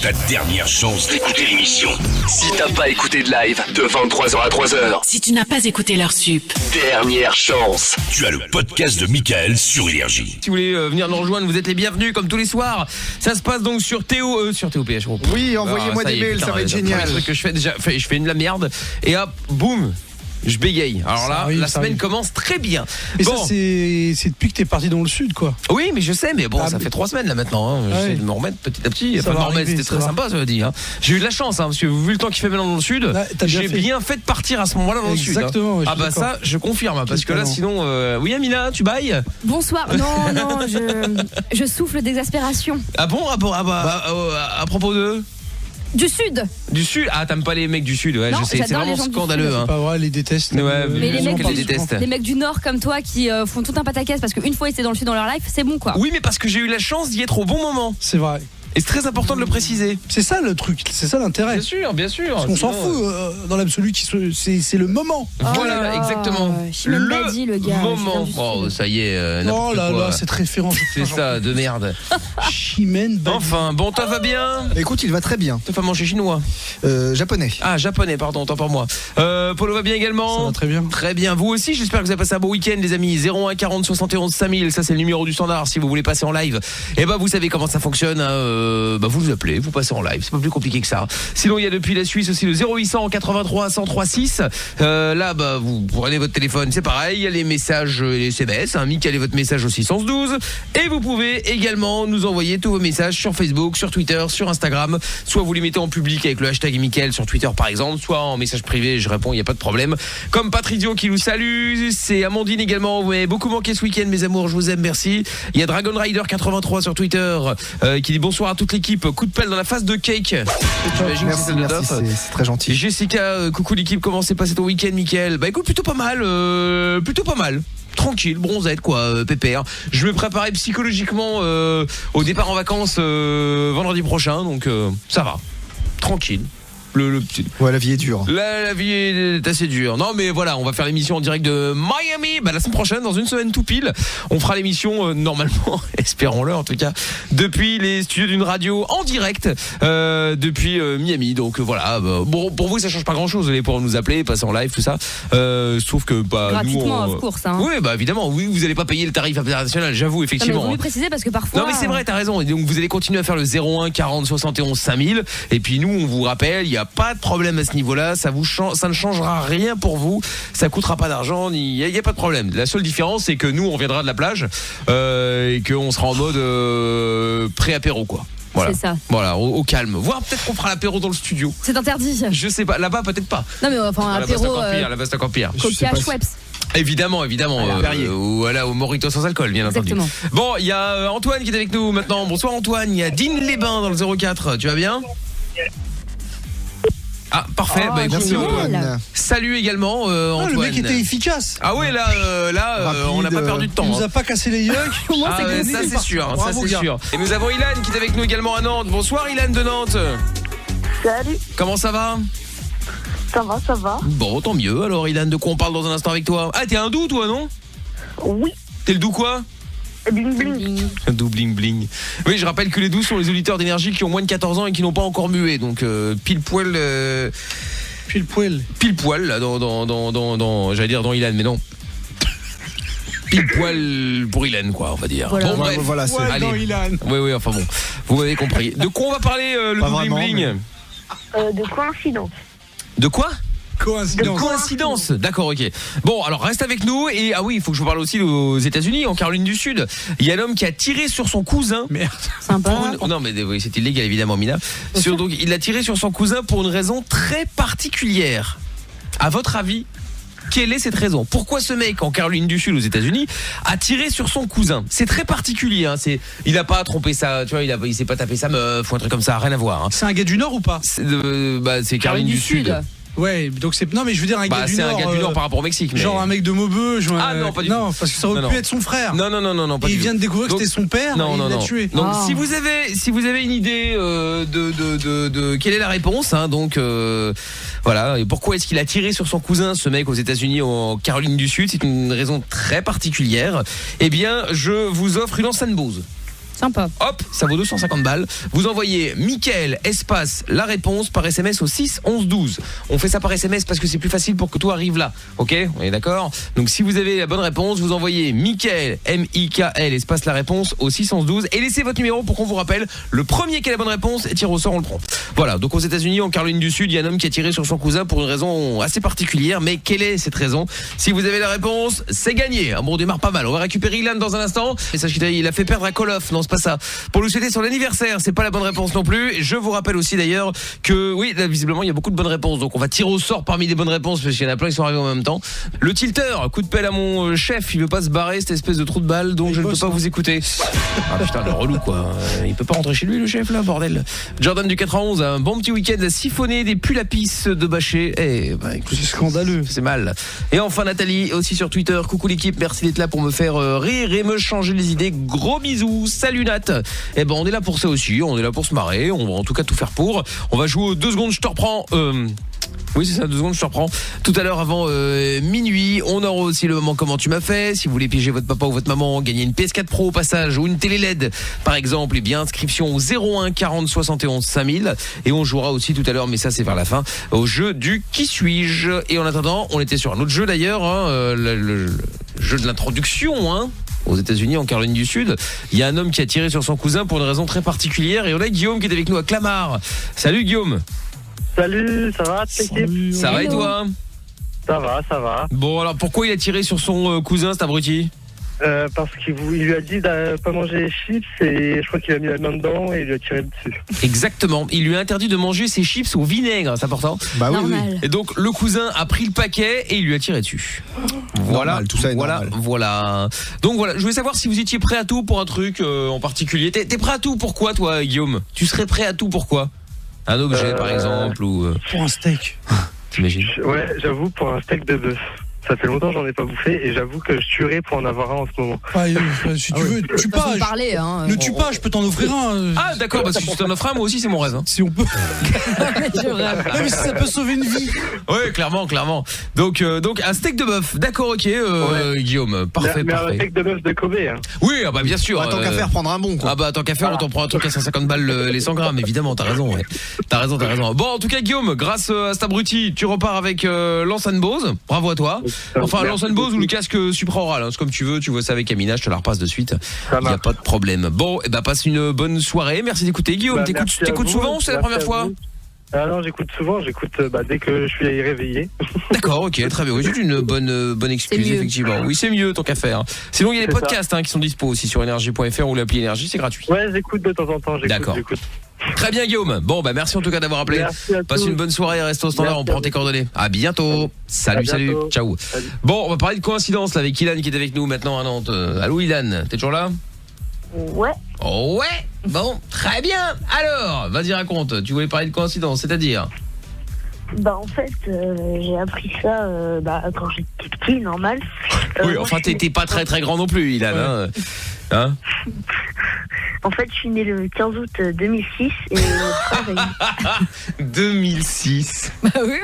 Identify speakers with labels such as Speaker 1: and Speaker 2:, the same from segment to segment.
Speaker 1: ta dernière chance d'écouter l'émission.
Speaker 2: Si t'as pas écouté de live de 23h à 3h,
Speaker 3: Si tu n'as pas écouté leur sup,
Speaker 2: dernière chance.
Speaker 1: Tu as le podcast de Mickaël sur Énergie.
Speaker 4: Si vous voulez venir nous rejoindre, vous êtes les bienvenus comme tous les soirs. Ça se passe donc sur sur TOPH.
Speaker 5: Oui, envoyez-moi des mails, ça va être génial.
Speaker 4: Le truc que je fais déjà, je fais de la merde et hop, boum. Je bégaye. Alors là, la semaine commence très bien.
Speaker 6: Et bon. Ça, c'est depuis que t'es parti dans le sud, quoi.
Speaker 4: Oui, mais je sais, mais bon, ça fait 3 semaines là maintenant. Hein. J'essaie de me remettre petit à petit. Enfin, me remettre, c'était très sympa, ça veut dire. Hein. J'ai eu de la chance, hein, parce que vu le temps qu'il fait maintenant dans le sud, j'ai bien fait de partir à ce moment-là dans le sud.
Speaker 6: Exactement.
Speaker 4: Hein. Ah bah ça, je confirme, parce que là, sinon, oui, Amina, tu bailles?
Speaker 7: Bonsoir. Non, je souffle d'exaspération.
Speaker 4: Ah bon, à propos de
Speaker 7: Du sud.
Speaker 4: Du sud. Ah, t'aimes pas les mecs du sud, ouais,
Speaker 7: non,
Speaker 4: je sais, c'est vraiment scandaleux.
Speaker 6: C'est pas vrai, les détestent.
Speaker 4: Ouais,
Speaker 7: mais
Speaker 4: les
Speaker 7: mecs du nord comme toi qui font tout un pataquès parce qu'une fois ils étaient dans le sud dans leur life, c'est bon quoi.
Speaker 4: Oui, mais parce que j'ai eu la chance d'y être au bon moment.
Speaker 6: C'est vrai.
Speaker 4: Et c'est très important de le préciser.
Speaker 6: C'est ça le truc, c'est ça l'intérêt.
Speaker 4: Bien sûr.
Speaker 6: Parce qu'on s'en fout dans l'absolu, c'est le moment.
Speaker 4: Voilà, exactement.
Speaker 7: Le gars,
Speaker 4: moment. Oh, ça y est.
Speaker 6: Oh là là, cette référence.
Speaker 4: C'est ça, de merde.
Speaker 6: Chimène Badi.
Speaker 4: Enfin, bon, toi va bien?
Speaker 5: Écoute, il va très bien.
Speaker 4: T'as pas mangé chinois?
Speaker 5: Japonais.
Speaker 4: Ah, japonais, pardon, tant pour moi. Polo va bien également?
Speaker 6: Ça va très bien.
Speaker 4: Très bien. Vous aussi, j'espère que vous avez passé un bon week-end, les amis. 01 40 71 5000, ça c'est le numéro du standard si vous voulez passer en live. Et bah, vous savez comment ça fonctionne. Vous appelez, vous passez en live, c'est pas plus compliqué que ça. Sinon, il y a depuis la Suisse aussi le 0800 83 103 6. Là, vous prenez votre téléphone, c'est pareil, il y a les messages et les SMS. Mickaël est votre message au 612. Et vous pouvez également nous envoyer tous vos messages sur Facebook, sur Twitter, sur Instagram. Soit vous les mettez en public avec le hashtag Mickaël sur Twitter par exemple, soit en message privé, je réponds, il n'y a pas de problème. Comme Patridio qui nous salue, c'est Amandine également. Vous m'avez beaucoup manqué ce week-end, mes amours, je vous aime, merci. Il y a Dragon Rider 83 sur Twitter qui dit bonsoir à toute l'équipe. Coup de pelle dans la face de Cake.
Speaker 5: Merci, c'est très gentil.
Speaker 4: Jessica, coucou l'équipe, comment s'est passé ton week-end, Mickaël? Bah écoute, plutôt pas mal. Tranquille, bronzette quoi, pépère. Je me préparais psychologiquement au départ en vacances vendredi prochain, donc ça va. Tranquille.
Speaker 5: Ouais, la vie est dure.
Speaker 4: La vie est assez dure. Non mais voilà, on va faire l'émission en direct de Miami la semaine prochaine, dans une semaine tout pile. On fera l'émission normalement, espérons-le en tout cas, depuis les studios d'une radio en direct depuis Miami. Donc voilà, bon pour vous ça change pas grand-chose, vous allez pouvoir nous appeler, passer en live tout ça. Sauf que
Speaker 7: gratuitement
Speaker 4: nous,
Speaker 7: of course hein.
Speaker 4: Oui, évidemment, oui, vous allez pas payer le tarif international, j'avoue effectivement.
Speaker 7: Non mais vous préciser parce que parfois
Speaker 4: non mais c'est vrai, t'as raison. Et donc vous allez continuer à faire le 01 40 71 5000 et puis nous on vous rappelle, il y a pas de problème à ce niveau-là, ça ne changera rien pour vous, ça coûtera pas d'argent, il y a pas de problème. La seule différence c'est que nous on reviendra de la plage et qu'on sera en mode pré-apéro quoi. Voilà.
Speaker 7: C'est ça.
Speaker 4: Voilà, au calme. Voire peut-être qu'on fera l'apéro dans le studio.
Speaker 7: C'est interdit.
Speaker 4: Je sais pas, là-bas peut-être pas.
Speaker 7: Non mais enfin apéro
Speaker 4: là-bas c'est encore pire.
Speaker 7: Coca, Schweppes.
Speaker 4: Évidemment, ou au Morito sans alcool, bien
Speaker 7: exactement.
Speaker 4: Entendu. Bon, il y a Antoine qui est avec nous maintenant. Bonsoir Antoine, il y a Dean Lesbains dans le 04. Tu vas bien? Ah parfait, écoute, salut également Antoine.
Speaker 6: Le mec était efficace.
Speaker 4: Ah ouais là on n'a pas perdu de temps.
Speaker 6: Il nous a pas cassé les yeux.
Speaker 4: Ça c'est sûr, Et nous avons Ilan qui est avec nous également à Nantes. Bonsoir Ilan de Nantes.
Speaker 8: Salut.
Speaker 4: Comment ça va?
Speaker 8: Ça va.
Speaker 4: Bon, tant mieux. Alors Ilan, de quoi on parle dans un instant avec toi? Ah, t'es un doux toi, non?
Speaker 8: Oui.
Speaker 4: T'es le doux quoi?
Speaker 8: Bling bling.
Speaker 4: Un doux bling bling. Oui, je rappelle que les doux sont les auditeurs d'énergie qui ont moins de 14 ans et qui n'ont pas encore mué. Donc pile poil là dans j'allais dire dans Ilan, mais non. Pile poil pour Ilan quoi, on va dire.
Speaker 7: Voilà.
Speaker 4: Bon bref,
Speaker 5: voilà, c'est
Speaker 4: allez. Oui, enfin bon. Vous m'avez compris. De quoi on va parler le doux bling bling?
Speaker 8: De coïncidence.
Speaker 4: De quoi?
Speaker 6: Coïncidence.
Speaker 4: De coïncidence. D'accord, ok. Bon, alors reste avec nous. Et ah oui, il faut que je vous parle aussi aux États-Unis, en Caroline du Sud. Il y a l'homme qui a tiré sur son cousin.
Speaker 6: Merde.
Speaker 7: Sympa.
Speaker 4: Non, mais oui, c'est illégal évidemment, Mina. Donc, il a tiré sur son cousin pour une raison très particulière. À votre avis, quelle est cette raison? Pourquoi ce mec en Caroline du Sud aux États-Unis a tiré sur son cousin? C'est très particulier. Hein. Il a pas trompé ça. Tu vois, il s'est pas tapé sa meuf ou un truc comme ça. Rien à voir. Hein.
Speaker 6: C'est un gars du Nord ou pas?
Speaker 4: C'est Caroline du Sud.
Speaker 6: Ouais, donc c'est non mais je veux dire un gars du Nord.
Speaker 4: C'est un gars du Nord par rapport au Mexique. Mais...
Speaker 6: Genre un mec de Maubeuge.
Speaker 4: Ah non, pas du tout.
Speaker 6: Non, parce que ça aurait pu être son frère.
Speaker 4: Non, pas
Speaker 6: et
Speaker 4: du
Speaker 6: il vient de découvrir que c'était son père.
Speaker 4: Non,
Speaker 6: il l'a tué.
Speaker 4: Donc si vous avez une idée de quelle est la réponse, hein, donc voilà. Et pourquoi est-ce qu'il a tiré sur son cousin, ce mec aux États-Unis, en Caroline du Sud? C'est une raison très particulière. Eh bien, je vous offre une enceinte Bose.
Speaker 7: Sympa.
Speaker 4: Hop, ça vaut 250 balles. Vous envoyez Mickaël espace la réponse par SMS au 6 11 12. On fait ça par SMS parce que c'est plus facile pour que tout arrive là. OK ? On est d'accord ? Donc si vous avez la bonne réponse, vous envoyez Mickaël M-I-K-L espace la réponse au 6 11 12 et laissez votre numéro pour qu'on vous rappelle. Le premier qui a la bonne réponse et tire au sort, on le prend. Voilà, donc aux États-Unis, en Caroline du Sud, il y a un homme qui a tiré sur son cousin pour une raison assez particulière, mais quelle est cette raison ? Si vous avez la réponse, c'est gagné. Bon, on démarre pas mal. On va récupérer Ilan dans un instant. Et sachez qu'il a fait perdre à Call of. Non, c'est pas ça. Pour lui souhaiter son anniversaire, c'est pas la bonne réponse non plus. Et je vous rappelle aussi d'ailleurs que oui, là, visiblement, il y a beaucoup de bonnes réponses. Donc on va tirer au sort parmi les bonnes réponses parce qu'il y en a plein qui sont arrivés en même temps. Le tilter, coup de pelle à mon chef, il veut pas se barrer, cette espèce de trou de balle, donc je ne peux pas vous écouter. Ah putain, le relou quoi. Il peut pas rentrer chez lui le chef là, bordel. Jordan du 91, un bon petit week-end à siphonner des pulls à pisse de Bâché. Eh bah écoute,
Speaker 6: c'est scandaleux.
Speaker 4: C'est mal. Et enfin Nathalie aussi sur Twitter. Coucou l'équipe, merci d'être là pour me faire rire et me changer les idées. Gros bisous. Salut Nat. Eh ben on est là pour ça aussi, on est là pour se marrer, on va en tout cas tout faire pour. On va jouer aux 2 secondes, je te reprends. Oui c'est ça, 2 secondes, je te reprends. Tout à l'heure avant minuit, on aura aussi le moment comment tu m'as fait. Si vous voulez piéger votre papa ou votre maman, gagner une PS4 Pro au passage ou une télé LED par exemple, et bien inscription au 01 40 71 5000. Et on jouera aussi tout à l'heure, mais ça c'est vers la fin, au jeu du Qui suis-je. Et en attendant, on était sur un autre jeu d'ailleurs, hein, le jeu de l'introduction, hein. Aux États-Unis, en Caroline du Sud, il y a un homme qui a tiré sur son cousin pour une raison très particulière. Et on a Guillaume qui est avec nous à Clamart. Salut Guillaume.
Speaker 9: Salut, ça va l'équipe ?
Speaker 4: Ça va et toi ?
Speaker 9: Ça va.
Speaker 4: Bon alors pourquoi il a tiré sur son cousin cet abruti ?
Speaker 9: Parce qu'il lui a dit de pas manger les chips et je crois qu'il a mis la main dedans et il lui a tiré dessus.
Speaker 4: Exactement, il lui a interdit de manger ses chips au vinaigre, c'est important.
Speaker 5: Bah oui.
Speaker 4: Et donc le cousin a pris le paquet et il lui a tiré dessus. Voilà,
Speaker 5: normal, tout ça est normal.
Speaker 4: Voilà. Donc voilà, je voulais savoir si vous étiez prêt à tout pour un truc en particulier. T'es prêt à tout pour quoi toi Guillaume ? Tu serais prêt à tout pour quoi ? Un objet par exemple ou
Speaker 6: pour un steak.
Speaker 4: T'imagines ?
Speaker 9: Ouais, j'avoue pour un steak de bœuf. Ça fait longtemps que j'en ai pas bouffé et j'avoue que je tuerais pour en avoir un en ce moment.
Speaker 6: Si tu veux, tue pas. Ne tue pas, je peux t'en offrir un.
Speaker 4: Ah d'accord, parce que si tu t'en offres un, moi aussi c'est mon rêve. Hein.
Speaker 6: Si on peut. Mais si ça peut sauver une vie.
Speaker 4: Ouais, clairement. Donc un steak de bœuf. D'accord, ok, Guillaume. Parfait.
Speaker 9: Mais un steak de bœuf de Kobe. Hein.
Speaker 4: Oui, ah bah bien sûr.
Speaker 5: Tant qu'à faire, prendre un bon quoi.
Speaker 4: Ah bah tant qu'à faire, on t'en prend un truc à 150 balles les 100 grammes. Évidemment, t'as raison. Ouais. T'as raison. Bon, en tout cas, Guillaume, grâce à cet abruti, tu repars avec l'enceinte Bose. Bravo à toi. Enfin, l'enceinte Bose ou le casque supraoral, hein, c'est comme tu veux. Tu vois ça avec Amina, je te la repasse de suite. Il y a pas de problème. Bon, et bah passe une bonne soirée. Merci d'écouter, Guillaume. T'écoutes souvent ou c'est la première fois ?
Speaker 9: Ah non, j'écoute souvent, dès que je suis réveillé.
Speaker 4: D'accord, ok, très bien. Oui, c'est une bonne excuse, effectivement. Oui, c'est mieux, tant qu'à faire. Sinon, il y a les podcasts qui sont dispo aussi sur énergie.fr ou l'appli Énergie, c'est gratuit.
Speaker 9: Ouais, j'écoute de temps en temps,
Speaker 4: D'accord. Très bien, Guillaume. Bon, bah merci en tout cas d'avoir appelé. Passe une bonne soirée et reste au standard, on prend tes coordonnées. À bientôt. Salut. Ciao. Salut. Bon, on va parler de coïncidence là avec Ilan qui est avec nous maintenant à Nantes. Allô Ilan, t'es toujours là ?
Speaker 8: Ouais.
Speaker 4: Ouais. Bon, très bien. Alors, vas-y raconte. Tu voulais parler de coïncidence, c'est-à-dire ?
Speaker 8: Bah en fait, j'ai appris ça quand j'étais petit, normal.
Speaker 4: Oui, enfin t'étais pas très très grand non plus, Ilan. Hein
Speaker 8: En fait, je suis né le 15 août 2006 et
Speaker 4: 2006.
Speaker 7: Bah oui.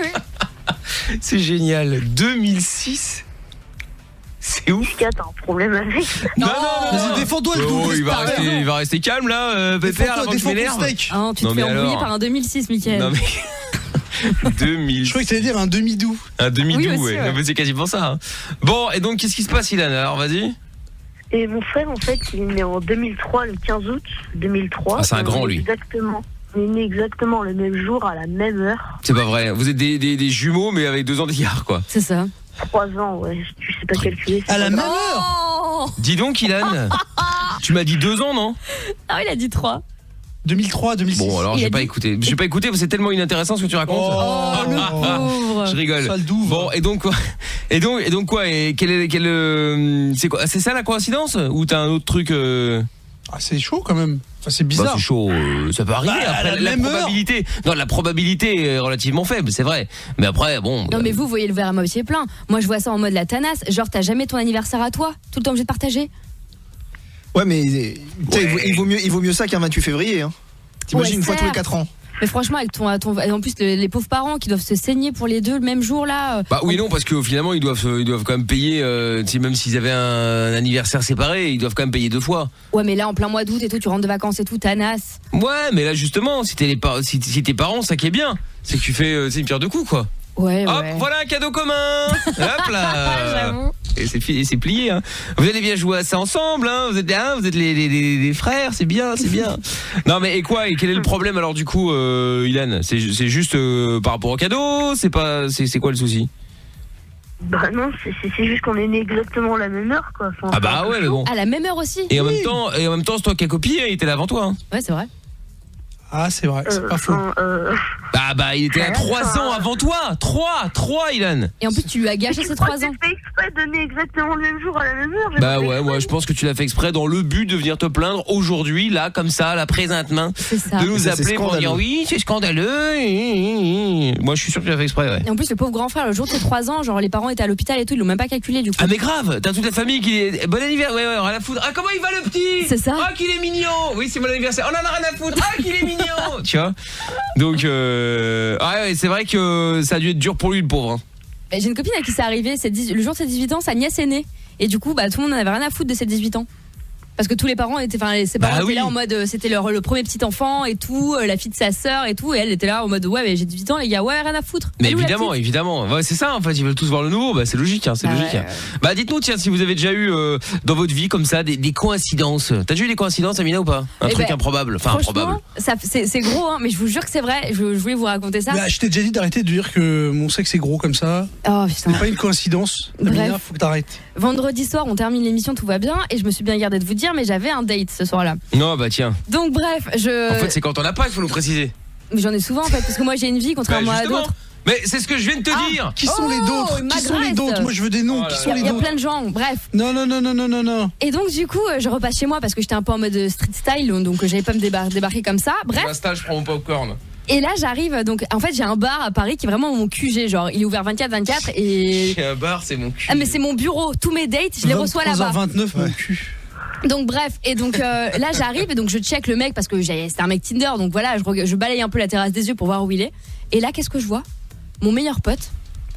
Speaker 4: C'est génial. 2006. C'est ouf.
Speaker 8: Est-ce que t'as un problème avec ça?
Speaker 4: Non.
Speaker 6: Vas-y, défends-toi,
Speaker 4: il va rester calme là, Pépère, avant que je m'énerve.
Speaker 7: Ah, tu te fais embrouiller par un 2006, Mickaël.
Speaker 4: Non mais 2000.
Speaker 6: Je crois que t'allais dire un demi-doux.
Speaker 4: Un demi-doux,
Speaker 7: oui,
Speaker 4: ouais. C'est quasiment ça. Hein. Bon, et donc qu'est-ce qui se passe, Ilan? Alors, vas-y.
Speaker 8: Et mon frère, en fait, il est né en 2003, le 15 août 2003.
Speaker 4: Ah, c'est un grand, lui.
Speaker 8: Exactement. Il est né exactement le même jour, à la même heure.
Speaker 4: C'est pas vrai. Vous êtes des jumeaux, mais avec 2 ans d'écart, quoi.
Speaker 7: C'est ça.
Speaker 8: 3 ans, ouais. Tu sais pas calculer.
Speaker 6: À la même heure.
Speaker 4: Dis donc, Ilan. Tu m'as dit 2 ans, non?
Speaker 7: Ah, il a dit 3.
Speaker 6: 2003, 2006.
Speaker 4: Bon, alors, j'ai pas écouté. J'ai pas écouté parce que c'est tellement inintéressant ce que tu racontes.
Speaker 7: Oh, le pauvre.
Speaker 4: Je rigole.
Speaker 6: Sale douve.
Speaker 4: Bon, et donc quoi? Et donc quoi? Et c'est quoi? C'est ça la coïncidence? Ou t'as un autre truc
Speaker 6: Ah, c'est chaud quand même. Enfin, c'est bizarre.
Speaker 4: Bah, c'est chaud, ça peut arriver. Après, la probabilité. Non, la probabilité est relativement faible, c'est vrai. Mais après, bon.
Speaker 7: Non, mais vous voyez le verre à moitié plein. Moi, je vois ça en mode la tanasse. Genre, t'as jamais ton anniversaire à toi? Tout le temps obligé de partager?
Speaker 5: Ouais, mais il vaut mieux ça qu'un 28 février. Hein. T'imagines une fois tous les 4 ans.
Speaker 7: Mais franchement, avec ton en plus les pauvres parents qui doivent se saigner pour les deux le même jour là.
Speaker 4: Bah oui non parce que finalement ils doivent quand même payer même s'ils avaient un anniversaire séparé, ils doivent quand même payer 2 fois.
Speaker 7: Ouais mais là en plein mois d'août et tout, tu rentres de vacances et tout, tanasse.
Speaker 4: Ouais mais là justement si tes parents, ça qui est bien, c'est que tu fais c'est une pierre deux coups quoi.
Speaker 7: Ouais.
Speaker 4: Hop, voilà un cadeau commun. Hop là.
Speaker 7: J'avoue.
Speaker 4: Et c'est plié hein. Vous allez bien jouer à ça ensemble hein. Vous êtes les frères, c'est bien. Non mais et quel est le problème alors du coup Ilan? C'est juste par rapport au cadeau, c'est quoi le souci?
Speaker 8: Bah non, c'est juste qu'on est né exactement à la même heure quoi. Enfin,
Speaker 4: ah bah ouais mais bon.
Speaker 7: À la même heure aussi.
Speaker 4: Et en même temps c'est toi qui as copié, il était là avant toi hein.
Speaker 7: Ouais, c'est vrai.
Speaker 6: Ah, c'est vrai, c'est pas faux.
Speaker 4: Bah il était là 3 ans avant toi. 3 Ilan.
Speaker 7: Et en plus tu lui as gâché ces 3 ans.
Speaker 8: J'ai fait exprès de donner exactement le même jour à la même heure.
Speaker 4: Bah ouais, moi je pense que tu l'as fait exprès dans le but de venir te plaindre aujourd'hui, là, comme ça, là, présentement.
Speaker 7: C'est ça.
Speaker 4: De nous appeler pour dire oui, c'est scandaleux. Moi je suis sûr que tu l'as fait exprès, ouais.
Speaker 7: Et en plus le pauvre grand frère, le jour de ses 3 ans, genre les parents étaient à l'hôpital et tout, ils l'ont même pas calculé du coup.
Speaker 4: Ah mais grave, t'as toute la famille qui est... Bon anniversaire, ouais, rien à foutre. Ah comment il va le petit?
Speaker 7: C'est ça.
Speaker 4: Ah qu'il est mignon. Oui c'est mon anniversaire, on en a rien à foutre. Ah qu'il est mignon. Tu vois. Donc ouais, c'est vrai que ça a dû être dur pour lui le pauvre hein.
Speaker 7: J'ai une copine à qui c'est arrivé, le jour de ses 18 ans, sa nièce est née. Et du coup, tout le monde n'en avait rien à foutre de ses 18 ans. Parce que tous les parents étaient, ses parents étaient là en mode, c'était le premier petit enfant et tout, la fille de sa sœur et tout, et elle était là en mode, ouais, mais j'ai 18 ans, les gars, ouais, rien à foutre.
Speaker 4: Mais évidemment. Ouais, c'est ça, en fait, ils veulent tous voir le nouveau, bah, c'est logique, hein, c'est logique. Ouais. Bah, dites-nous, tiens, si vous avez déjà eu, dans votre vie, comme ça, des coïncidences. T'as déjà eu des coïncidences, Amina, ou pas? Un truc improbable. Enfin, improbable.
Speaker 7: C'est gros, hein, mais je vous jure que c'est vrai, je voulais vous raconter ça.
Speaker 6: Bah, je t'ai déjà dit d'arrêter de dire que mon sexe est gros comme ça.
Speaker 7: Oh, putain.
Speaker 6: Ce n'est pas une coïncidence. Amina, faut que t'arrêtes.
Speaker 7: Vendredi soir, on termine l'émission, tout va bien, et je me suis bien gardée de vous dire, mais j'avais un date ce soir-là.
Speaker 4: Non, bah tiens.
Speaker 7: Donc bref,
Speaker 4: En fait, c'est quand on n'a pas, il faut nous préciser.
Speaker 7: Mais j'en ai souvent en fait, parce que moi j'ai une vie contrairement à d'autres.
Speaker 4: Mais c'est ce que je viens de te dire.
Speaker 6: Qui sont les d'autres? Moi je veux des noms. Qui sont les d'autres?
Speaker 7: Il y a plein de gens, bref.
Speaker 6: Non.
Speaker 7: Et donc du coup, je repasse chez moi parce que j'étais un peu en mode street style, donc j'avais pas me débarquer comme ça. Bref.
Speaker 4: Je prends mon popcorn.
Speaker 7: Et là j'arrive, donc en fait j'ai un bar à Paris qui est vraiment mon QG, genre il est ouvert 24/24 et...
Speaker 4: J'ai un bar, c'est mon QG.
Speaker 7: Ah mais c'est mon bureau, tous mes dates je les reçois là-bas.
Speaker 6: 23h29 mon cul.
Speaker 7: Donc bref, et donc là j'arrive et donc je check le mec parce que c'était un mec Tinder, donc voilà, je balaye un peu la terrasse des yeux pour voir où il est. Et là qu'est-ce que je vois? Mon meilleur pote.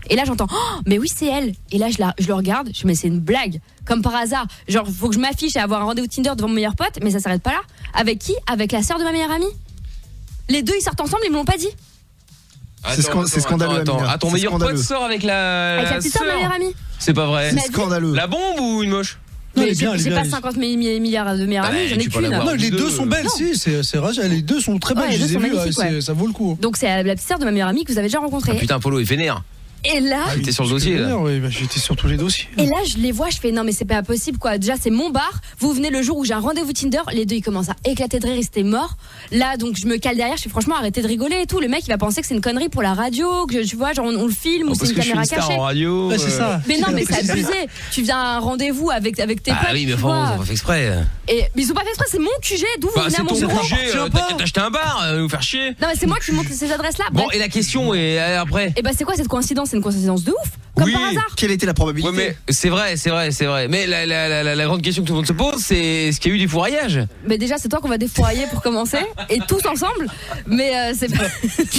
Speaker 7: Et là j'entends, oh, mais oui c'est elle. Et là je le regarde, je me dis mais c'est une blague, comme par hasard. Genre faut que je m'affiche à avoir un rendez-vous Tinder devant mon meilleur pote, mais ça s'arrête pas là. Avec qui? Avec la sœur de ma meilleure amie. Les deux ils sortent ensemble, ils me l'ont pas dit.
Speaker 5: C'est scandaleux.
Speaker 4: Attends, ton meilleur pote sort avec la
Speaker 7: petite sœur de ma meilleure amie.
Speaker 4: C'est pas vrai.
Speaker 5: C'est scandaleux.
Speaker 4: La bombe ou une moche?
Speaker 7: Mais j'ai pas 50 milliards de meilleures amies, j'en ai qu'une.
Speaker 6: Non, les deux sont belles, si, c'est vrai, les deux sont très belles, je les ai vues, ça vaut le coup.
Speaker 7: Donc c'est la petite sœur de ma meilleure amie que vous avez déjà rencontrée.
Speaker 4: Ah putain, Polo, il vénère.
Speaker 7: Et là,
Speaker 4: t'es sur le dossier là.
Speaker 6: Oui, j'étais sur tous les dossiers.
Speaker 7: Et là, je les vois, je fais non mais c'est pas possible quoi. Déjà c'est mon bar. Vous venez le jour où j'ai un rendez-vous Tinder. Les deux ils commencent à éclater de rire, ils étaient morts. Là donc je me cale derrière, je fais franchement arrêtez de rigoler et tout. Le mec il va penser que c'est une connerie pour la radio, que tu vois genre on le filme ou c'est une caméra cachée.
Speaker 4: En radio,
Speaker 6: ouais, c'est ça.
Speaker 7: Mais non mais c'est abusé. Tu viens à un rendez-vous avec tes potes.
Speaker 4: Ah oui mais enfin ils ont pas fait exprès.
Speaker 7: Mais ils ont pas fait exprès, c'est mon QG. D'où vous venez à mon bureau?
Speaker 4: T'as acheté un bar, vous faire chier.
Speaker 7: Non mais c'est moi qui montre ces adresses là.
Speaker 4: Bon et la question est après.
Speaker 7: Et bah c'est quoi cette coïncidence? C'est une coïncidence de ouf. Comme par hasard.
Speaker 5: Quelle était la probabilité?
Speaker 4: Ouais, mais c'est vrai. Mais la grande question que tout le monde se pose, c'est est-ce qu'il y a eu des fourraillages?
Speaker 7: Mais déjà, c'est toi qu'on va défourailler pour commencer, et tous ensemble. Mais c'est pas.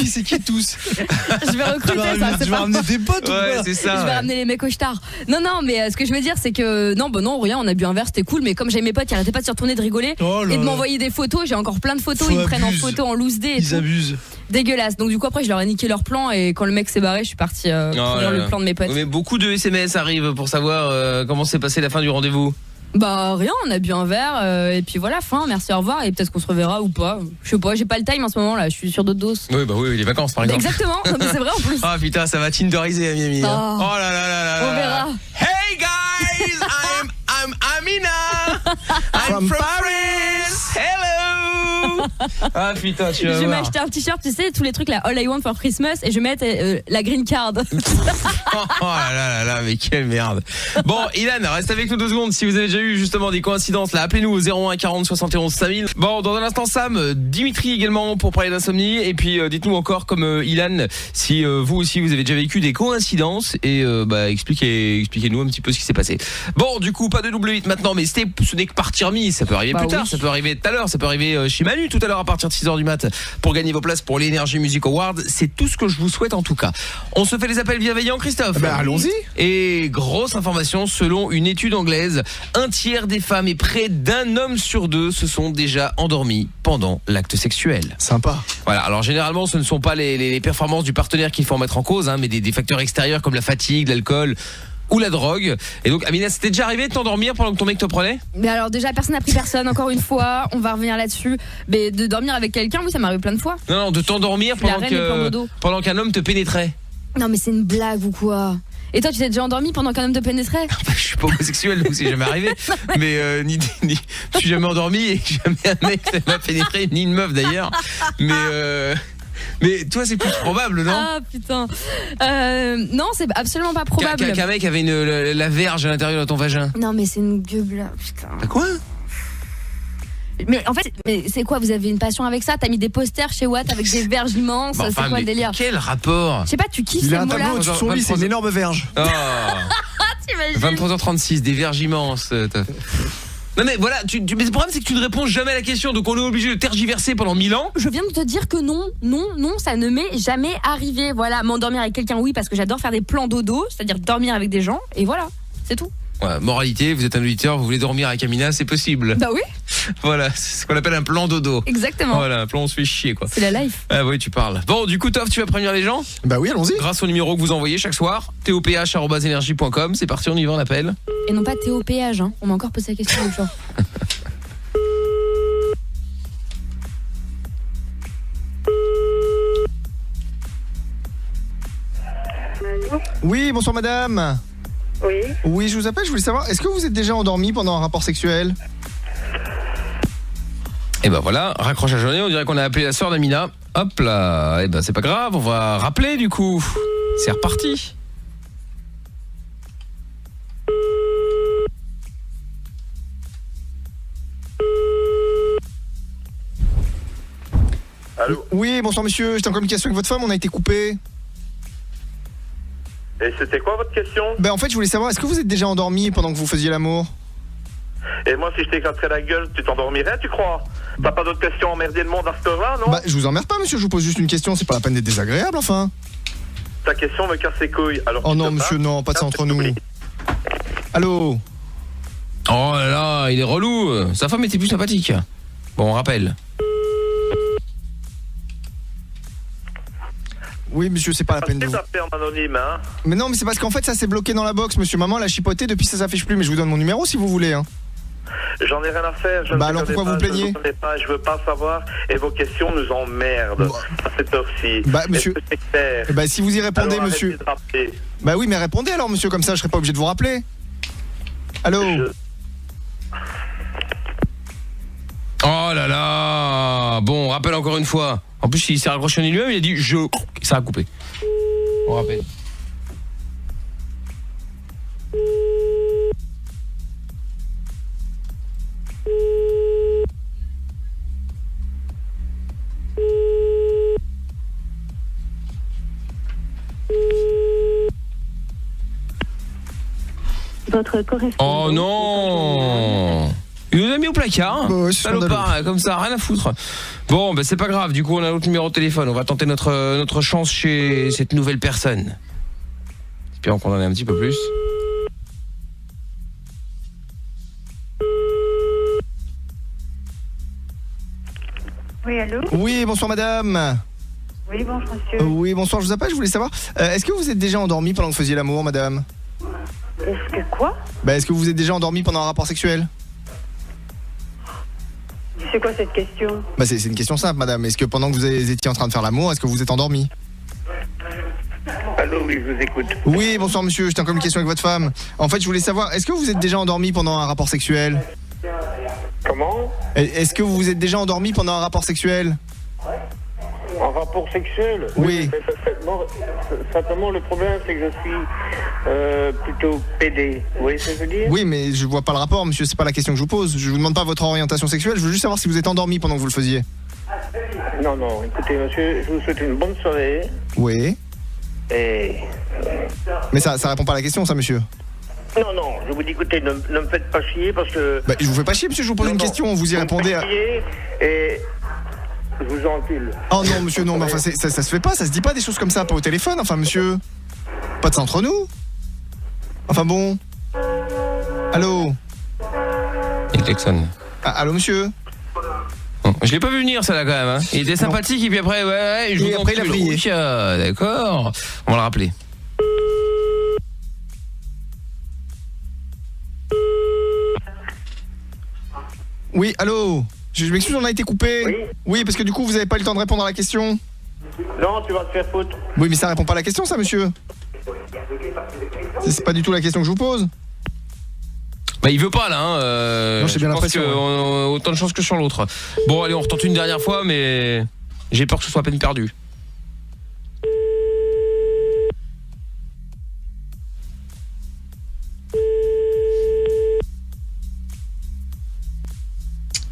Speaker 6: C'est qui tous?
Speaker 7: Je vais recruter ça.
Speaker 6: Tu vas ramener des potes ou quoi?
Speaker 4: C'est ça.
Speaker 7: Je vais ramener les mecs au star. Non, mais ce que je veux dire, c'est que non, rien. On a bu un verre, c'était cool. Mais comme j'avais mes potes qui arrêtaient pas de se retourner, de rigoler et de m'envoyer des photos, j'ai encore plein de photos. Ils me prennent en photo en loose day.
Speaker 6: Ils abusent.
Speaker 7: Dégueulasse. Donc du coup après je leur ai niqué leur plan et quand le mec s'est barré je suis partie courir le plan de mes potes.
Speaker 4: Mais beaucoup de SMS arrivent pour savoir comment s'est passé la fin du rendez-vous.
Speaker 7: Bah rien, on a bu un verre et puis voilà, fin, merci, au revoir et peut-être qu'on se reverra ou pas. Je sais pas, j'ai pas le time en ce moment là, je suis sur d'autres doses.
Speaker 4: Oui bah oui, les vacances par exemple.
Speaker 7: Exactement, non, mais c'est vrai en plus.
Speaker 4: Ah putain, ça va tinderiser Miami. Oh là.
Speaker 7: On verra.
Speaker 4: Hey guys, I'm Amina. I'm from Paris. Hello. Ah putain, tu vas voir.
Speaker 7: Je vais m'acheter un t-shirt, tu sais, tous les trucs là, All I Want for Christmas et je vais mettre la green card.
Speaker 4: Oh là, mais quelle merde. Bon, Ilan, reste avec nous 2 secondes. Si vous avez déjà eu justement des coïncidences, là, appelez-nous au 01 40 71 5000. Bon, dans un instant, Sam, Dimitri également pour parler d'insomnie. Et puis, dites-nous encore, comme Ilan, si vous aussi vous avez déjà vécu des coïncidences et expliquez-nous un petit peu ce qui s'est passé. Bon, du coup, pas de double 8 maintenant, mais ce n'est que partie remise. Ça peut arriver plus tard, ça peut arriver tout à l'heure, ça peut arriver chez Manu tout à l'heure à partir de 6h du mat pour gagner vos places pour l'Energy Music Award. C'est tout ce que je vous souhaite en tout cas. On se fait les appels bienveillants, Christophe.
Speaker 5: Allons-y.
Speaker 4: Et grosse information, selon une étude anglaise, 1/3 des femmes et près d'1 homme sur 2 se sont déjà endormis pendant l'acte sexuel.
Speaker 5: Sympa.
Speaker 4: Voilà, alors généralement ce ne sont pas les performances du partenaire qu'il faut en mettre en cause, mais des facteurs extérieurs comme la fatigue, l'alcool ou la drogue. Et donc Amina, c'était déjà arrivé de t'endormir pendant que ton mec te prenait ?
Speaker 7: Mais alors déjà personne n'a pris personne, encore une fois, on va revenir là-dessus. Mais de dormir avec quelqu'un, oui ça m'est arrivé plein de fois.
Speaker 4: Non, de t'endormir pendant qu'un homme te pénétrait.
Speaker 7: Non mais c'est une blague ou quoi ? Et toi tu t'es déjà endormi pendant qu'un homme te pénétrait ?
Speaker 4: Je suis pas homosexuel donc c'est jamais arrivé. Mais je suis jamais endormi et jamais un mec m'a pénétré, ni une meuf d'ailleurs. Mais toi c'est plus probable, non ?
Speaker 7: Ah putain. Non, c'est absolument pas probable.
Speaker 4: Qu'un mec avait la verge à l'intérieur de ton vagin.
Speaker 7: Non mais c'est une gueule, putain.
Speaker 4: T'as quoi ?
Speaker 7: Mais en fait, c'est quoi ? Vous avez une passion avec ça ? T'as mis des posters chez Watt avec des verges immenses, c'est quoi le délire ?
Speaker 4: Quel rapport ?
Speaker 7: Je sais pas, tu kiffes
Speaker 5: Il
Speaker 7: ces
Speaker 5: a un
Speaker 7: mots-là ?
Speaker 5: tableau au-dessus de son lit, c'est une énorme verge.
Speaker 4: Oh.
Speaker 7: T'imagines ?
Speaker 4: 23h36, des verges immenses. Non mais voilà, mais le problème c'est que tu ne réponds jamais à la question, donc on est obligé de tergiverser pendant 1000 ans.
Speaker 7: Je viens de te dire que non, ça ne m'est jamais arrivé. Voilà, m'endormir avec quelqu'un, oui, parce que j'adore faire des plans dodo, c'est-à-dire dormir avec des gens, et voilà, c'est tout.
Speaker 4: Ouais, moralité, vous êtes un auditeur, vous voulez dormir avec Amina, c'est possible.
Speaker 7: Bah oui.
Speaker 4: Voilà, c'est ce qu'on appelle un plan dodo.
Speaker 7: Exactement.
Speaker 4: Voilà, un plan on se fait chier quoi.
Speaker 7: C'est la life.
Speaker 4: Ah oui, tu parles. Bon, du coup, Toff, tu vas prévenir les gens ?
Speaker 5: Bah oui, allons-y.
Speaker 4: Grâce au numéro que vous envoyez chaque soir, toph@energie.com, c'est parti, on y va, on appelle.
Speaker 7: Et non pas TOPH, hein. On m'a encore posé la question l'autre jour.
Speaker 5: Oui, bonsoir madame.
Speaker 8: Oui.
Speaker 5: Oui, je vous appelle, je voulais savoir, est-ce que vous êtes déjà endormi pendant un rapport sexuel ?
Speaker 4: Et ben voilà, raccroche à journée, on dirait qu'on a appelé la sœur d'Amina. Hop là, et ben c'est pas grave, on va rappeler du coup. C'est reparti.
Speaker 9: Allô ?
Speaker 5: Oui, bonsoir monsieur, j'étais en communication avec votre femme, on a été coupé.
Speaker 9: Et c'était quoi votre question ?
Speaker 5: Ben en fait, je voulais savoir, est-ce que vous êtes déjà endormi pendant que vous faisiez l'amour ?
Speaker 9: Et moi, si je t'éclaterais la gueule, tu t'endormirais, tu crois ? T'as pas d'autres questions à emmerder le monde à ce heure-là, non ?
Speaker 5: Bah je vous emmerde pas monsieur, je vous pose juste une question, c'est pas la peine d'être désagréable enfin.
Speaker 9: Ta question me casse les couilles. Alors,
Speaker 5: Oh non monsieur, non, pas de ça entre nous. Allô ?
Speaker 4: Oh là là, il est relou. Sa femme était plus sympathique. Bon, on rappelle.
Speaker 5: Oui monsieur, c'est pas la peine de vous...
Speaker 9: en anonyme, hein ?
Speaker 5: Mais non, mais c'est parce qu'en fait ça s'est bloqué dans la box, monsieur. Maman l'a chipoté, depuis ça s'affiche plus, mais je vous donne mon numéro si vous voulez hein.
Speaker 9: J'en ai rien à faire, je
Speaker 5: Bah
Speaker 9: ne
Speaker 5: alors
Speaker 9: connais
Speaker 5: pourquoi
Speaker 9: pas,
Speaker 5: vous plaignez ?
Speaker 9: Je ne connais pas, je veux pas savoir, et vos questions nous emmerdent à cette heure-ci.
Speaker 5: Bah monsieur,
Speaker 9: est-ce que c'est clair ?
Speaker 5: bah si vous y répondez
Speaker 9: Alors,
Speaker 5: monsieur...
Speaker 9: arrêtez de rappeler.
Speaker 5: Bah oui mais répondez alors monsieur, comme ça je serai pas obligé de vous rappeler. Allô ?
Speaker 4: Oh là là. Bon, on rappelle encore une fois. En plus, il s'est raccroché lui-même, il a dit je... Ça a coupé. On rappelle.
Speaker 8: Votre correspondant.
Speaker 4: Oh non. Il nous a mis au placard.
Speaker 5: Bah ouais, c'est
Speaker 4: salopard, comme ça, rien à foutre. Bon, ben c'est pas grave. Du coup, on a l'autre numéro de téléphone. On va tenter notre chance chez cette nouvelle personne. Espérons qu'on en ait un petit peu plus.
Speaker 8: Oui, allô ?
Speaker 5: Oui, bonsoir madame.
Speaker 8: Oui, bonjour monsieur.
Speaker 5: Oui, bonsoir, je vous appelle, je voulais savoir, est-ce que vous êtes déjà endormi pendant que vous faisiez l'amour madame ?
Speaker 8: Est-ce que quoi ?
Speaker 5: Bah est-ce que vous êtes déjà endormi pendant un rapport sexuel ?
Speaker 8: C'est quoi cette question ?
Speaker 5: Bah c'est une question simple madame, est-ce que pendant que vous étiez en train de faire l'amour, est-ce que vous êtes endormi ?
Speaker 9: Allô, oui, je vous écoute.
Speaker 5: Oui, bonsoir monsieur, j'étais en communication avec votre femme. En fait, je voulais savoir, est-ce que vous êtes déjà endormi pendant un rapport sexuel ?
Speaker 9: Comment ?
Speaker 5: Est-ce que vous vous êtes déjà endormi pendant un rapport sexuel ?
Speaker 9: Un rapport sexuel ?
Speaker 5: Oui.
Speaker 9: Bon, simplement, le problème, c'est que je suis plutôt pédé. Vous voyez ce que je veux dire ?
Speaker 5: Oui, mais je vois pas le rapport, monsieur, c'est pas la question que je vous pose. Je vous demande pas votre orientation sexuelle, je veux juste savoir si vous êtes endormi pendant que vous le faisiez.
Speaker 9: Non, non, écoutez, monsieur, je vous souhaite une bonne soirée.
Speaker 5: Oui.
Speaker 9: Et...
Speaker 5: Mais ça répond pas à la question, ça, monsieur.
Speaker 9: Non, non, je vous dis, écoutez, ne me faites pas chier parce que...
Speaker 5: Bah, je vous fais pas chier, monsieur, je vous pose une question, vous y répondez à...
Speaker 9: Et Je vous encule.
Speaker 5: Oh non, monsieur, non, mais enfin, ça se fait pas, ça se dit pas des choses comme ça, pas au téléphone, enfin, monsieur. Pas de ça entre nous. Enfin bon. Allô.
Speaker 4: Il klaxonne.
Speaker 5: Ah, allô, monsieur.
Speaker 4: Bon, je l'ai pas vu venir, ça là quand même. Hein. Il était sympathique et puis après, ouais, je
Speaker 5: et après il a brillé.
Speaker 4: D'accord. On va le rappeler.
Speaker 5: Oui, allô. Je m'excuse, on a été coupé. Oui, parce que du coup, vous avez pas eu le temps de répondre à la question.
Speaker 9: Non, tu vas te faire foutre.
Speaker 5: Oui, mais ça répond pas à la question, ça, monsieur. C'est pas du tout la question que je vous pose.
Speaker 4: Bah il veut pas là hein.
Speaker 5: Non, j'ai bien l'impression.
Speaker 4: Autant de chance que sur l'autre. Bon allez, on retente une dernière fois mais j'ai peur que ce soit à peine perdu.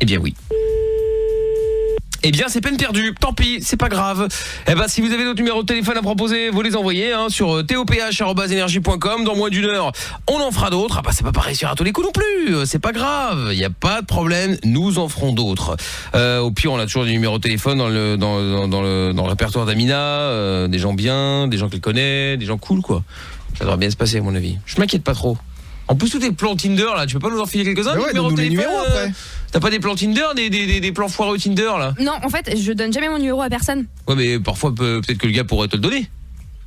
Speaker 4: Eh bien oui. Eh bien c'est peine perdue, tant pis, c'est pas grave. Eh ben si vous avez d'autres numéros de téléphone à proposer, vous les envoyez hein, sur toph@energie.com. Dans moins d'une heure, on en fera d'autres. Ah bah c'est pas pareil sur à tous les coups non plus, c'est pas grave, il y a pas de problème, nous en ferons d'autres. Au pire, on a toujours des numéros de téléphone dans le répertoire d'Amina, des gens bien, des gens qu'elle connaît, des gens cool quoi. Ça devrait bien se passer à mon avis. Je m'inquiète pas trop. En plus, tous tes plans Tinder là, tu peux pas nous en filer quelques-uns?
Speaker 5: Ouais,
Speaker 4: numéros de téléphone,
Speaker 5: après.
Speaker 4: T'as pas des plans Tinder, des plans foireux Tinder là?
Speaker 7: Non, en fait, je donne jamais mon numéro à personne.
Speaker 4: Ouais, mais parfois peut-être que le gars pourrait te le donner.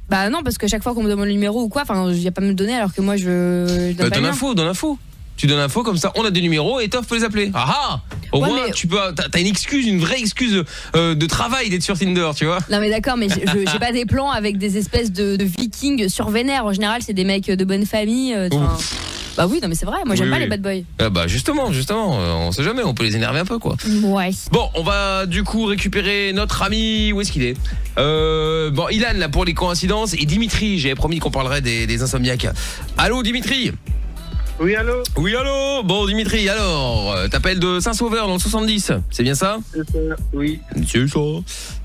Speaker 7: Bah non, parce que chaque fois qu'on me demande le numéro ou quoi, enfin, il y a pas à me le donner alors que moi je donne pas le mien.
Speaker 4: Donne info. Tu donnes info comme ça, on a des numéros et Toff peut les appeler. Ah ah. Au
Speaker 7: Ouais,
Speaker 4: moins
Speaker 7: mais-
Speaker 4: tu peux, t'as une excuse, une vraie excuse de travail d'être sur Tinder, tu vois.
Speaker 7: Non mais d'accord, mais j'ai pas des plans avec des espèces de vikings sur Vénère. En général, c'est des mecs de bonne famille. Bah oui, non mais c'est vrai, moi j'aime
Speaker 4: Oui,
Speaker 7: pas
Speaker 4: oui.
Speaker 7: les bad boys.
Speaker 4: Ah bah justement, on sait jamais, on peut les énerver un peu quoi.
Speaker 7: Ouais.
Speaker 4: Bon, on va du coup récupérer notre ami, où est-ce qu'il est, bon, Ilan là pour les coïncidences et Dimitri, j'avais promis qu'on parlerait des insomniaques. Allô Dimitri?
Speaker 9: Oui, allô?
Speaker 4: Oui allô. Bon Dimitri, alors, t'appelles de Saint-Sauveur dans le 70, c'est bien ça?
Speaker 9: Oui.
Speaker 4: C'est ça.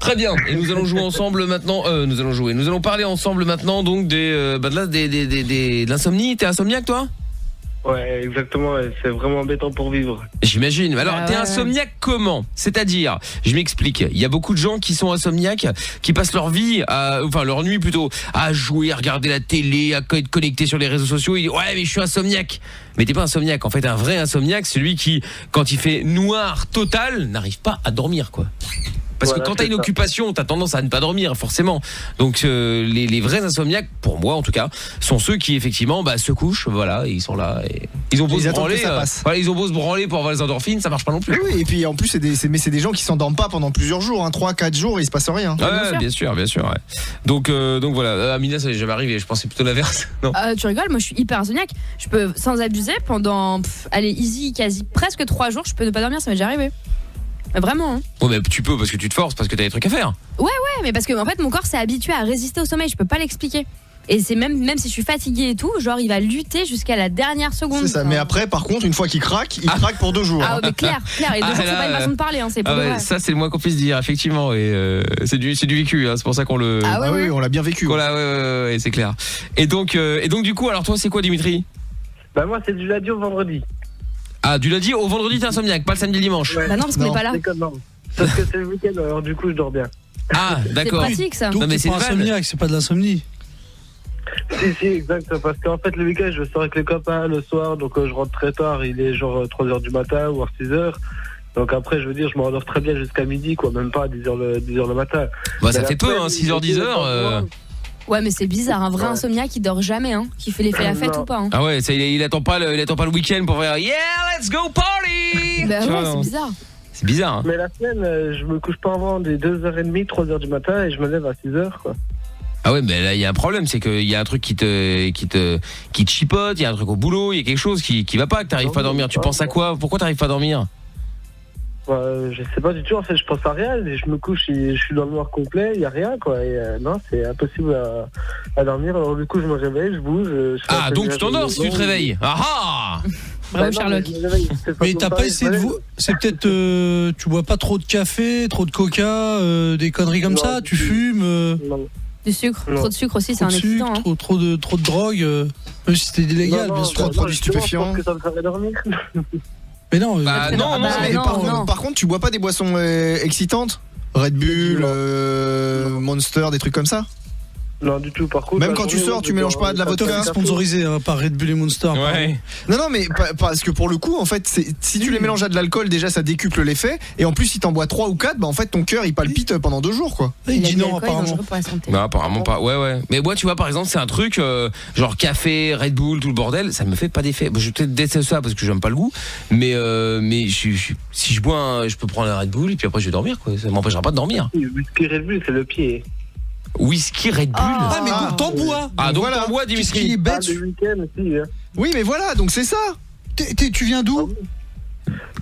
Speaker 4: Très bien. Et nous allons jouer ensemble maintenant. Nous allons parler ensemble maintenant donc de l'insomnie. T'es insomniaque toi?
Speaker 9: Ouais, exactement, ouais, c'est vraiment embêtant pour vivre.
Speaker 4: J'imagine. Mais alors,
Speaker 7: Ah
Speaker 4: t'es
Speaker 7: ouais.
Speaker 4: insomniaque comment? C'est-à-dire, je m'explique. Il y a beaucoup de gens qui sont insomniaques, qui passent leur vie, leur nuit plutôt, à jouer, à regarder la télé, à être connecté sur les réseaux sociaux. Il dit ouais, mais je suis insomniaque. Mais t'es pas insomniaque. En fait, un vrai insomniaque, c'est celui qui, quand il fait noir total, n'arrive pas à dormir, quoi. Parce
Speaker 9: Voilà,
Speaker 4: que quand t'as
Speaker 9: c'est
Speaker 4: une
Speaker 9: ça.
Speaker 4: occupation, t'as tendance à ne pas dormir forcément. Donc les vrais insomniaques, pour moi en tout cas, sont ceux qui effectivement se couchent, voilà, et ils sont là, et ils ont beau
Speaker 5: Ils
Speaker 4: se
Speaker 5: attendent
Speaker 4: branler,
Speaker 5: que ça passe.
Speaker 4: voilà, ils ont beau se branler pour avoir les endorphines, ça marche pas non plus.
Speaker 5: Oui, et puis en plus, c'est des gens qui s'endorment pas pendant plusieurs jours, 3-4 jours, et il se passe rien.
Speaker 4: Ouais, bien sûr, ouais. Donc voilà, Amina, ça n'est jamais arrivé. Je pensais plutôt l'inverse. Non.
Speaker 7: Tu rigoles, moi je suis hyper insomniaque. Je peux, sans abuser, pendant allez, easy, quasi presque 3 jours, je peux ne pas dormir, ça m'est déjà arrivé. Vraiment hein.
Speaker 4: Ouais, mais tu peux parce que tu te forces, parce que t'as des trucs à faire.
Speaker 7: Ouais, mais parce que en fait mon corps s'est habitué à résister au sommeil, je peux pas l'expliquer. Et c'est même si je suis fatiguée et tout, genre il va lutter jusqu'à la dernière seconde.
Speaker 5: C'est ça, mais après, par contre, une fois qu'il craque, il craque pour 2 jours.
Speaker 7: Ah ouais, mais clair. Et 2 jours, c'est pas une façon de parler, hein, c'est pour de vrai.
Speaker 4: Ça c'est le moins qu'on puisse dire, effectivement. Et c'est du vécu, hein, c'est pour ça qu'on le.
Speaker 7: Ah ouais,
Speaker 5: oui, on l'a bien vécu.
Speaker 4: Voilà, ouais, c'est clair. Et donc du coup, alors toi, c'est quoi, Dimitri?
Speaker 9: Bah moi, c'est du lundi au vendredi.
Speaker 4: Ah, du lundi au vendredi, t'es insomniaque, pas le samedi, dimanche.
Speaker 9: Ouais.
Speaker 7: Bah non, parce qu'on est pas là.
Speaker 9: C'est comme non. Parce que c'est le week-end, alors du coup, je dors bien.
Speaker 4: Ah, d'accord.
Speaker 7: C'est pratique ça.
Speaker 6: Donc
Speaker 4: Non, mais
Speaker 6: t'es
Speaker 4: c'est
Speaker 6: pas
Speaker 4: une vanne.
Speaker 6: insomniaque, c'est pas de l'insomnie.
Speaker 9: Si, exact. Parce qu'en fait, le week-end, je sors avec les copains le soir, donc je rentre très tard. Il est genre 3h du matin ou à 6h. Donc après, je veux dire, je m'endors très bien jusqu'à midi, quoi. Même pas à 10h le matin.
Speaker 4: Bah ça
Speaker 9: Mais
Speaker 4: fait
Speaker 9: après,
Speaker 4: peu, hein, 6h, 10h.
Speaker 7: Ouais, mais c'est bizarre, un vrai
Speaker 9: Ouais.
Speaker 7: insomniaque qui dort jamais, hein, qui fait la fête
Speaker 9: Non.
Speaker 7: ou pas. Hein.
Speaker 4: Ah ouais, ça, il attend pas le week-end pour faire yeah, let's go party.
Speaker 7: Bah
Speaker 4: Tu vois,
Speaker 7: ouais,
Speaker 4: non.
Speaker 7: c'est bizarre.
Speaker 4: C'est bizarre. Hein.
Speaker 9: Mais la semaine, je me couche pas avant des 2h30, 3h du matin et je me lève à 6h, quoi.
Speaker 4: Ah ouais, mais là il y a un problème, c'est qu'il y a un truc qui te chipote, il y a un truc au boulot, il y a quelque chose qui va pas, que t'arrives pas à dormir. Tu penses à quoi? Pourquoi t'arrives pas à dormir?
Speaker 9: Je sais pas du tout, en fait, je pense à rien. Et je me couche et je suis dans le noir complet, il y a rien, quoi. Et non, c'est impossible à dormir. Alors du coup, je me réveille, je bouge. Je fais un
Speaker 4: Ah,
Speaker 9: peu
Speaker 4: donc
Speaker 9: de
Speaker 4: tu t'endors si tu te
Speaker 9: ménage.
Speaker 4: réveilles. Ah ah.
Speaker 7: Bravo
Speaker 9: Bah non,
Speaker 7: Sherlock.
Speaker 9: mais je me réveille, c'est
Speaker 6: Mais
Speaker 9: comme
Speaker 6: t'as
Speaker 9: ça,
Speaker 6: pas
Speaker 9: je
Speaker 6: essayé
Speaker 9: me
Speaker 6: de
Speaker 9: lève.
Speaker 6: vous. C'est peut-être. Tu bois pas trop de café, trop de coca, des conneries comme
Speaker 9: Non,
Speaker 6: ça,
Speaker 9: du
Speaker 6: tu
Speaker 9: tout.
Speaker 6: fumes.
Speaker 9: Non.
Speaker 7: Du sucre,
Speaker 9: Non.
Speaker 7: trop de sucre aussi, c'est
Speaker 6: Trop
Speaker 7: un
Speaker 6: de sucre,
Speaker 7: excitant. Hein.
Speaker 6: trop de drogue, même si c'était illégal,
Speaker 9: Non,
Speaker 6: bien
Speaker 9: non,
Speaker 6: sûr.
Speaker 5: trop de produits
Speaker 9: justement,
Speaker 5: stupéfiants.
Speaker 9: Je pense que ça me ferait dormir.
Speaker 6: Mais non,
Speaker 4: Bah non,
Speaker 7: Bah,
Speaker 5: Mais
Speaker 7: non,
Speaker 5: par,
Speaker 7: non.
Speaker 5: par contre, tu bois pas des boissons excitantes? Red Bull, Monster, des trucs comme ça?
Speaker 9: Non, du tout. Par contre,
Speaker 5: même quand tu sors, tu mélanges pas de la vodka?
Speaker 6: Sponsorisé par Red Bull et Monster.
Speaker 4: Ouais.
Speaker 5: Non, mais parce que pour le coup, en fait, si tu les mélanges à de l'alcool, déjà ça décuple l'effet. Et en plus, si t'en bois 3 ou 4, bah en fait, ton cœur il palpite pendant 2 jours, quoi.
Speaker 6: Il dit non, apparemment.
Speaker 4: Non, apparemment pas. Ouais. Mais moi, tu vois, par exemple, c'est un truc genre café, Red Bull, tout le bordel, ça me fait pas d'effet. Je peut-être déteste ça parce que j'aime pas le goût. Mais si je bois, je peux prendre un Red Bull et puis après je vais dormir, quoi. Ça m'empêchera pas de dormir.
Speaker 9: Whisky Red Bull, c'est le pied.
Speaker 4: Whisky Red Bull.
Speaker 6: Ah, mais donc t'en bois.
Speaker 4: Ah, donc
Speaker 5: voilà.
Speaker 4: t'en bois, Dimitri.
Speaker 6: Ce qui est bête.
Speaker 9: Le week-end aussi, hein.
Speaker 5: Oui, mais voilà, donc c'est ça.
Speaker 6: Tu viens d'où?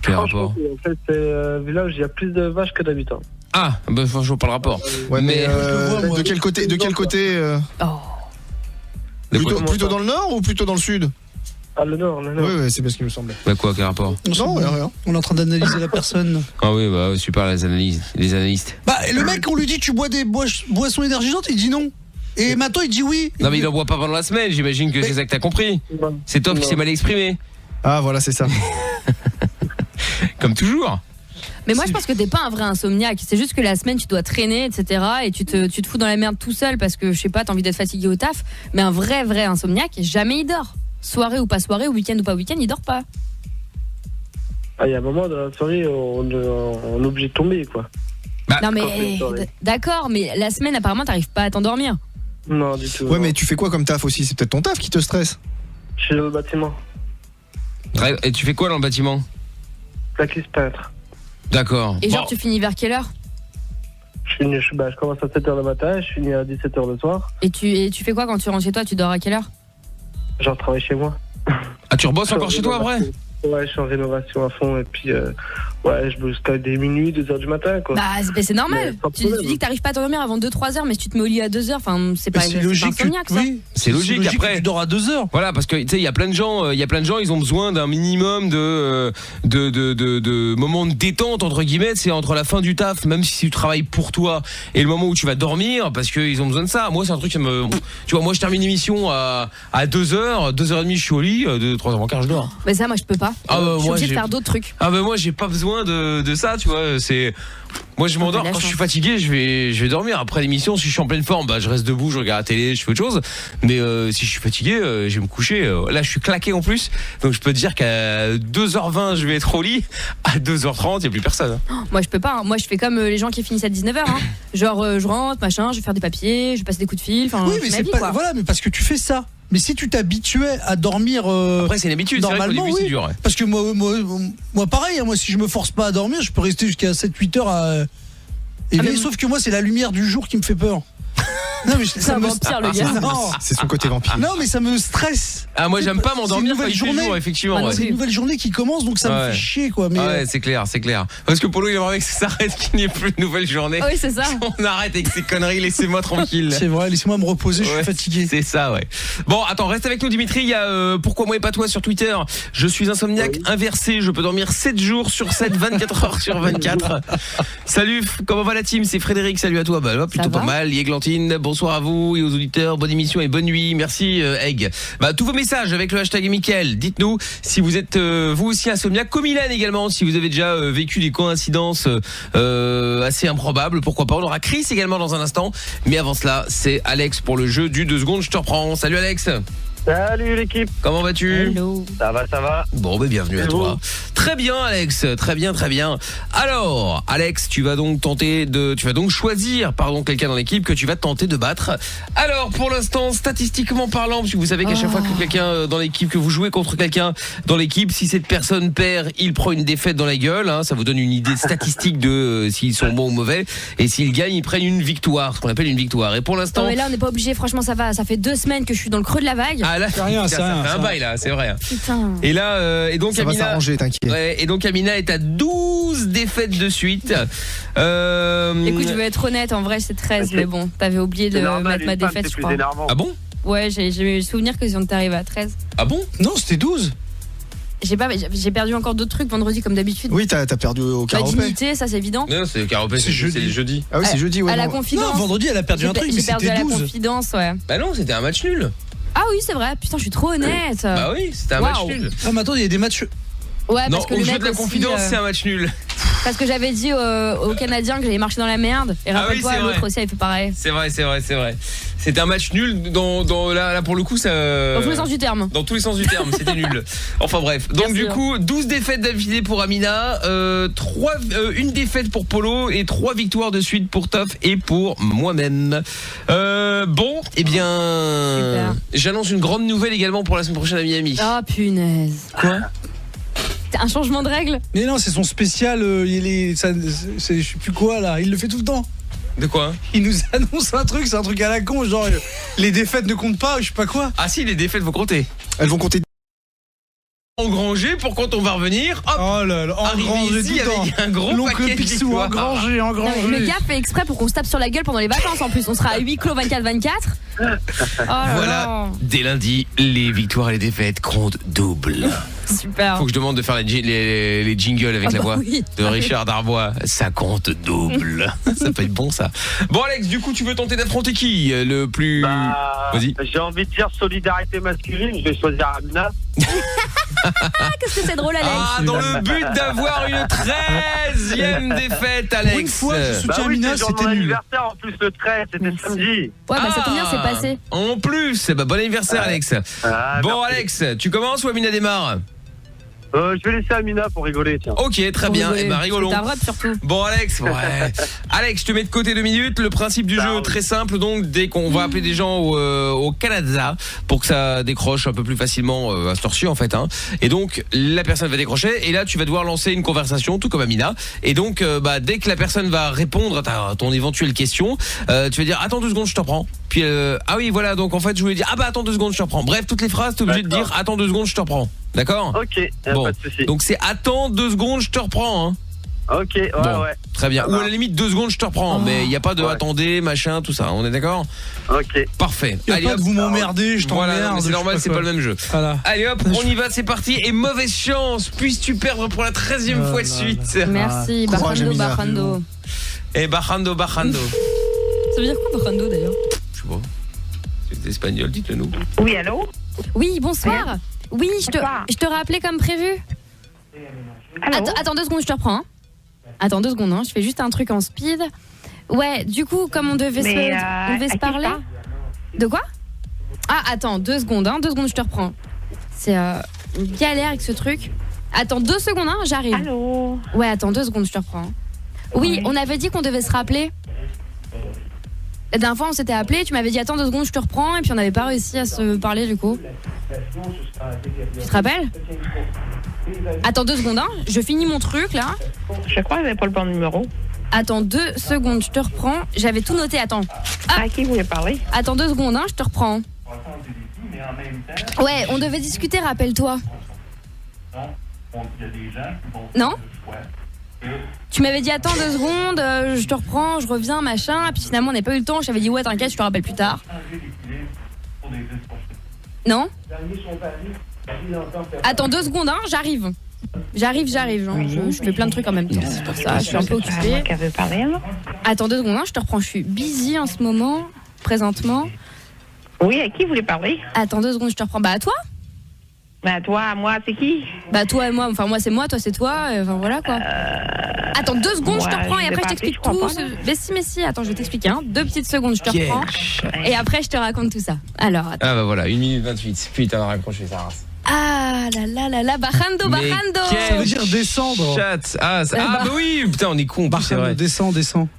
Speaker 4: Quel rapport?
Speaker 9: En fait, c'est un village où il y a plus de vaches que d'habitants.
Speaker 4: Ah, bah franchement pas le rapport.
Speaker 5: Ouais, mais
Speaker 6: moi.
Speaker 5: de quel côté Plutôt dans le nord ou plutôt dans le sud?
Speaker 9: Ah, le nord.
Speaker 5: Ouais, c'est bien ce qui me semblait.
Speaker 4: Bah quoi, quel rapport?
Speaker 5: Non, rien.
Speaker 6: On est en train d'analyser la personne.
Speaker 4: Ah oui, bah super les analystes.
Speaker 6: Bah le mec, on lui dit tu bois des boissons énergisantes, il dit non. Et maintenant il dit oui.
Speaker 4: Non mais il en boit pas pendant la semaine, j'imagine que c'est ça que t'as compris. C'est Top qui s'est mal exprimé.
Speaker 5: Ah voilà, c'est ça.
Speaker 4: Comme toujours.
Speaker 7: Mais moi je pense que t'es pas un vrai insomniaque. C'est juste que la semaine tu dois traîner, etc. Et tu te fous dans la merde tout seul parce que je sais pas, t'as envie d'être fatigué au taf. Mais un vrai insomniaque, jamais il dort. Soirée ou pas soirée, week-end ou pas week-end, il dort pas.
Speaker 9: Ah, il y a un moment dans la soirée, on est obligé de tomber, quoi.
Speaker 4: Bah,
Speaker 7: non mais d'accord, mais la semaine apparemment t'arrives pas à t'endormir.
Speaker 9: Non, du tout.
Speaker 5: Ouais, mais tu fais quoi comme taf aussi? C'est peut-être ton taf qui te stresse.
Speaker 9: Je suis dans le bâtiment.
Speaker 4: Et tu fais quoi dans le bâtiment?
Speaker 9: Plaquiste peintre.
Speaker 4: D'accord.
Speaker 7: Et genre tu finis vers quelle heure?
Speaker 9: Je commence à 7h le matin, je finis à 17h le soir.
Speaker 7: Et tu fais quoi quand tu rentres chez toi? Tu dors à quelle heure?
Speaker 9: Je travaille chez moi.
Speaker 4: Ah, tu rebosses encore chez toi après?
Speaker 9: Ouais, je suis en rénovation à fond et puis je bosse jusqu'à des minuit, 2h du matin, quoi.
Speaker 7: Bah c'est normal. Tu dis que t'arrives pas à t'endormir avant 2-3 heures, mais si tu te mets au lit à 2 heures, enfin c'est pas insomniaque ça.
Speaker 6: Oui,
Speaker 4: c'est logique après.
Speaker 6: Que tu dors à 2 heures.
Speaker 4: Voilà, parce que tu sais, il y a plein de gens, ils ont besoin d'un minimum de moments de détente entre guillemets, c'est entre la fin du taf, même si tu travailles pour toi, et le moment où tu vas dormir, parce qu'ils ont besoin de ça. Moi, c'est un truc qui me, tu vois, moi je termine l'émission à 2h, 2h30 je suis au lit, 2-3h avant quart je dors.
Speaker 7: Mais ça, moi je peux pas. Je suis obligée de faire d'autres trucs.
Speaker 4: Ah bah moi j'ai pas besoin de ça, tu vois, c'est moi je m'endors quand je suis fatigué, je vais dormir après l'émission. Si je suis en pleine forme, bah je reste debout, je regarde la télé, je fais autre chose. Mais si je suis fatigué, je vais me coucher. Là je suis claqué en plus, donc je peux te dire qu'à 2h20 je vais être au lit, à 2h30 il y a plus personne.
Speaker 7: Moi je peux pas, moi je fais comme les gens qui finissent à 19h Genre je rentre, machin, je vais faire des papiers, je passe des coups de fil,
Speaker 6: oui, mais c'est pas voilà, mais parce que tu fais ça. Mais si tu t'habituais à dormir
Speaker 4: après c'est une habitude,
Speaker 6: normalement,
Speaker 4: c'est vrai qu'au début, c'est dur, ouais.
Speaker 6: Parce que moi pareil, moi si je me force pas à dormir, je peux rester jusqu'à 7-8 heures éveillé, sauf que moi c'est la lumière du jour qui me fait peur. Non mais
Speaker 7: c'est un vampire le gars.
Speaker 5: C'est son côté vampire.
Speaker 6: Non mais ça me stresse.
Speaker 4: Ah moi j'aime pas m'endormir quand il fait jour, effectivement.
Speaker 6: Ouais. C'est une nouvelle journée qui commence, donc ça me fait chier quoi. Mais
Speaker 4: ouais, c'est clair. Parce que Polo il aimerait que ça s'arrête, qu'il n'y ait plus de nouvelle journée.
Speaker 7: Oui c'est ça.
Speaker 4: On arrête avec ces conneries, laissez-moi tranquille.
Speaker 6: C'est vrai, laissez-moi me reposer, je suis fatigué.
Speaker 4: C'est ça, ouais. Bon, attends, reste avec nous Dimitri, il y a pourquoi moi et pas toi sur Twitter. Je suis insomniaque inversé, je peux dormir 7 jours sur 7, 24 heures sur 24. Salut, comment va la team? C'est Frédéric, salut à toi. Bah plutôt pas mal. Yeglantine, bonsoir à vous et aux auditeurs, bonne émission et bonne nuit. Merci Egg. Bah tous vos messages avec le hashtag Mickaël. Dites-nous si vous êtes vous aussi insomniaque, comme Ilan également, si vous avez déjà vécu des coïncidences assez improbables, pourquoi pas. On aura Chris également dans un instant, mais avant cela, c'est Alex pour le jeu du 2 secondes, je te reprends. Salut Alex.
Speaker 9: Salut l'équipe.
Speaker 4: Comment vas-tu?
Speaker 7: Hello.
Speaker 9: Ça va.
Speaker 4: Bon, ben bienvenue à toi. Très bien Alex, très bien. Alors, Alex, tu vas donc choisir quelqu'un dans l'équipe que tu vas tenter de battre. Alors, pour l'instant, statistiquement parlant, parce que vous savez qu'à chaque fois que quelqu'un dans l'équipe, que vous jouez contre quelqu'un dans l'équipe, si cette personne perd, il prend une défaite dans la gueule, hein, ça vous donne une idée statistique de s'ils sont bons ou mauvais, et s'ils gagnent, ils prennent une victoire, ce qu'on appelle une victoire. Et pour l'instant...
Speaker 7: Non mais là on n'est pas obligé, franchement ça va, ça fait 2 semaines que je suis dans le creux de la vague.
Speaker 4: Ah là,
Speaker 6: c'est rien,
Speaker 4: ça fait un bail là, c'est vrai.
Speaker 7: Putain.
Speaker 4: Et là, et donc
Speaker 5: ça
Speaker 4: Amina,
Speaker 5: va s'arranger, t'inquiète.
Speaker 4: Ouais, et donc Amina est à 12 défaites de suite.
Speaker 7: Écoute, je veux être honnête, en vrai c'est 13, mais bon, t'avais oublié de mettre ma défaite, je crois.
Speaker 4: Ah bon?
Speaker 7: Ouais, j'ai eu le souvenir que on t'arrive à 13.
Speaker 4: Ah bon?
Speaker 6: Non, c'était 12.
Speaker 7: J'ai perdu encore d'autres trucs vendredi comme d'habitude.
Speaker 5: Oui, t'as perdu au
Speaker 7: La
Speaker 5: karaopé.
Speaker 7: dignité, ça c'est évident.
Speaker 4: Non, c'est le karaopé, c'est jeudi.
Speaker 5: Ah oui, c'est jeudi, ouais.
Speaker 7: À la
Speaker 5: non.
Speaker 7: confidence.
Speaker 6: Non, vendredi elle a perdu un truc, mais
Speaker 7: j'ai perdu
Speaker 6: c'était
Speaker 7: à la
Speaker 6: 12.
Speaker 7: confidence, ouais.
Speaker 4: Bah non, c'était un match nul.
Speaker 7: Ah oui, c'est vrai. Putain, je suis trop honnête.
Speaker 4: Bah oui, c'était un match nul.
Speaker 6: Ah mais attends, il y a des matchs.
Speaker 7: Ouais,
Speaker 4: non,
Speaker 7: parce que
Speaker 4: au
Speaker 7: le
Speaker 4: jeu
Speaker 7: mec
Speaker 4: de la
Speaker 7: aussi,
Speaker 4: confidence, c'est un match nul.
Speaker 7: Parce que j'avais dit aux Canadiens que j'allais marcher dans la merde. Et rappelle-toi,
Speaker 4: c'est vrai.
Speaker 7: l'autre aussi, elle fait pareil.
Speaker 4: C'est vrai. C'était un match nul là pour le coup ça.
Speaker 7: Dans tous les sens du terme.
Speaker 4: Dans tous les sens du terme, c'était nul. Enfin bref. Donc
Speaker 7: Merci,
Speaker 4: du coup, 12 défaites d'affilée pour Amina, une défaite pour Polo et 3 victoires de suite pour Toff et pour moi-même. Bon, eh bien,
Speaker 7: Super.
Speaker 4: j'annonce une grande nouvelle également pour la semaine prochaine à Miami.
Speaker 7: Oh punaise.
Speaker 4: Quoi ?
Speaker 7: C'est un changement de règle.
Speaker 6: Mais non, c'est son spécial, je sais plus quoi là, il le fait tout le temps.
Speaker 4: De quoi ?
Speaker 6: Il nous annonce un truc, c'est un truc à la con, genre les défaites ne comptent pas, je sais pas quoi.
Speaker 4: Ah si, les défaites vont compter.
Speaker 5: Elles vont compter.
Speaker 4: Engranger pour quand on va revenir. Hop,
Speaker 6: Oh là là,
Speaker 4: arriver
Speaker 6: engranger
Speaker 4: ici
Speaker 6: tout le temps.
Speaker 4: avec un gros
Speaker 6: L'oncle
Speaker 4: paquet de
Speaker 6: Picsou,
Speaker 4: victoires.
Speaker 6: engranger.
Speaker 7: Non, mais le gars fait exprès pour qu'on se tape sur la gueule pendant les vacances en plus. On sera à 8 clos 24-24. Oh là
Speaker 4: Voilà,
Speaker 7: là.
Speaker 4: dès lundi, les victoires et les défaites comptent double.
Speaker 7: Super.
Speaker 4: Faut que je demande de faire les jingles avec
Speaker 7: Ah
Speaker 4: la
Speaker 7: bah
Speaker 4: voix
Speaker 7: oui.
Speaker 4: de Richard Darbois. Ça compte double. Ça peut être bon ça. Bon Alex, du coup tu veux tenter d'affronter qui le plus... Vas-y.
Speaker 9: J'ai envie de dire solidarité masculine, je vais choisir Amina.
Speaker 7: Qu'est-ce que c'est drôle, Alex.
Speaker 4: Ah, dans le but d'avoir une 13e défaite, Alex.
Speaker 6: Pour une fois, je soutiens Amina,
Speaker 9: c'est
Speaker 6: c'était
Speaker 9: mon
Speaker 6: nul.
Speaker 9: anniversaire en plus le 13, c'était
Speaker 7: Merci.
Speaker 9: samedi.
Speaker 7: Ouais, bah ça tombe bien, c'est passé.
Speaker 4: En plus, bon anniversaire Alex.
Speaker 9: Ah,
Speaker 4: Bon
Speaker 9: merci.
Speaker 4: Alex, tu commences ou Amina démarre?
Speaker 9: Je vais laisser Amina pour rigoler, tiens.
Speaker 4: Ok, très bien.
Speaker 7: Rigoler.
Speaker 4: Et ben rigolons.
Speaker 7: C'est un rep surtout.
Speaker 4: Bon Alex, ouais. Alex, je te mets de côté 2 minutes. Le principe du jeu très simple, donc dès qu'on va appeler des gens au Canada pour que ça décroche un peu plus facilement à cette heure-ci en fait. Hein. Et donc la personne va décrocher et là tu vas devoir lancer une conversation, tout comme Amina. Et donc dès que la personne va répondre à ton éventuelle question, tu vas dire attends 2 secondes, je te reprends. Puis ah oui voilà, donc en fait je voulais dire ah bah attends 2 secondes, je te reprends. Bref, toutes les phrases t'es obligé de dire attends 2 secondes, je te reprends. D'accord?
Speaker 9: Ok,
Speaker 4: Bon.
Speaker 9: pas de soucis.
Speaker 4: Donc c'est attends 2 secondes, je te reprends. Hein.
Speaker 9: Ok, ouais,
Speaker 4: Bon,
Speaker 9: ouais.
Speaker 4: très bien.
Speaker 9: Ça
Speaker 4: Ou à
Speaker 9: va.
Speaker 4: la limite 2 secondes je te reprends, mais il n'y a pas de
Speaker 9: Ouais.
Speaker 4: attendez, machin, tout ça. On est d'accord?
Speaker 9: Ok.
Speaker 4: Parfait.
Speaker 6: Y a
Speaker 4: Allez
Speaker 6: pas
Speaker 4: hop.
Speaker 6: de vous m'emmerdez, je
Speaker 4: Voilà,
Speaker 6: t'emmerde.
Speaker 4: non, mais c'est normal, c'est pas le même jeu.
Speaker 6: Voilà.
Speaker 4: Allez hop, on y va, c'est parti. Et mauvaise chance, puisses-tu perdre pour la 13e fois de suite.
Speaker 7: Merci,
Speaker 5: Courage,
Speaker 7: Bajando,
Speaker 5: Amina.
Speaker 7: Bajando.
Speaker 4: Et bajando.
Speaker 7: Ça veut dire quoi, Bajando d'ailleurs?
Speaker 4: Je sais pas. C'est espagnol, dites-le nous.
Speaker 10: Oui, allô?
Speaker 7: Oui, bonsoir. Oui,
Speaker 10: Bonsoir.
Speaker 7: je te rappelais comme prévu.
Speaker 10: Allô?
Speaker 7: Attends 2 secondes, je te reprends. Hein. Attends 2 secondes, hein. Je fais juste un truc en speed. Ouais, du coup, comme on devait
Speaker 10: Mais,
Speaker 7: on devait
Speaker 10: à
Speaker 7: se
Speaker 10: qui
Speaker 7: parler.
Speaker 10: ça?
Speaker 7: De quoi? Ah, attends, 2 secondes, hein. 2 secondes, je te reprends. C'est une galère avec ce truc. Attends 2 secondes, hein, j'arrive.
Speaker 10: Allô?
Speaker 7: Ouais, attends 2 secondes, je te reprends. Oui, on avait dit qu'on devait se rappeler. La dernière fois, on s'était appelé, tu m'avais dit attends 2 secondes, je te reprends, et puis on n'avait pas réussi à se parler du coup. Tu te rappelles? Attends 2 secondes, hein, je finis mon truc là.
Speaker 10: Je crois que j'avais pas le bon numéro.
Speaker 7: Attends 2 secondes, je te reprends. J'avais tout noté, attends.
Speaker 10: À qui vous voulez parler?
Speaker 7: Attends 2 secondes, hein, je te reprends. Ouais, on devait discuter, rappelle-toi. Non? Tu m'avais dit attends 2 secondes, je te reprends, je reviens, machin. Puis finalement on n'a pas eu le temps, je t'avais dit ouais t'inquiète, je te rappelle plus tard. Non? Attends 2 secondes, hein, j'arrive. J'arrive, hein. Je fais plein de trucs en même temps. C'est pour ça, je suis un peu occupée.
Speaker 10: Qu'elle veut parler, là?
Speaker 7: Attends 2 secondes, hein, je te reprends, je suis busy en ce moment, présentement.
Speaker 10: Oui, à qui vous voulez parler?
Speaker 7: Attends 2 secondes, je te reprends. Bah à toi?
Speaker 10: Ben, toi, moi, c'est qui?
Speaker 7: Bah toi et moi, enfin moi c'est moi, toi c'est toi, enfin voilà quoi. Attends 2 secondes, je te
Speaker 10: ouais,
Speaker 7: reprends et
Speaker 10: je
Speaker 7: après
Speaker 10: vais
Speaker 7: je
Speaker 10: pas
Speaker 7: t'explique
Speaker 10: appeler, je
Speaker 7: tout.
Speaker 10: crois pas,
Speaker 7: Mais si, attends, je vais t'expliquer, hein. 2 petites secondes, je te reprends. Et après je te raconte tout ça. Alors, attends.
Speaker 4: Ah bah voilà, 1 minute 28. Putain, on a raccroché ça.
Speaker 7: Ah là, Bajando.
Speaker 6: Ça veut dire descendre.
Speaker 4: Chat. Ah bah oui, putain, on est con, c'est vrai.
Speaker 6: Descends.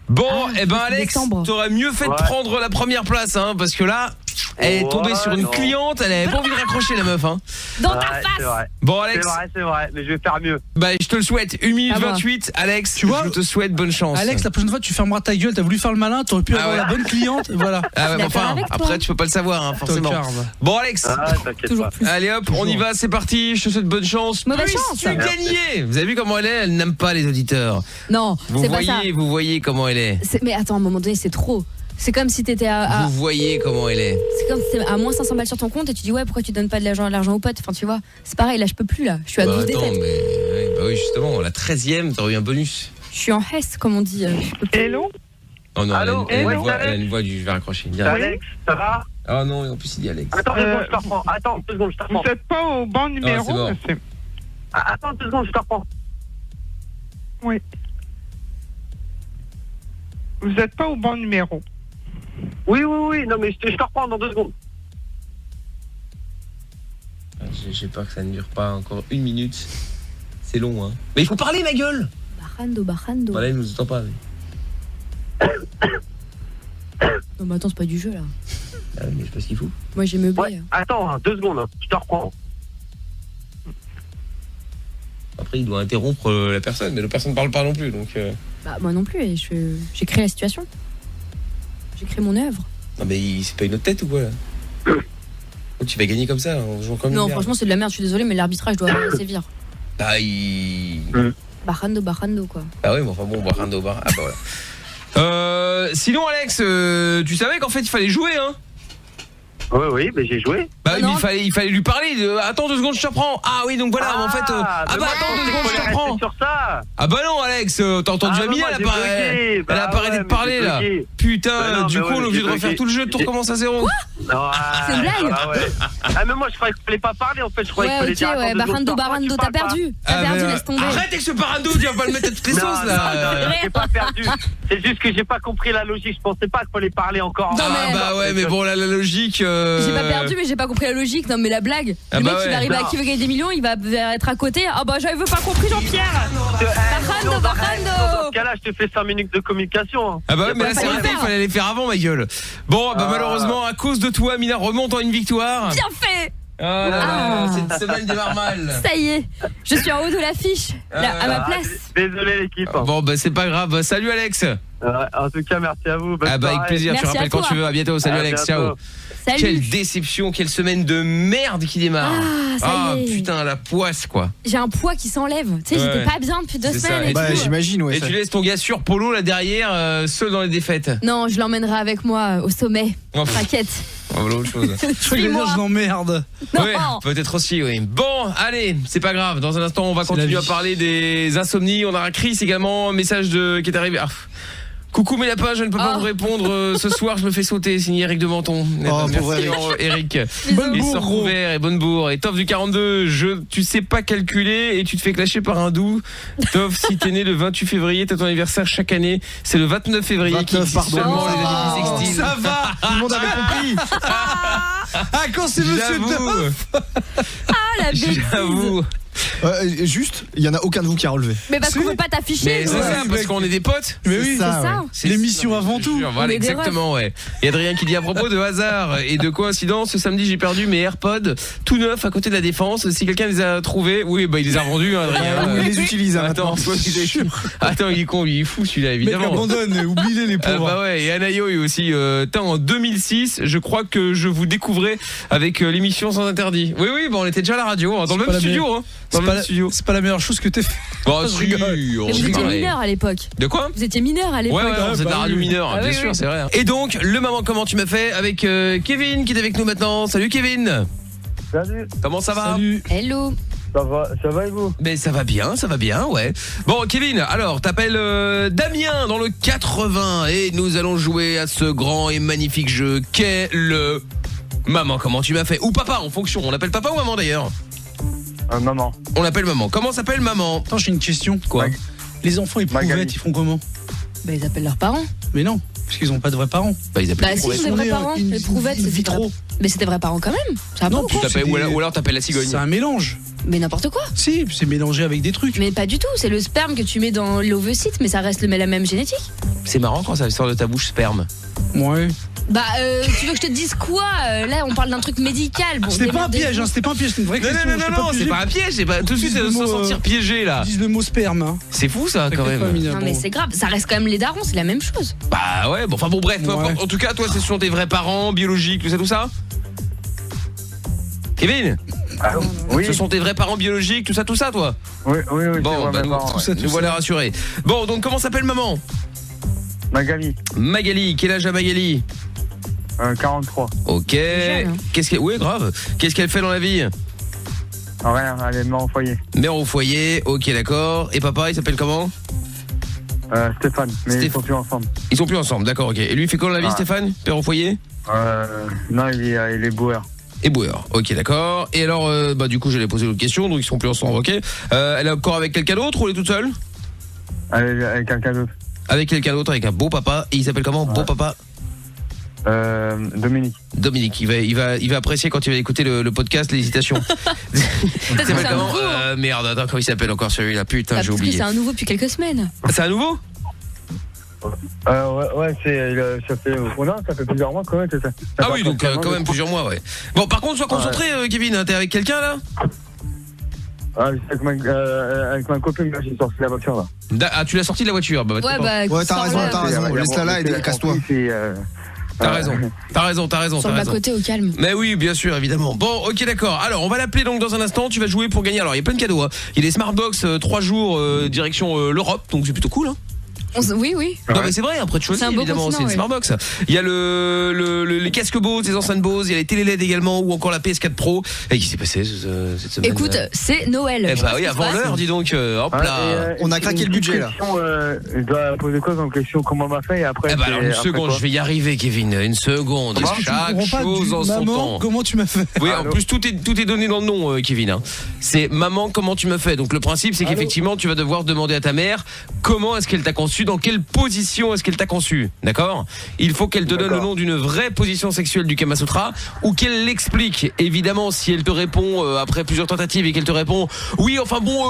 Speaker 4: Bon,
Speaker 7: Ah,
Speaker 4: eh ben Alex,
Speaker 7: décembre.
Speaker 4: t'aurais mieux fait de prendre la première place, hein, parce que là, elle est tombée sur une cliente, elle avait pas envie de raccrocher la meuf, hein.
Speaker 7: Dans ta
Speaker 9: C'est
Speaker 7: face.
Speaker 9: vrai.
Speaker 4: Bon Alex,
Speaker 9: C'est vrai, mais je vais faire mieux.
Speaker 4: bah je te le souhaite, 1 minute
Speaker 7: Ah bah.
Speaker 4: 28, Alex,
Speaker 6: Tu vois,
Speaker 4: je te souhaite bonne chance.
Speaker 6: Alex, la prochaine fois, tu fermeras ta gueule. T'as voulu faire le malin, t'aurais pu avoir
Speaker 4: ouais.
Speaker 6: la bonne cliente. Voilà.
Speaker 4: Ah ouais,
Speaker 7: Je suis d'accord
Speaker 4: enfin,
Speaker 7: avec toi.
Speaker 4: après tu peux pas le savoir, hein, forcément.
Speaker 6: Tocard.
Speaker 4: Bon Alex,
Speaker 9: Ah, t'inquiète
Speaker 7: Toujours
Speaker 9: pas.
Speaker 7: plus.
Speaker 4: allez hop, on y va, c'est parti, je te souhaite bonne chance.
Speaker 7: Mauvaise
Speaker 4: Puisses-tu
Speaker 7: chance.
Speaker 4: gagner. Vous avez vu comment elle est? Elle n'aime pas les auditeurs.
Speaker 7: Non, c'est pas ça.
Speaker 4: Vous voyez comment elle est.
Speaker 7: Mais attends, à un moment donné, c'est trop. C'est comme si t'étais à
Speaker 4: Vous voyez comment elle est.
Speaker 7: c'est comme si t'étais à moins 500 balles sur ton compte et tu dis ouais pourquoi tu donnes pas de l'argent aux potes. Enfin tu vois, c'est pareil, là je peux plus là. Je suis à 12
Speaker 4: Bah, attends,
Speaker 7: défaites.
Speaker 4: mais ouais, bah oui, justement, la 13e, t'aurais eu un bonus.
Speaker 7: Je suis en hesse comme on dit. Je peux plus.
Speaker 10: Hello?
Speaker 4: Oh non,
Speaker 9: Allô,
Speaker 4: elle a
Speaker 9: ouais,
Speaker 4: une voix,
Speaker 9: Alex.
Speaker 4: elle a une voix du je vais raccrocher.
Speaker 9: C'est
Speaker 4: Direct.
Speaker 9: Alex, ça va?
Speaker 4: Ah non, en plus il dit Alex.
Speaker 9: Attends 2 secondes, je te reprends. Attends 2 secondes, je te reprends.
Speaker 10: Vous n'êtes pas au bon numéro?
Speaker 4: c'est bon.
Speaker 10: monsieur?
Speaker 9: Attends 2 secondes, je te reprends.
Speaker 10: Oui. Vous n'êtes pas au bon numéro.
Speaker 9: Oui, non mais je te reprends dans 2 secondes.
Speaker 4: J'ai peur que ça ne dure pas encore 1 minute. C'est long, hein. Mais il faut parler, ma gueule.
Speaker 7: Barrando.
Speaker 4: Voilà, il nous entend pas.
Speaker 7: Non, mais attends, c'est pas du jeu là.
Speaker 4: Ah, mais je sais pas ce qu'il faut.
Speaker 7: Moi j'ai meublé.
Speaker 9: Ouais, attends, 2 secondes, je te reprends.
Speaker 4: Après, il doit interrompre la personne, mais la personne ne parle pas non plus, donc...
Speaker 7: Bah, moi non plus, et j'ai créé la situation. J'ai créé mon œuvre.
Speaker 4: Non, mais c'est pas une autre tête ou quoi, là? Oh, tu vas gagner comme ça, en jouant comme une
Speaker 7: Non,
Speaker 4: merde.
Speaker 7: franchement, c'est de la merde, je suis désolée, mais l'arbitrage doit sévir.
Speaker 4: Bah, il...
Speaker 7: Barrando, quoi.
Speaker 4: Ah ouais, mais enfin bon, Barrando, Ah bah voilà. Sinon, Alex, tu savais qu'en fait, il fallait jouer, hein?
Speaker 9: Oui, mais j'ai joué.
Speaker 4: Bah oui, mais il fallait lui parler de... Attends 2 secondes, je te reprends. Ah oui, donc voilà, en fait...
Speaker 9: bah
Speaker 4: attends 2 secondes, je te reprends.
Speaker 9: Sur ça.
Speaker 4: Ah bah non, Alex, t'as entendu Amina, elle a pas arrêté de parler, là. Putain, du coup, on est obligé de refaire tout le jeu, tout recommence à 0.
Speaker 7: C'est une blague.
Speaker 9: Ah mais moi, je croyais qu'il fallait pas parler, en fait. Je croyais qu'il fallait dire...
Speaker 7: Ouais, Barrando, t'as perdu. T'as perdu, laisse tomber.
Speaker 4: Arrête avec ce Barrando, tu vas pas le mettre à toutes les sauces, là.
Speaker 9: J'ai pas perdu. C'est juste que j'ai pas compris la logique. Je pensais pas qu'il fallait parler encore.
Speaker 4: Ah bah ouais, mais bon, la logique...
Speaker 7: J'ai pas perdu, mais j'ai pas compris la logique. Non, mais la blague. Le mec, il va arriver à qui veut gagner des millions, il va être à côté. Ah bah, j'avais pas compris, Jean-Pierre. Barrando.
Speaker 9: Dans ce cas-là, je te fais 5 minutes de communication.
Speaker 4: Ah bah ouais, mais là, c'est raté, il fallait les faire avant, ma gueule. Bon, bah malheureusement, à cause de toi, Mina remonte en une victoire.
Speaker 7: Bien fait.
Speaker 4: Cette semaine démarre mal.
Speaker 7: Ça y est, je suis en haut de l'affiche, à ma place.
Speaker 9: Désolé, l'équipe.
Speaker 4: Bon, bah c'est pas grave. Salut, Alex.
Speaker 9: En tout cas, merci à vous.
Speaker 4: Ah bah avec plaisir,
Speaker 7: Merci,
Speaker 4: tu rappelles quand tu veux. À bientôt. Salut, Alex. Ciao.
Speaker 7: Salut.
Speaker 4: Quelle déception, quelle semaine de merde qui démarre.
Speaker 7: Ça y est.
Speaker 4: Putain, la poisse, quoi.
Speaker 7: J'ai un poids qui s'enlève. Tu sais, j'étais pas bien depuis 2
Speaker 4: C'est ça.
Speaker 7: semaines.
Speaker 5: Bah, j'imagine, ouais.
Speaker 4: Et tu laisses ton gars sur Polo là derrière, seul dans les défaites.
Speaker 7: Non, je l'emmènerai avec moi au sommet. T'inquiète.
Speaker 4: Voilà autre chose.
Speaker 6: Je crois que je l'emmerde.
Speaker 4: Oui, peut-être aussi, oui. Bon, allez, c'est pas grave. Dans un instant, on va continuer à parler des insomnies. On aura Chris également, un message qui est arrivé. Coucou mes lapins, je ne peux pas vous répondre ce soir, je me fais sauter, signé Eric de Menton. Merci Eric.
Speaker 6: Bonne bourre, gros.
Speaker 4: Et bonne bourre. Et Toff du 42, tu sais pas calculer et tu te fais clasher par un doux. Toff, si t'es né le 28 février, t'as ton anniversaire chaque année. C'est le 29 février qui existe seulement les années bissextiles.
Speaker 6: Ça va,
Speaker 5: tout le monde avait compris.
Speaker 6: Quand c'est monsieur Toff.
Speaker 7: La bêtise.
Speaker 4: J'avoue.
Speaker 5: Juste, il y en a aucun de vous qui a relevé.
Speaker 7: Mais parce qu'on veut pas t'afficher.
Speaker 4: Mais c'est ça, parce qu'on est des potes.
Speaker 6: Mais oui,
Speaker 7: c'est ça.
Speaker 6: C'est l'émission avant tout.
Speaker 4: Voilà, exactement, ouais. Et Adrien qui dit à propos de hasard et de coïncidence, ce samedi j'ai perdu mes AirPods tout neufs à côté de la Défense. Si quelqu'un les a trouvés, oui, bah il les a vendus, Adrien.
Speaker 5: Il les utilise.
Speaker 4: Attends, il est con, il est fou celui-là, évidemment.
Speaker 6: Mec, abandonne, oubliez les pauvres.
Speaker 4: Bah ouais, et Anayo est aussi en 2006, je crois que je vous découvrais avec l'émission Sans Interdit. Oui, bon, on était déjà à la radio, dans le même studio, hein.
Speaker 6: C'est pas la meilleure chose que t'es fait.
Speaker 4: Bon,
Speaker 7: Mais vous étiez mineur à l'époque.
Speaker 4: De quoi?
Speaker 7: Vous étiez mineur à l'époque.
Speaker 4: Ouais, vous êtes la radio mineure, bien sûr, c'est vrai. Et donc, le maman comment tu m'as fait avec Kevin qui est avec nous maintenant. Salut Kevin.
Speaker 9: Salut.
Speaker 4: Comment ça va?
Speaker 6: Salut.
Speaker 7: Hello.
Speaker 9: Ça va et vous?
Speaker 4: Mais ça va bien, ouais. Bon, Kevin, alors, t'appelles Damien dans le 80 et nous allons jouer à ce grand et magnifique jeu qu'est le maman comment tu m'as fait, ou papa en fonction. On appelle papa ou maman d'ailleurs?
Speaker 9: Maman.
Speaker 4: On l'appelle maman. Comment s'appelle maman?
Speaker 6: Attends, j'ai une question.
Speaker 4: Quoi?
Speaker 6: Les enfants éprouvettes, ils font comment?
Speaker 7: Bah ils appellent leurs parents.
Speaker 6: Mais non, parce qu'ils ont pas de vrais parents.
Speaker 4: Bah ils appellent
Speaker 7: Bah si, c'est des vrais parents. Éprouvette, c'est
Speaker 6: trop.
Speaker 7: Mais c'est des vrais parents quand même. Ça va
Speaker 6: Non,
Speaker 7: pas.
Speaker 4: Ou alors t'appelles la cigogne.
Speaker 6: C'est un mélange.
Speaker 7: Mais n'importe quoi.
Speaker 6: Si, c'est mélangé avec des trucs.
Speaker 7: Mais pas du tout, c'est le sperme que tu mets dans l'ovocyte, mais ça reste la même génétique.
Speaker 4: C'est marrant quand ça sort de ta bouche sperme.
Speaker 6: Ouais.
Speaker 7: Bah tu veux que je te dise quoi? Là on parle d'un truc médical. Bon,
Speaker 6: c'était pas un piège, c'était pas un piège, c'était une vraie question.
Speaker 4: Non, c'est pas un piège, c'est pas tout de suite se sentir piégé là.
Speaker 6: Ils disent le mot sperme. Hein.
Speaker 4: C'est fou ça quand même.
Speaker 7: Non mais c'est grave, ça reste quand même les darons, c'est la même chose.
Speaker 4: Bah ouais, bon bref, en tout cas toi ce sont tes vrais parents biologiques, tout ça Kevin?
Speaker 9: Oui.
Speaker 4: Ce sont tes vrais parents biologiques, tout ça toi?
Speaker 9: Oui.
Speaker 4: Bon, bah nous voilà rassurés. Bon, donc comment s'appelle maman? Magali, quel âge a Magali?
Speaker 9: 43.
Speaker 4: Ok.
Speaker 7: Jeune, hein.
Speaker 4: Oui, grave. Qu'est-ce qu'elle fait dans la vie?
Speaker 9: Rien, elle est mère au foyer.
Speaker 4: Mère au foyer, ok, d'accord. Et papa, il s'appelle comment?
Speaker 9: Stéphane, mais ils sont plus ensemble.
Speaker 4: Ils sont plus ensemble, d'accord, ok. Et lui, il fait quoi dans la vie, Stéphane? Père au foyer?
Speaker 9: Non, il est boueur.
Speaker 4: Et boueur, ok, d'accord. Et alors, du coup, j'allais poser l'autre question, donc ils sont plus ensemble, ok. Elle est encore avec quelqu'un d'autre ou elle est toute seule?
Speaker 9: Avec quelqu'un d'autre.
Speaker 4: avec quelqu'un d'autre, avec un beau papa. Et il s'appelle comment, beau papa? Dominique, il va apprécier quand il va écouter le podcast, l'hésitation. Il s'appelle comment? Merde, attends, comment il s'appelle encore celui-là? Putain, j'ai oublié.
Speaker 7: C'est un nouveau depuis quelques semaines.
Speaker 4: C'est un nouveau?
Speaker 11: Ouais, ça fait plusieurs mois quand même.
Speaker 4: Ah oui, donc quand même plusieurs mois, ouais. Bon, par contre, sois concentré, Kevin. T'es avec quelqu'un là?
Speaker 11: Ah, avec ma copine, là, j'ai sorti la voiture là.
Speaker 4: Ah, tu l'as sorti de la voiture?
Speaker 5: Ouais, t'as raison. Laisse-la là et casse-toi.
Speaker 4: T'as raison.
Speaker 7: Sur le bas-côté au calme.
Speaker 4: Mais oui, bien sûr, évidemment. Bon, ok, d'accord. Alors, on va l'appeler donc dans un instant. Tu vas jouer pour gagner. Alors, il y a plein de cadeaux. Hein. Il y a des Smartbox 3 jours direction l'Europe, donc c'est plutôt cool. Hein.
Speaker 7: Oui.
Speaker 4: Non mais c'est vrai, après tu choisis évidemment, c'est une Smartbox. Il y a les casques Bose, les enceintes Bose, il y a les télé LED également ou encore la PS4 Pro. Et qui s'est passé cette semaine?
Speaker 7: Écoute, c'est Noël.
Speaker 4: Eh bah oui, avant l'heure, dis donc. Hop là.
Speaker 5: On a craqué le budget là.
Speaker 11: Je dois poser quoi comme question? Comment m'a fait et après?
Speaker 4: Eh bah alors une seconde, je vais y arriver, Kevin. Une seconde. Chaque chose en son temps.
Speaker 6: Comment tu m'as fait?
Speaker 4: Oui, en plus tout est donné dans le nom, Kevin. Hein. C'est maman, comment tu me fais. Donc le principe, c'est qu'effectivement, tu vas devoir demander à ta mère comment est-ce qu'elle t'a conçu, dans quelle position est-ce qu'elle t'a conçu, d'accord? Il faut qu'elle te donne le nom d'une vraie position sexuelle du Kama Sutra ou qu'elle l'explique. Évidemment, si elle te répond après plusieurs tentatives et qu'elle te répond oui, enfin bon,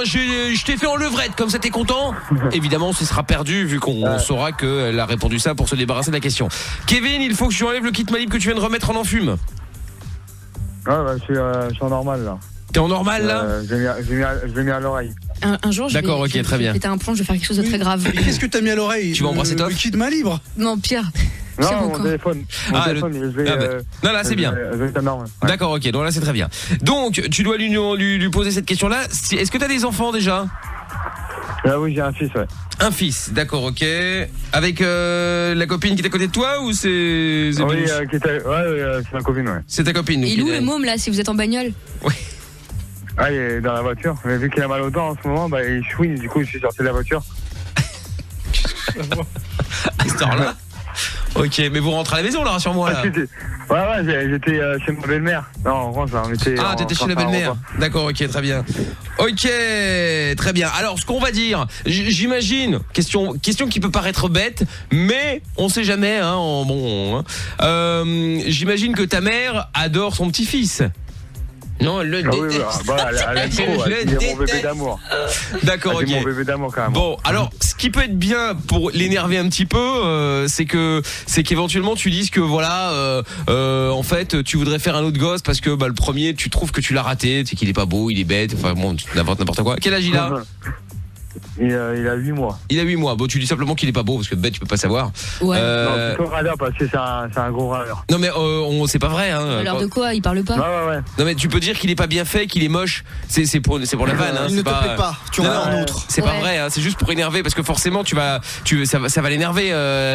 Speaker 4: je t'ai fait en levrette, comme ça t'es content. Évidemment, ce sera perdu vu qu'on saura qu'elle a répondu ça pour se débarrasser de la question. Kevin, il faut que tu enlèves le kit Malib que tu viens de remettre en enfume.
Speaker 11: Ah bah je suis en normal là.
Speaker 4: T'es en normal là?
Speaker 11: Je l'ai mis à l'oreille.
Speaker 7: Un jour, je vais
Speaker 4: très bien.
Speaker 7: péter un plomb, je vais faire quelque chose de très grave.
Speaker 6: Qu'est-ce que t'as mis à l'oreille?
Speaker 4: Tu vas embrasser Toff?
Speaker 6: Le kit main libre?
Speaker 7: Non, pire.
Speaker 11: Non, mon téléphone.
Speaker 4: Non, là c'est bien. D'accord, ok, donc là c'est très bien. Donc, tu dois lui poser cette question-là. Est-ce que t'as des enfants déjà?
Speaker 11: Ah oui, j'ai un fils, ouais.
Speaker 4: Un fils, d'accord, ok. Avec la copine qui est à côté de toi ou c'est...
Speaker 11: Oui, c'est ma copine, ouais.
Speaker 4: C'est ta copine.
Speaker 7: Il est où le môme là, si vous êtes en bagnole?
Speaker 4: Oui.
Speaker 11: Ah, il est dans la voiture. Mais vu qu'il a mal aux dents en ce moment, il chouine, du coup je suis sorti de la voiture.
Speaker 4: À cette heure-là? Ok, mais vous rentrez à la maison là, rassure-moi là.
Speaker 11: Ouais, j'étais chez ma belle-mère. Non, en France, on était...
Speaker 4: Ah, t'étais chez la belle-mère. D'accord, ok, très bien. Ok, très bien. Alors, ce qu'on va dire, j'imagine, question qui peut paraître bête, mais on sait jamais, hein, j'imagine que ta mère adore son petit-fils. Non, elle le déteste.
Speaker 11: Elle aime trop, elle est mon bébé d'amour.
Speaker 4: D'accord, ok.
Speaker 11: Mon bébé d'amour quand même.
Speaker 4: Bon, alors, ce qui peut être bien pour l'énerver un petit peu, c'est qu'éventuellement tu dises que voilà, en fait, tu voudrais faire un autre gosse parce que le premier, tu trouves que tu l'as raté, tu sais qu'il est pas beau, il est bête, enfin bon, n'importe quoi. Quel âge il a?
Speaker 11: Il a 8 mois.
Speaker 4: Il a 8 mois. Bon, tu dis simplement qu'il est pas beau parce que bête, tu peux pas savoir.
Speaker 7: Ouais.
Speaker 11: Non, plutôt radeur parce que c'est un gros radeur.
Speaker 4: Non mais c'est pas vrai hein.
Speaker 7: Alors de quoi? Il parle pas?
Speaker 11: Ouais.
Speaker 4: Non mais tu peux dire qu'il est pas bien fait, qu'il est moche. C'est pour la vanne hein.
Speaker 5: Il ne te plaît pas. Tu en as un autre.
Speaker 4: C'est pas vrai hein, c'est juste pour énerver parce que forcément ça va l'énerver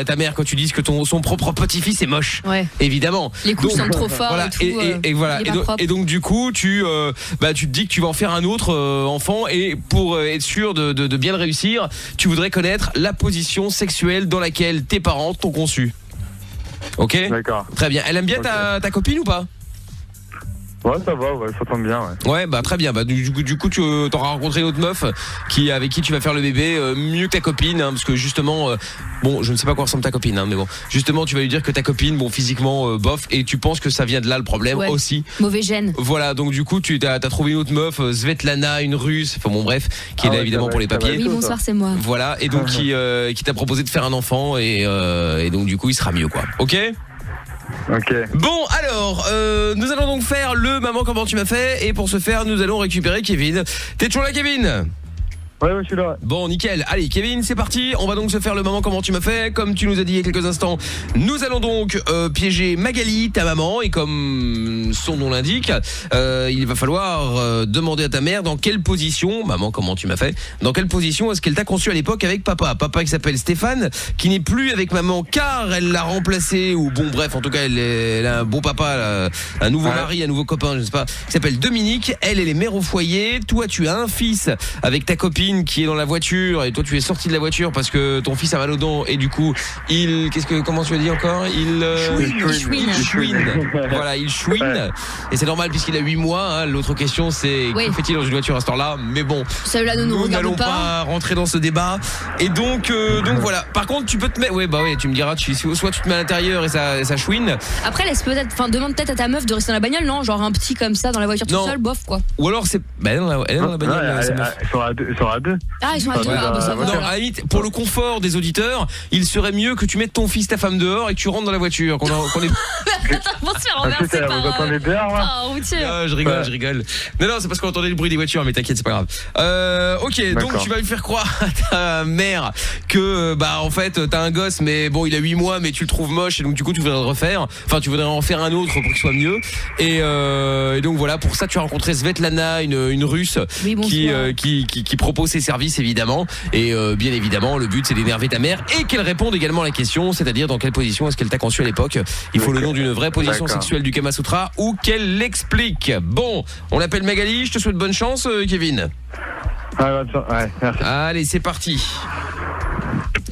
Speaker 4: ta mère quand tu dis que son propre petit-fils est moche.
Speaker 7: Ouais.
Speaker 4: Évidemment.
Speaker 7: Les coups sont trop forts
Speaker 4: voilà,
Speaker 7: et tout.
Speaker 4: Et voilà. Et donc du coup, tu te dis que tu vas en faire un autre enfant et pour être sûr de bien le réussir, tu voudrais connaître la position sexuelle dans laquelle tes parents t'ont conçu. Ok?
Speaker 11: D'accord.
Speaker 4: Très bien. Elle aime bien ta copine ou pas?
Speaker 11: Ouais, ça va, ça tombe bien, ouais.
Speaker 4: Ouais, très bien. Du coup, tu t'auras rencontré une autre meuf avec qui tu vas faire le bébé mieux que ta copine, hein, parce que justement, je ne sais pas quoi ressemble ta copine, hein, mais bon, justement, tu vas lui dire que ta copine, physiquement, bof, et tu penses que ça vient de là le problème aussi.
Speaker 7: Mauvais gène.
Speaker 4: Voilà, donc du coup, tu t'as trouvé une autre meuf, Svetlana, une Russe, enfin bon, bref, qui est là évidemment pour les papiers.
Speaker 7: Oui, bonsoir, c'est moi.
Speaker 4: Voilà, et donc qui t'a proposé de faire un enfant, et donc du coup, il sera mieux, quoi. Ok?
Speaker 11: Ok.
Speaker 4: Bon alors, nous allons donc faire le maman comment tu m'as fait. Et pour ce faire, nous allons récupérer Kevin. T'es toujours là, Kevin?
Speaker 11: Ouais, je suis là.
Speaker 4: Bon, nickel. Allez, Kevin, c'est parti. On va donc se faire le maman comment tu m'as fait. Comme tu nous as dit il y a quelques instants, nous allons donc piéger Magali, ta maman. Et comme son nom l'indique, il va falloir demander à ta mère dans quelle position, maman comment tu m'as fait, dans quelle position est-ce qu'elle t'a conçu à l'époque avec papa. Papa qui s'appelle Stéphane, qui n'est plus avec maman car elle l'a remplacé, ou bon bref, en tout cas elle a un beau papa, un nouveau mari, un nouveau copain, je sais pas, qui s'appelle Dominique. Elle est mère au foyer. Toi tu as un fils avec ta copine Kevin qui est dans la voiture et toi tu es sorti de la voiture parce que ton fils a mal au dos et du coup comment tu as dit encore chouine. Voilà, il chouine et c'est normal puisqu'il a 8 mois hein. L'autre question c'est que fait-il dans une voiture à ce temps-là, mais bon,
Speaker 7: cela ne nous regarde
Speaker 4: n'allons
Speaker 7: pas.
Speaker 4: pas rentrer dans ce débat et donc voilà. Par contre tu peux te mettre tu me diras soit tu te mets à l'intérieur et ça chouine.
Speaker 7: Après demande peut-être à ta meuf de rester dans la bagnole, non, genre un petit comme ça dans la voiture tout seul, bof quoi.
Speaker 4: Ou alors c'est elle est dans la bagnole.
Speaker 11: Ils sont à deux.
Speaker 7: Ah, ils sont à deux. Ça va.
Speaker 4: Non, à la limite, pour le confort des auditeurs, il serait mieux que tu mettes ton fils, ta femme dehors et que tu rentres dans la voiture. Qu'on est...
Speaker 7: Attends, on se fait renverser par un routier.
Speaker 4: Je rigole. Non, c'est parce qu'on entendait le bruit des voitures, mais t'inquiète, c'est pas grave. Ok, donc tu vas lui faire croire à ta mère que en fait t'as un gosse, mais bon il a 8 mois, mais tu le trouves moche et donc du coup tu voudrais le refaire. Enfin, tu voudrais en faire un autre pour qu'il soit mieux. Et donc voilà, pour ça tu as rencontré Svetlana, une russe qui propose ses services évidemment. Et bien évidemment, le but c'est d'énerver ta mère et qu'elle réponde également à la question, c'est-à-dire dans quelle position est-ce qu'elle t'a conçu à l'époque. Il faut le nom d'une vraie position sexuelle du Kama Sutra ou qu'elle l'explique. Bon, on l'appelle Magali, je te souhaite bonne chance Kevin.
Speaker 11: Ouais, merci.
Speaker 4: Allez, c'est parti.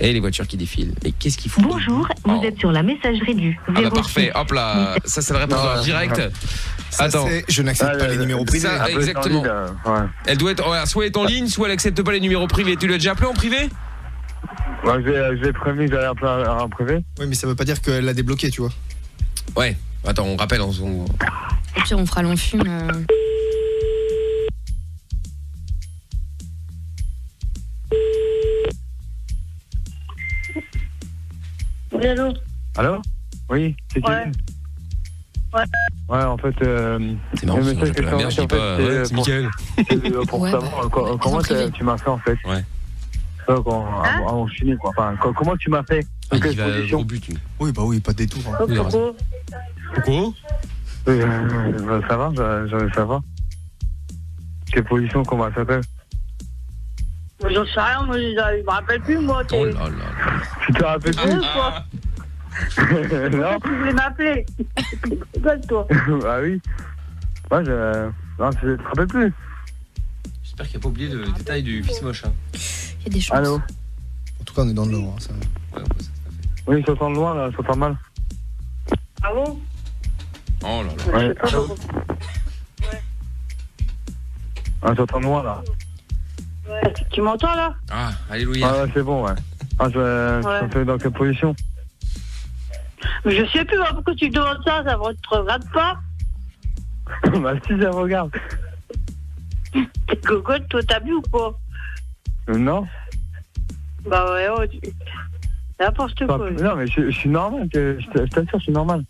Speaker 4: Et les voitures qui défilent. Mais qu'est-ce qu'il faut?
Speaker 12: Bonjour, vous êtes sur la messagerie du 06.
Speaker 4: Parfait, hop là, ça c'est le répondeur direct.
Speaker 5: Attends, je n'accepte pas les numéros privés.
Speaker 4: Ça, exactement. Elle doit être soit elle est en ligne, soit elle accepte pas les numéros privés. Tu l'as déjà appelé en privé?
Speaker 11: Ouais, je l'ai prévenu que j'allais appeler en privé.
Speaker 5: Oui, mais ça veut pas dire qu'elle l'a débloqué, tu vois.
Speaker 4: Ouais. Attends, on rappelle.
Speaker 7: Au pire, on fera l'enfume.
Speaker 8: Oui, allô?
Speaker 11: Allô? Oui, c'est qui? Ouais, en fait,
Speaker 4: c'est marrant, le message que je t'ai envoyé, c'est Mickaël.
Speaker 11: Pour savoir comment tu m'as fait en fait.
Speaker 4: Ouais.
Speaker 11: Avant de finir quoi. Enfin, comment tu m'as fait?
Speaker 4: Dans quelle position?
Speaker 5: Oui, pas de détour.
Speaker 4: Pourquoi?
Speaker 11: Ça va, j'allais savoir. Quelle position, comment ça s'appelle?
Speaker 8: J'en sais rien, moi je me rappelle plus moi.
Speaker 4: Oh là là.
Speaker 11: Tu te rappelles plus
Speaker 8: quoi?
Speaker 11: Non.
Speaker 8: Tu voulais m'appeler. Regarde toi.
Speaker 11: Bah oui. Moi non, je te rappelle plus.
Speaker 4: J'espère qu'il n'y a pas oublié le détail du fils moche.
Speaker 7: Il y a des choses.
Speaker 11: Allô?
Speaker 5: En tout cas, on est dans le lourd. Ça.
Speaker 11: Oui, ça sent loin là, ça sent mal.
Speaker 8: Ah bon?
Speaker 4: Oh là là.
Speaker 11: Ouais, allô? Ah, ça sent loin là.
Speaker 8: Ouais. Tu m'entends là?
Speaker 4: Ah, alléluia.
Speaker 11: Ah ouais, c'est bon, ouais. Ah, je fais dans quelle position?
Speaker 8: Mais je sais plus, pourquoi tu demandes ça te regarde pas?
Speaker 11: Bah si, ça regarde.
Speaker 8: T'es cocotte, toi t'as bu ou pas?
Speaker 11: Non.
Speaker 8: Bah ouais, n'importe quoi.
Speaker 11: Non, mais je suis normal, je t'assure, je suis normal.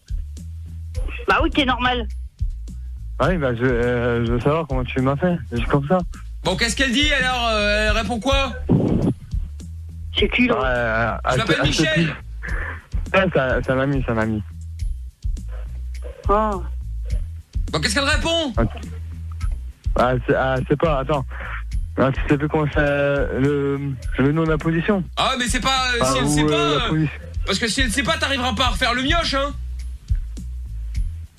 Speaker 8: Bah oui, t'es normal.
Speaker 11: Ah oui, bah je veux savoir comment tu m'as fait, juste comme ça.
Speaker 4: Bon, qu'est-ce qu'elle dit alors? Elle répond quoi?
Speaker 8: C'est qui là?
Speaker 4: Je m'appelle Michel.
Speaker 11: Ça m'a mis.
Speaker 8: Oh.
Speaker 4: Bon, qu'est-ce qu'elle répond?
Speaker 11: C'est pas, attends. Ah, tu sais plus comment c'est le nom de la position.
Speaker 4: Ah, mais c'est pas... si elle sait pas... parce que si elle sait pas, t'arriveras pas à refaire le mioche, hein.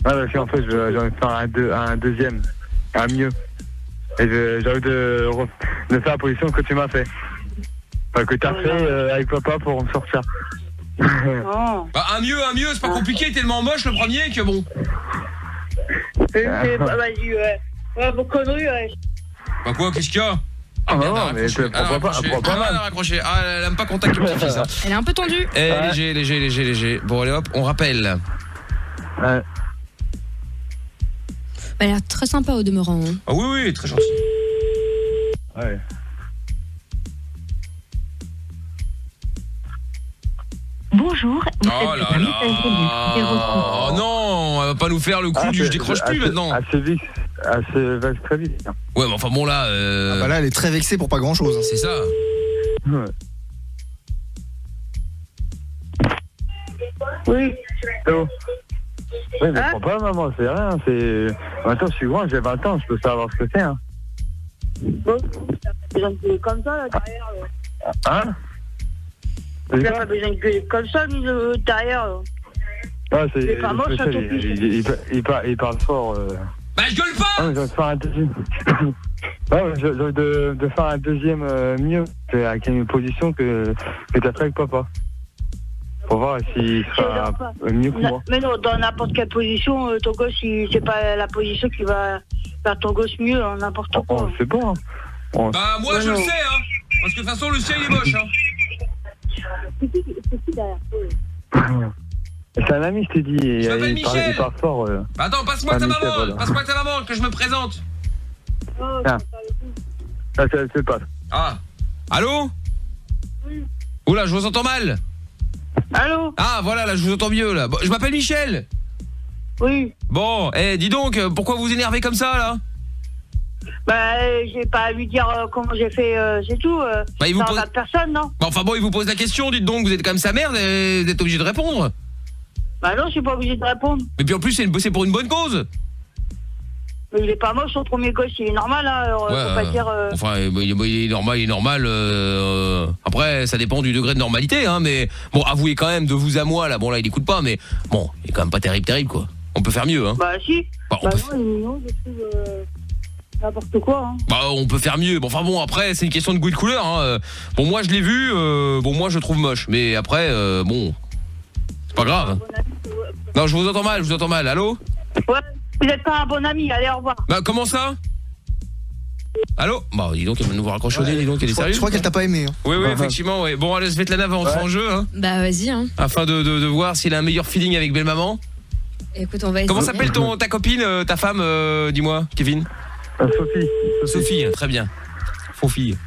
Speaker 11: Ah, parce qu'en fait, j'ai envie de faire un deuxième, un mieux. Et j'ai envie de faire la position que tu m'as fait. Enfin, que t'as fait avec papa pour me sortir.
Speaker 8: Oh.
Speaker 4: Bah, un mieux, c'est pas compliqué, tellement moche le premier que bon.
Speaker 8: Vas-y, ouais, vos conneries, ouais.
Speaker 4: Bah quoi, qu'est-ce qu'il y a?
Speaker 11: Ah non, mais elle prend pas mal.
Speaker 4: Elle a raccroché. Ah, elle aime pas contacter mon fils. Hein.
Speaker 7: Elle est un peu tendue.
Speaker 4: Léger. Bon, allez hop, on rappelle.
Speaker 11: Ouais.
Speaker 7: Elle a l'air très sympa au demeurant. Hein.
Speaker 4: Ah oui, très gentil.
Speaker 11: Ouais.
Speaker 12: Bonjour, vous
Speaker 4: Oh
Speaker 12: êtes
Speaker 4: là
Speaker 12: sur la
Speaker 4: là.
Speaker 12: messagerie du 06.
Speaker 4: Oh non, elle va pas nous faire le coup du je décroche plus maintenant.
Speaker 11: Assez vite, très vite.
Speaker 4: Ouais, mais enfin bon là...
Speaker 5: Ah bah là, elle est très vexée pour pas grand chose.
Speaker 4: C'est ça.
Speaker 11: Ouais.
Speaker 8: Oui.
Speaker 11: Allô? Oui, mais prends pas, maman, c'est rien. Maintenant, je suis grand, j'ai 20 ans, je peux savoir ce que c'est. Hein.
Speaker 8: Bon, besoin de gueuler comme ça, là, derrière.
Speaker 11: Hein?
Speaker 8: Il a pas besoin de gueuler comme ça, derrière.
Speaker 11: Ah,
Speaker 8: c'est pas moche,
Speaker 11: il parle fort.
Speaker 4: Bah je gueule pas.
Speaker 11: Ah, mais j'ai envie de faire un deuxième. Ouais, mais j'ai envie de faire un deuxième mieux, avec une position que t'as fait avec papa. Pour voir s'il sera mieux que moi.
Speaker 8: Mais non, dans n'importe quelle position, ton gosse, c'est pas la position qui va faire ton gosse mieux, hein, n'importe quoi.
Speaker 11: Oh, c'est bon. Hein.
Speaker 4: Bah moi je le sais, hein. Parce que de toute façon le sien il est moche, hein.
Speaker 8: C'est qui derrière?
Speaker 11: C'est un ami, je t'ai dit.
Speaker 4: Je m'appelle Michel.
Speaker 11: Il part fort.
Speaker 4: Bah attends, passe-moi ta
Speaker 11: Michel,
Speaker 4: maman,
Speaker 11: voilà.
Speaker 4: passe-moi ta maman, que je me présente.
Speaker 11: Ah. Ça se passe.
Speaker 4: Ah. Allô?
Speaker 8: Oui.
Speaker 4: Oula, je vous entends mal.
Speaker 8: Allô?
Speaker 4: Ah voilà, là je vous entends mieux là. Bon, je m'appelle Michel.
Speaker 8: Oui.
Speaker 4: Bon, dis donc, pourquoi vous énervez comme ça là?
Speaker 8: Bah, j'ai pas à lui dire comment j'ai fait, c'est tout.
Speaker 4: Bah, il vous
Speaker 8: ça
Speaker 4: pose...
Speaker 8: regarde personne, non?
Speaker 4: Bah, enfin bon, il vous pose la question, dites donc, vous êtes comme sa mère, vous êtes obligé de répondre.
Speaker 8: Bah non, je suis pas obligé de répondre.
Speaker 4: Mais puis en plus, c'est pour une bonne cause.
Speaker 8: Mais il est pas moche, son premier gosse, il est normal, hein. Alors, faut pas dire...
Speaker 4: Enfin, il est normal. Après, ça dépend du degré de normalité, hein. Mais bon, avouez quand même de vous à moi, là. Bon, là, il écoute pas, mais bon, il est quand même pas terrible, quoi. On peut faire mieux, hein.
Speaker 8: Bah si.
Speaker 4: Bah,
Speaker 8: non, il est mignon, je trouve n'importe quoi, hein.
Speaker 4: Bah, on peut faire mieux. Bon, enfin bon, après, c'est une question de goût et de couleur, hein. Bon, moi, je l'ai vu. Bon, moi, je le trouve moche. Mais après, bon, c'est pas grave. Non, je vous entends mal. Allô?
Speaker 8: Ouais. Vous êtes pas un bon ami, allez, au revoir.
Speaker 4: Bah, comment ça? Allô? Bah, dis donc, elle va nous raccrocher au nez, dis donc, elle est sérieuse.
Speaker 5: Je crois qu'elle t'a pas aimé. Hein.
Speaker 4: Oui, effectivement, ouais. Bon, allez, Svetlana va entrer en jeu, hein.
Speaker 7: Bah, vas-y, hein.
Speaker 4: Afin de voir s'il a un meilleur feeling avec belle maman.
Speaker 7: Écoute, on va essayer.
Speaker 4: Comment s'appelle ta copine, ta femme, dis-moi, Kevin? Sophie, très bien. Faux-fille.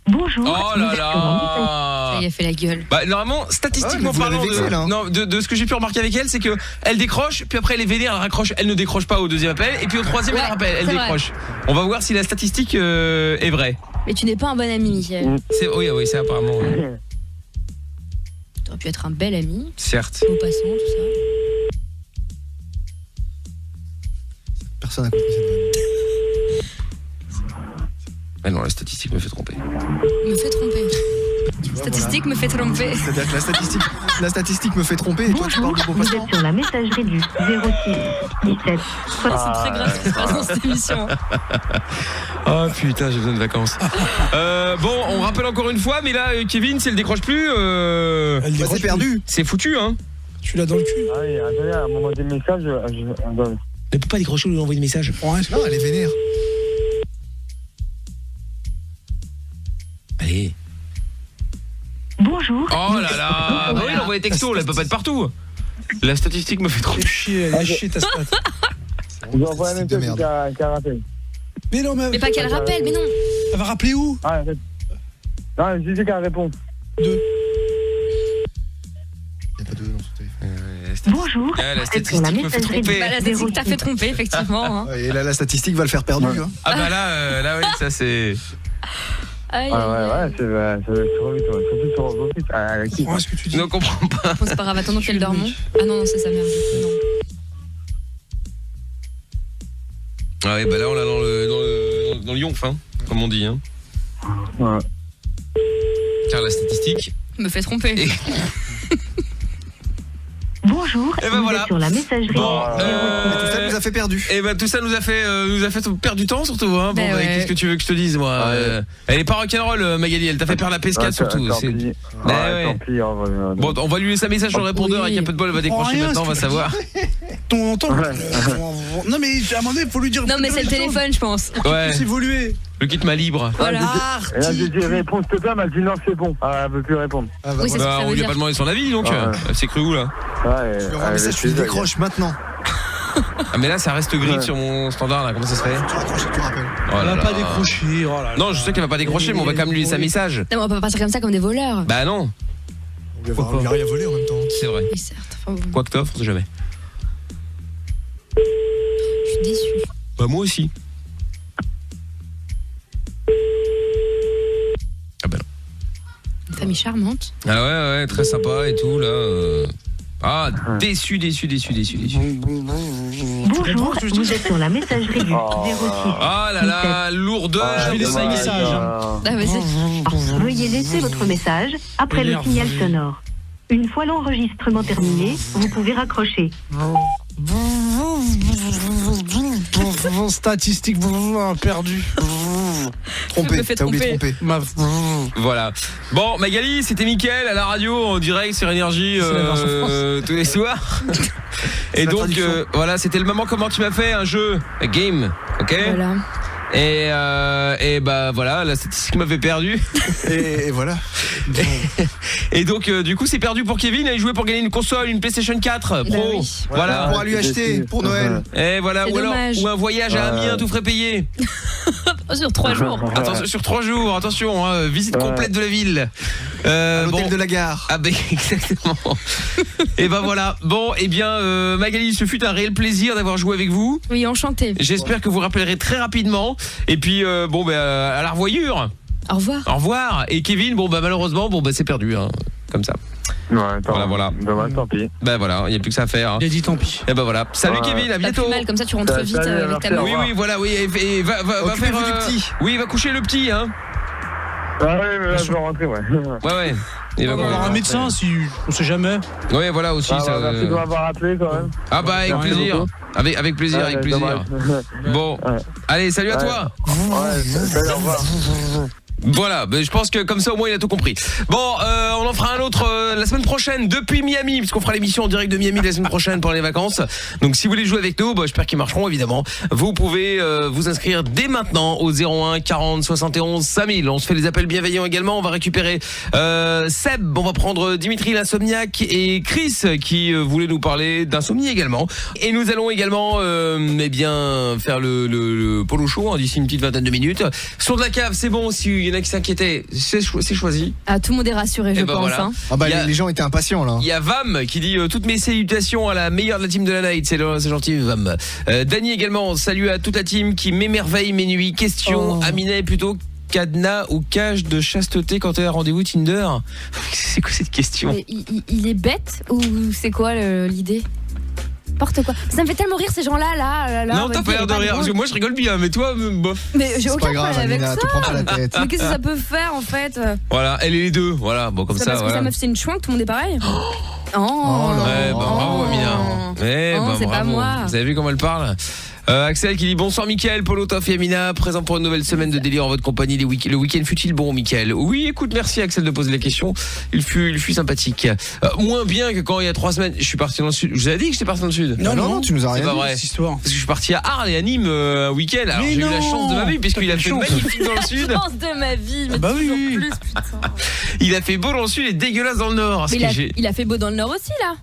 Speaker 12: Bonjour.
Speaker 4: Oh là là.
Speaker 7: Ça y a fait la gueule.
Speaker 4: Bah normalement, statistiquement parlant, de ce que j'ai pu remarquer avec elle, c'est que elle décroche, puis après elle est vénère, elle raccroche, elle ne décroche pas au deuxième appel, et puis au troisième elle rappelle, elle décroche. On va voir si la statistique est vraie.
Speaker 7: Mais tu n'es pas un bon ami, Michel.
Speaker 4: Oui, c'est apparemment.
Speaker 7: Tu aurais pu être un bel ami.
Speaker 4: Certes.
Speaker 7: Au passant, tout ça.
Speaker 5: Personne n'a compris cette vanne.
Speaker 4: Ah non, la statistique me fait tromper.
Speaker 7: Me fait tromper. Statistique me fait tromper.
Speaker 5: C'est-à-dire que la statistique me fait tromper et toi tu parles de beau
Speaker 12: Vous
Speaker 5: passant.
Speaker 12: êtes sur la messagerie du 06 17
Speaker 7: C'est très grave ce qui se passe dans cette émission.
Speaker 4: Oh putain, j'ai besoin de vacances. Bon, on rappelle encore une fois, mais là, Kevin, si elle décroche plus,
Speaker 6: Elle décroche
Speaker 5: c'est perdu.
Speaker 4: c'est foutu, hein.
Speaker 6: Tu l'as dans le cul.
Speaker 11: Ah oui, attendez, à un moment des messages,
Speaker 4: Elle peut pas décrocher ou lui envoyer des messages.
Speaker 5: Non, elle est vénère.
Speaker 4: Allez.
Speaker 12: Bonjour.
Speaker 4: Oh là là. Bah oui, il envoie des textos, là, elle peut pas être partout. La statistique me fait trop
Speaker 6: chier, elle est chier ta stat.
Speaker 11: je vous envoie un message qu'à rappel.
Speaker 6: Mais non,
Speaker 7: Mais pas qu'elle rappelle, mais non.
Speaker 6: Elle va rappeler où?
Speaker 11: Ah, en fait. Non, je disais qu'elle répond.
Speaker 5: Il n'y a pas de dans son téléphone.
Speaker 12: Bonjour.
Speaker 4: La statistique me fait tromper.
Speaker 7: Bah, la statistique t'a fait tromper, effectivement. Hein.
Speaker 5: Et là, la statistique va le faire perdu. Hein.
Speaker 4: Ah bah là oui, ça c'est...
Speaker 11: Ouais, c'est trop vite, surtout sur vos fils.
Speaker 6: Qu'est-ce que tu dis?
Speaker 4: Non, comprends pas.
Speaker 7: Bon, c'est pas grave, attendons qu'elle dorme. Ah non, c'est sa mère, du coup, non.
Speaker 4: Ah ouais, bah là on l'a dans le yonf, hein, comme on dit, hein.
Speaker 11: Ouais.
Speaker 4: Car la statistique
Speaker 7: Me fait tromper.
Speaker 12: Bonjour.
Speaker 4: Et ben
Speaker 12: vous
Speaker 4: voilà.
Speaker 12: êtes sur la messagerie.
Speaker 5: Tout ça nous a fait perdu.
Speaker 4: Et bah tout ça nous a fait perdre du temps surtout, hein. Bon,
Speaker 7: ouais.
Speaker 4: qu'est-ce que tu veux que je te dise, moi? Elle est pas rock'n'roll, Magali, elle t'a fait perdre la PS4 surtout.
Speaker 11: Tant
Speaker 4: C'est...
Speaker 11: pis.
Speaker 4: Ouais.
Speaker 11: Tant pis.
Speaker 4: Bon, on va lui laisser un message sur le répondeur
Speaker 7: Oui.
Speaker 4: avec un peu de bol, elle va décrocher
Speaker 6: rien,
Speaker 4: maintenant, on va
Speaker 6: ce que
Speaker 4: savoir.
Speaker 6: ton Non mais à un moment donné, il faut lui dire.
Speaker 7: Non, mais c'est le téléphone, je pense.
Speaker 4: Ouais,
Speaker 6: C'est évolué.
Speaker 4: le kit m'a libre.
Speaker 7: Voilà.
Speaker 11: Et là, j'ai dit réponds s'il te plaît, elle m'a dit non, c'est bon. Ah, elle veut plus répondre.
Speaker 5: Ah, bah,
Speaker 7: Oui, c'est
Speaker 5: voilà.
Speaker 7: ce que ça
Speaker 4: On
Speaker 7: veut
Speaker 4: lui a
Speaker 7: dire.
Speaker 4: pas demandé son avis, donc
Speaker 11: Ouais.
Speaker 4: elle s'est cru où là?
Speaker 11: Ouais,
Speaker 5: Tu lui envoies un message, tu lui décroches maintenant.
Speaker 4: Ah mais là ça reste gris sur mon standard là, comment ça se fait?
Speaker 5: Tu raccroches et tu rappelles.
Speaker 4: Oh
Speaker 6: Elle
Speaker 4: là
Speaker 6: a
Speaker 4: là.
Speaker 6: pas décroché. Oh là là.
Speaker 4: Non, je sais qu'elle va pas décrocher, mais on va quand même lui laisser un message.
Speaker 7: Non, mais on peut pas partir comme ça comme des voleurs.
Speaker 4: Bah non,
Speaker 5: On lui a rien volé en même temps.
Speaker 4: c'est vrai.
Speaker 7: Oui, certes. Enfin, bon,
Speaker 4: Quoi que t'offres, on sait jamais.
Speaker 7: je suis déçue.
Speaker 4: Bah moi aussi. Ah bah non.
Speaker 7: Une famille charmante.
Speaker 4: Ah ouais, très sympa et tout là. Ah, déçu.
Speaker 12: Bonjour. Vous êtes sur la messagerie du 06.
Speaker 4: Ah là là, lourdeur.
Speaker 6: Je vais laisser un message.
Speaker 7: Ah, vas-y.
Speaker 12: Veuillez laisser votre message après le signal sonore. Une fois l'enregistrement terminé, vous pouvez raccrocher.
Speaker 6: Statistique perdu.
Speaker 5: Trompé, t'as oublié de tromper.
Speaker 4: Voilà. Bon, Magali, c'était Mickaël à la radio en direct sur Énergie tous les soirs. Et donc voilà, c'était le moment comment tu m'as fait un jeu, a game, ok.
Speaker 7: Voilà.
Speaker 4: Et bah voilà, la statistique m'avait perdu.
Speaker 5: Et voilà.
Speaker 4: Et donc du coup c'est perdu pour Kevin. Il jouait pour gagner une console, une PlayStation 4 Pro.
Speaker 7: Oui.
Speaker 4: Voilà.
Speaker 5: On pourra lui acheter pour Noël.
Speaker 4: Et voilà,
Speaker 7: C'est
Speaker 4: ou alors
Speaker 7: dommage.
Speaker 4: ou un voyage à Amiens tout frais payé.
Speaker 7: Sur 3 jours.
Speaker 4: Attention, sur 3 jours, attention, hein, visite complète de la ville.
Speaker 5: À l'hôtel de la gare.
Speaker 4: Ah ben exactement. Et ben voilà. Bon, et bien Magali, ce fut un réel plaisir d'avoir joué avec vous.
Speaker 7: Oui, enchanté.
Speaker 4: J'espère que vous rappellerez très rapidement. Et puis bon ben à la revoyure.
Speaker 7: Au revoir.
Speaker 4: Au revoir. Et Kevin, bon bah malheureusement, bon bah c'est perdu, hein, comme ça.
Speaker 11: Ouais, attends,
Speaker 4: Voilà.
Speaker 11: dommage, tant pis.
Speaker 4: Bah voilà, il n'y a plus que ça à faire. Hein.
Speaker 6: Il a dit tant pis.
Speaker 4: Et bah voilà. Salut Kevin, à
Speaker 7: Pas
Speaker 4: bientôt.
Speaker 7: plus mal, comme ça tu rentres vite
Speaker 11: Salut,
Speaker 7: avec ta
Speaker 11: merci,
Speaker 7: maman.
Speaker 4: Oui, voilà, oui, et va faire.
Speaker 5: Occupez-vous du petit.
Speaker 4: Oui, va coucher le petit, hein.
Speaker 11: Ah ouais, mais là, je vais rentrer, ouais.
Speaker 4: Ouais. Il
Speaker 6: On va voir un médecin si on sait jamais.
Speaker 4: Ouais, voilà aussi. Ça,
Speaker 11: Merci de m'avoir appelé quand même.
Speaker 4: Ah bah avec plaisir. Avec plaisir, avec plaisir. Bon, allez, salut à toi.
Speaker 11: Ouais, salut, au revoir.
Speaker 4: Voilà, je pense que comme ça au moins il a tout compris. Bon, on en fera un autre la semaine prochaine depuis Miami, puisqu'on fera l'émission en direct de Miami la semaine prochaine pendant les vacances. Donc si vous voulez jouer avec nous, j'espère qu'ils marcheront évidemment. Vous pouvez vous inscrire dès maintenant au 01 40 71 5000. On se fait les appels bienveillants également. On va récupérer Seb, on va prendre Dimitri l'insomniaque et Chris qui voulait nous parler d'insomnie également. Et nous allons également faire le polo show d'ici une petite vingtaine de minutes. Sur de la cave, c'est bon aussi. Il y en a qui s'inquiétaient, c'est choisi.
Speaker 7: Ah, tout le monde est rassuré, je pense.
Speaker 4: Voilà.
Speaker 7: Hein.
Speaker 5: Ah bah les gens étaient impatients là.
Speaker 4: Il y a Vam qui dit toutes mes salutations à la meilleure de la team de la night. C'est gentil Vam. Dany également, salut à toute la team qui m'émerveille mes nuits. Question, Amina est plutôt cadenas ou cage de chasteté quand elle a rendez-vous Tinder? C'est quoi cette question?
Speaker 7: Mais il est bête ou c'est quoi l'idée? N'importe quoi. Ça me fait tellement rire ces gens-là.
Speaker 4: Non, t'as pas l'air de rire. Parce que moi je rigole bien, mais toi, bof.
Speaker 7: Mais j'ai aucun problème avec ça.
Speaker 5: te prends pas la tête.
Speaker 7: Mais qu'est-ce que ça peut faire en fait?
Speaker 4: Voilà, elle est les deux. Voilà, bon comme ça.
Speaker 7: Parce que
Speaker 4: voilà.
Speaker 7: sa meuf c'est une chouin, que tout le monde est pareil.
Speaker 4: Bravo Amina.
Speaker 7: C'est pas moi.
Speaker 4: Vous avez vu comment elle parle? Axel qui dit bonsoir Mickaël, Polo, Toff et Amina, présent pour une nouvelle semaine de délire en votre compagnie. Le week-end fut-il bon Mickaël? Oui, écoute, merci Axel de poser la question. Il fut sympathique. Moins bien que quand il y a 3 semaines, je suis parti dans le sud. Je vous avais dit que j'étais parti dans le sud?
Speaker 5: Non, tu nous as rien
Speaker 4: dit. C'est pas vrai.
Speaker 6: Cette histoire.
Speaker 4: Parce que je suis parti à Arles et à Nîmes un week-end. Alors j'ai eu la chance de ma vie puisqu'il a fait magnifique dans le sud.
Speaker 7: La chance de ma vie, mais toujours plus, putain.
Speaker 4: Il a fait beau dans le sud et dégueulasse dans le nord.
Speaker 7: Mais il a fait beau dans le nord aussi là.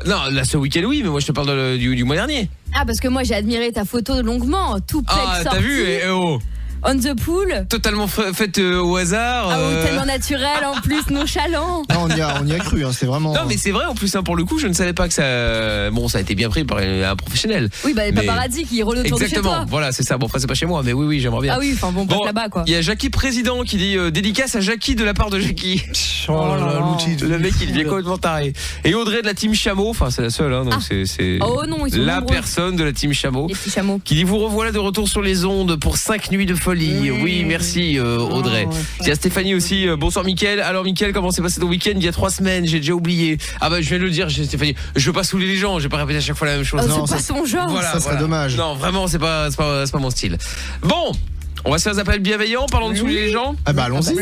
Speaker 4: Non, là ce week-end oui, mais moi je te parle du mois dernier.
Speaker 7: Ah parce que moi j'ai admiré ta photo longuement, tout pec sorti.
Speaker 4: Ah t'as vu
Speaker 7: On the pool.
Speaker 4: Totalement faite au hasard.
Speaker 7: Tellement naturel en plus, nonchalant.
Speaker 5: Non, on y a cru, c'est vraiment.
Speaker 4: Non mais c'est vrai en plus pour le coup, je ne savais pas que ça. Bon, ça a été bien pris par un professionnel.
Speaker 7: Oui, les paparazzi qui rôdent autour de chez toi.
Speaker 4: Exactement. Voilà, c'est ça. Bon, enfin c'est pas chez moi, mais oui, j'aimerais bien.
Speaker 7: Ah oui, enfin bon, là-bas quoi.
Speaker 4: Il y a Jackie Président qui dit dédicace à Jackie de la part de Jackie.
Speaker 6: Oh là là, l'outil.
Speaker 4: Le mec il devient complètement taré. Et Audrey de la team Chameau, enfin c'est la seule donc c'est
Speaker 7: Oh non, ils sont
Speaker 4: la
Speaker 7: nombreux.
Speaker 4: personne de la team Chameau.
Speaker 7: Les petits chameaux.
Speaker 4: Qui dit vous revoilà de retour sur les ondes pour 5 nuits de folie. Oui, merci Audrey. Il y a Stéphanie aussi. Bonsoir Mickaël. Alors Mickaël, comment s'est passé ton week-end il y a 3 semaines? J'ai déjà oublié. Ah bah je viens de le dire, Stéphanie. Je veux pas saouler les gens, je vais pas répéter à chaque fois la même chose.
Speaker 7: Non, c'est pas son genre.
Speaker 4: Voilà,
Speaker 5: ça serait dommage.
Speaker 4: Non, vraiment, c'est pas mon style. Bon, on va se faire des appels bienveillants, parlons de saouler les gens.
Speaker 5: Ah bah allons-y.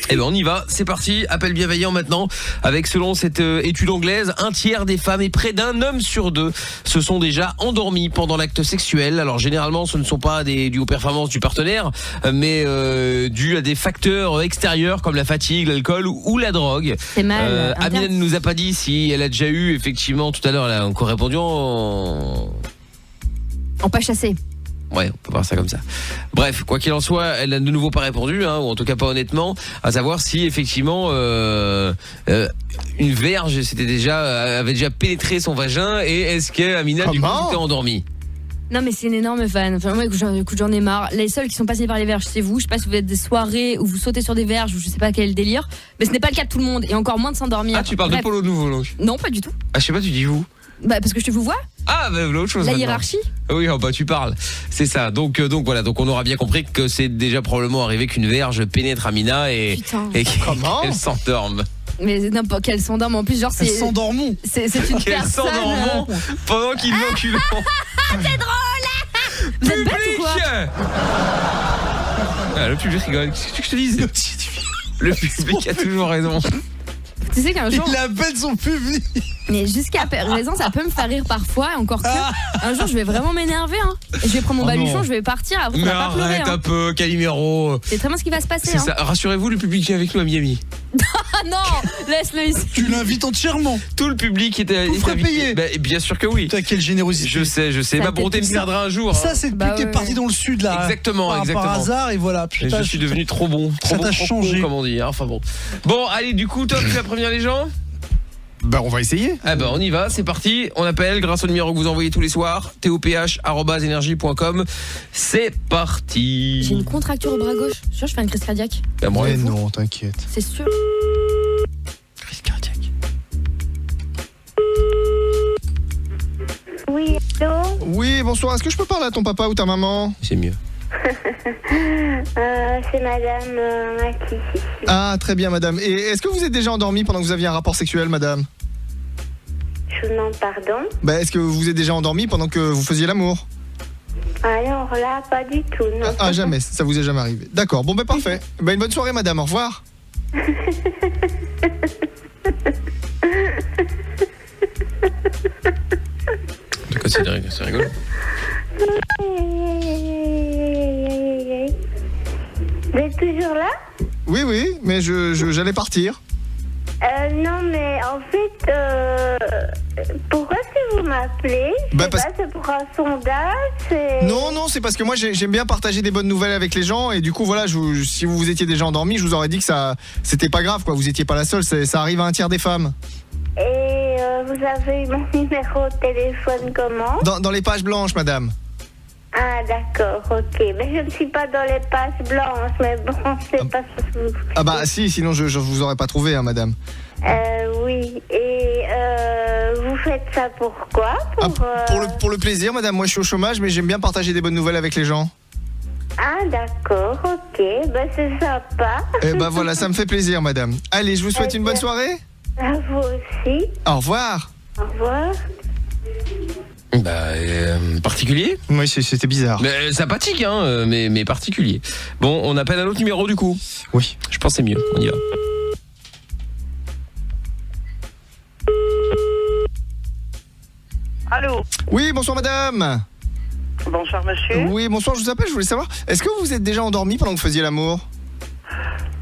Speaker 4: Eh ben on y va, c'est parti, appel bienveillant maintenant. Avec selon cette étude anglaise, 1/3 des femmes et près d'1 homme sur 2 se sont déjà endormis pendant l'acte sexuel. Alors généralement ce ne sont pas dues aux performances du partenaire, mais dues à des facteurs extérieurs comme la fatigue, l'alcool ou la drogue.
Speaker 7: C'est mal.
Speaker 4: Amina ne nous a pas dit si elle a déjà eu, effectivement tout à l'heure elle a encore répondu en
Speaker 7: pas chassé.
Speaker 4: Ouais, on peut voir ça comme ça. Bref, quoi qu'il en soit, elle n'a de nouveau pas répondu, ou en tout cas pas honnêtement, à savoir si effectivement une verge avait déjà pénétré son vagin et est-ce que Amina du coup était endormie.
Speaker 7: Non mais c'est une énorme fan. Enfin moi écoute, j'en ai marre. Les seuls qui sont passés par les verges c'est vous. Je sais pas si vous êtes des soirées où vous sautez sur des verges ou je sais pas quel est le délire, mais ce n'est pas le cas de tout le monde et encore moins de s'endormir.
Speaker 4: Ah tu parles de Polo de nouveau donc?
Speaker 7: Non pas du tout.
Speaker 4: Ah je sais pas, tu dis vous?
Speaker 7: Bah parce que je te vous vois.
Speaker 4: Ah bah l'autre chose.
Speaker 7: La
Speaker 4: maintenant.
Speaker 7: hiérarchie.
Speaker 4: Oui, bah tu parles. C'est ça. Donc voilà, donc on aura bien compris que c'est déjà probablement arrivé qu'une verge pénètre Amina et qu'elle s'endorme.
Speaker 7: Mais n'importe quel s'endorme. En plus, genre, c'est.
Speaker 6: S'endormons.
Speaker 7: C'est une
Speaker 4: Quel
Speaker 7: personne.
Speaker 4: s'endormant pendant qu'il va au culot.
Speaker 7: C'est drôle. Vous êtes bête ou quoi?
Speaker 4: Ah, le public rigole. Qu'est-ce que tu veux que je te dise? Le public a toujours raison.
Speaker 7: Tu sais qu'un jour.
Speaker 6: Il appelle son public.
Speaker 7: Mais jusqu'à raison, ça peut me faire rire parfois, et encore que un jour je vais vraiment m'énerver. Hein. Je vais prendre mon baluchon, je vais partir. Après, on
Speaker 4: Mais
Speaker 7: va pas pleurer.
Speaker 4: arrête un peu, Calimero.
Speaker 7: C'est très bien ce qui va se passer.
Speaker 4: C'est ça. Rassurez-vous, le public est avec nous à Miami.
Speaker 7: Ah non, laisse-le ici.
Speaker 6: Tu l'invites entièrement.
Speaker 4: Tout le public est
Speaker 6: Vous ferez payer.
Speaker 4: Bah, bien sûr que oui.
Speaker 6: Putain, quelle générosité.
Speaker 4: Je sais. Ma bonté me perdra un jour.
Speaker 6: Ça, c'est depuis que t'es parti dans le sud, là.
Speaker 4: Exactement.
Speaker 6: Par hasard, et voilà.
Speaker 4: Et je suis devenu trop bon.
Speaker 6: Ça t'a changé.
Speaker 4: Comme on dit. Enfin bon. Bon, allez, du coup, toi, tu vas prévenir les gens?
Speaker 5: Bah on va essayer.
Speaker 4: Ah bah on y va, c'est parti. On appelle grâce au numéro que vous envoyez tous les soirs, toph@energie.com. C'est parti.
Speaker 7: J'ai une contracture au bras gauche. Je suis sûr, je fais une crise cardiaque.
Speaker 4: Bah,
Speaker 5: mais non, t'inquiète.
Speaker 7: C'est sûr.
Speaker 4: Crise cardiaque.
Speaker 8: Oui, allô?
Speaker 5: Oui, bonsoir. Est-ce que je peux parler à ton papa ou ta maman?
Speaker 4: C'est mieux.
Speaker 8: C'est madame Maki.
Speaker 5: Ah, très bien, madame. Et est-ce que vous êtes déjà endormie pendant que vous aviez un rapport sexuel, madame?
Speaker 8: Je vous demande pardon.
Speaker 5: Bah, est-ce que vous êtes déjà endormie pendant que vous faisiez l'amour?
Speaker 8: Alors là, pas du tout, non.
Speaker 5: Ah, jamais. Ça vous est jamais arrivé. D'accord. Bon, bah, parfait. Bah, une bonne soirée, madame. Au revoir.
Speaker 4: De quoi c'est rigolo.
Speaker 8: Vous êtes toujours là?
Speaker 5: Oui, mais j'allais partir.
Speaker 8: Non, mais en fait, pourquoi est-ce que vous m'appelez?
Speaker 5: Bah,
Speaker 8: C'est pour un sondage,
Speaker 5: Non, c'est parce que moi j'aime bien partager des bonnes nouvelles avec les gens et du coup voilà, si vous étiez déjà endormi, je vous aurais dit que ça c'était pas grave quoi, vous étiez pas la seule, ça arrive à un tiers des femmes.
Speaker 8: Et vous avez eu mon numéro de téléphone comment?
Speaker 5: Dans les pages blanches, madame.
Speaker 8: Ah d'accord, ok. Mais je ne suis pas dans les pages blanches, mais bon, c'est pas ça.
Speaker 5: Ah bah si, sinon je vous aurais pas trouvé, hein, madame.
Speaker 8: Oui, et vous faites ça pourquoi?
Speaker 5: Pour le plaisir, madame, moi je suis au chômage, mais j'aime bien partager des bonnes nouvelles avec les gens.
Speaker 8: Ah d'accord, ok, bah c'est sympa.
Speaker 5: Eh bah voilà, ça me fait plaisir, madame. Allez, je vous souhaite une bonne soirée.
Speaker 8: À vous aussi.
Speaker 5: Au revoir.
Speaker 8: Au revoir.
Speaker 4: Bah, particulier?
Speaker 5: Oui, c'était bizarre.
Speaker 4: Mais sympathique, hein, mais particulier. Bon, on appelle un autre numéro du coup.
Speaker 5: Oui.
Speaker 4: Je pense que c'est mieux, on y va.
Speaker 10: Allô?
Speaker 5: Oui, bonsoir madame.
Speaker 10: Bonsoir monsieur.
Speaker 5: Oui, bonsoir, je vous appelle, je voulais savoir, est-ce que vous êtes déjà endormi pendant que vous faisiez l'amour?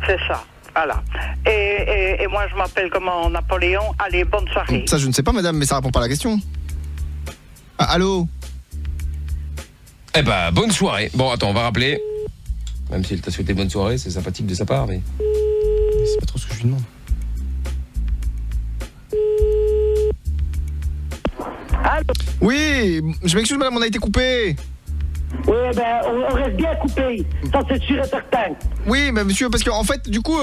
Speaker 10: C'est ça, voilà. Et moi je m'appelle comment? Napoléon. Allez, bonne soirée.
Speaker 5: Ça je ne sais pas madame, mais ça répond pas à la question. Ah, allô?
Speaker 4: Eh bah, bonne soirée. Bon, attends, on va rappeler. Même s'il t'a souhaité bonne soirée, c'est sympathique de sa part, mais...
Speaker 5: C'est pas trop ce que je lui demande.
Speaker 10: Allô?
Speaker 5: Oui, je m'excuse madame, on a été coupé.
Speaker 10: Oui, ben, on reste bien coupé. Ça, c'est sûr et certain.
Speaker 5: Oui, mais monsieur, parce qu'en fait, du coup...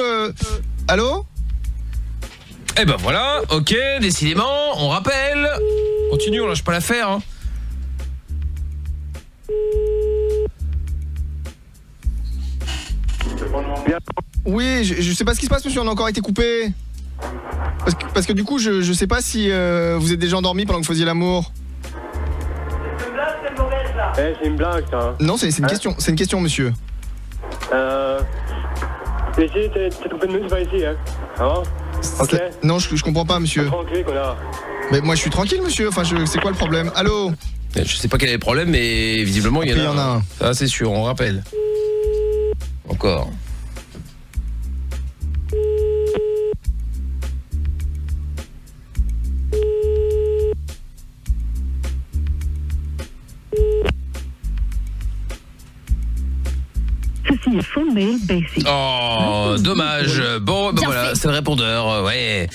Speaker 5: Allô?
Speaker 4: Eh ben voilà, ok, décidément, on rappelle. Continue, on lâche pas l'affaire, hein.
Speaker 5: Oui, je sais pas ce qui se passe, monsieur, on a encore été coupé. Parce que du coup, je sais pas si vous êtes déjà endormi pendant que vous faisiez l'amour.
Speaker 9: C'est une blague, ça. Hein.
Speaker 5: Non, c'est une question, c'est une question, monsieur.
Speaker 9: Ici, t'es trompé de nous, c'est pas ici, hein. Hein? Ok.
Speaker 5: Non, je comprends pas, monsieur.
Speaker 9: Tranquille, connard.
Speaker 5: Mais moi, je suis tranquille, monsieur. Enfin, c'est quoi le problème? Allô?
Speaker 4: Je sais pas quel est le problème, mais visiblement, il y en a un. Ça, c'est sûr, on rappelle. Encore.
Speaker 12: Ceci est Phone Mail Basic.
Speaker 4: Oh, dommage. Bon, ben voilà, c'est le répondeur, ouais.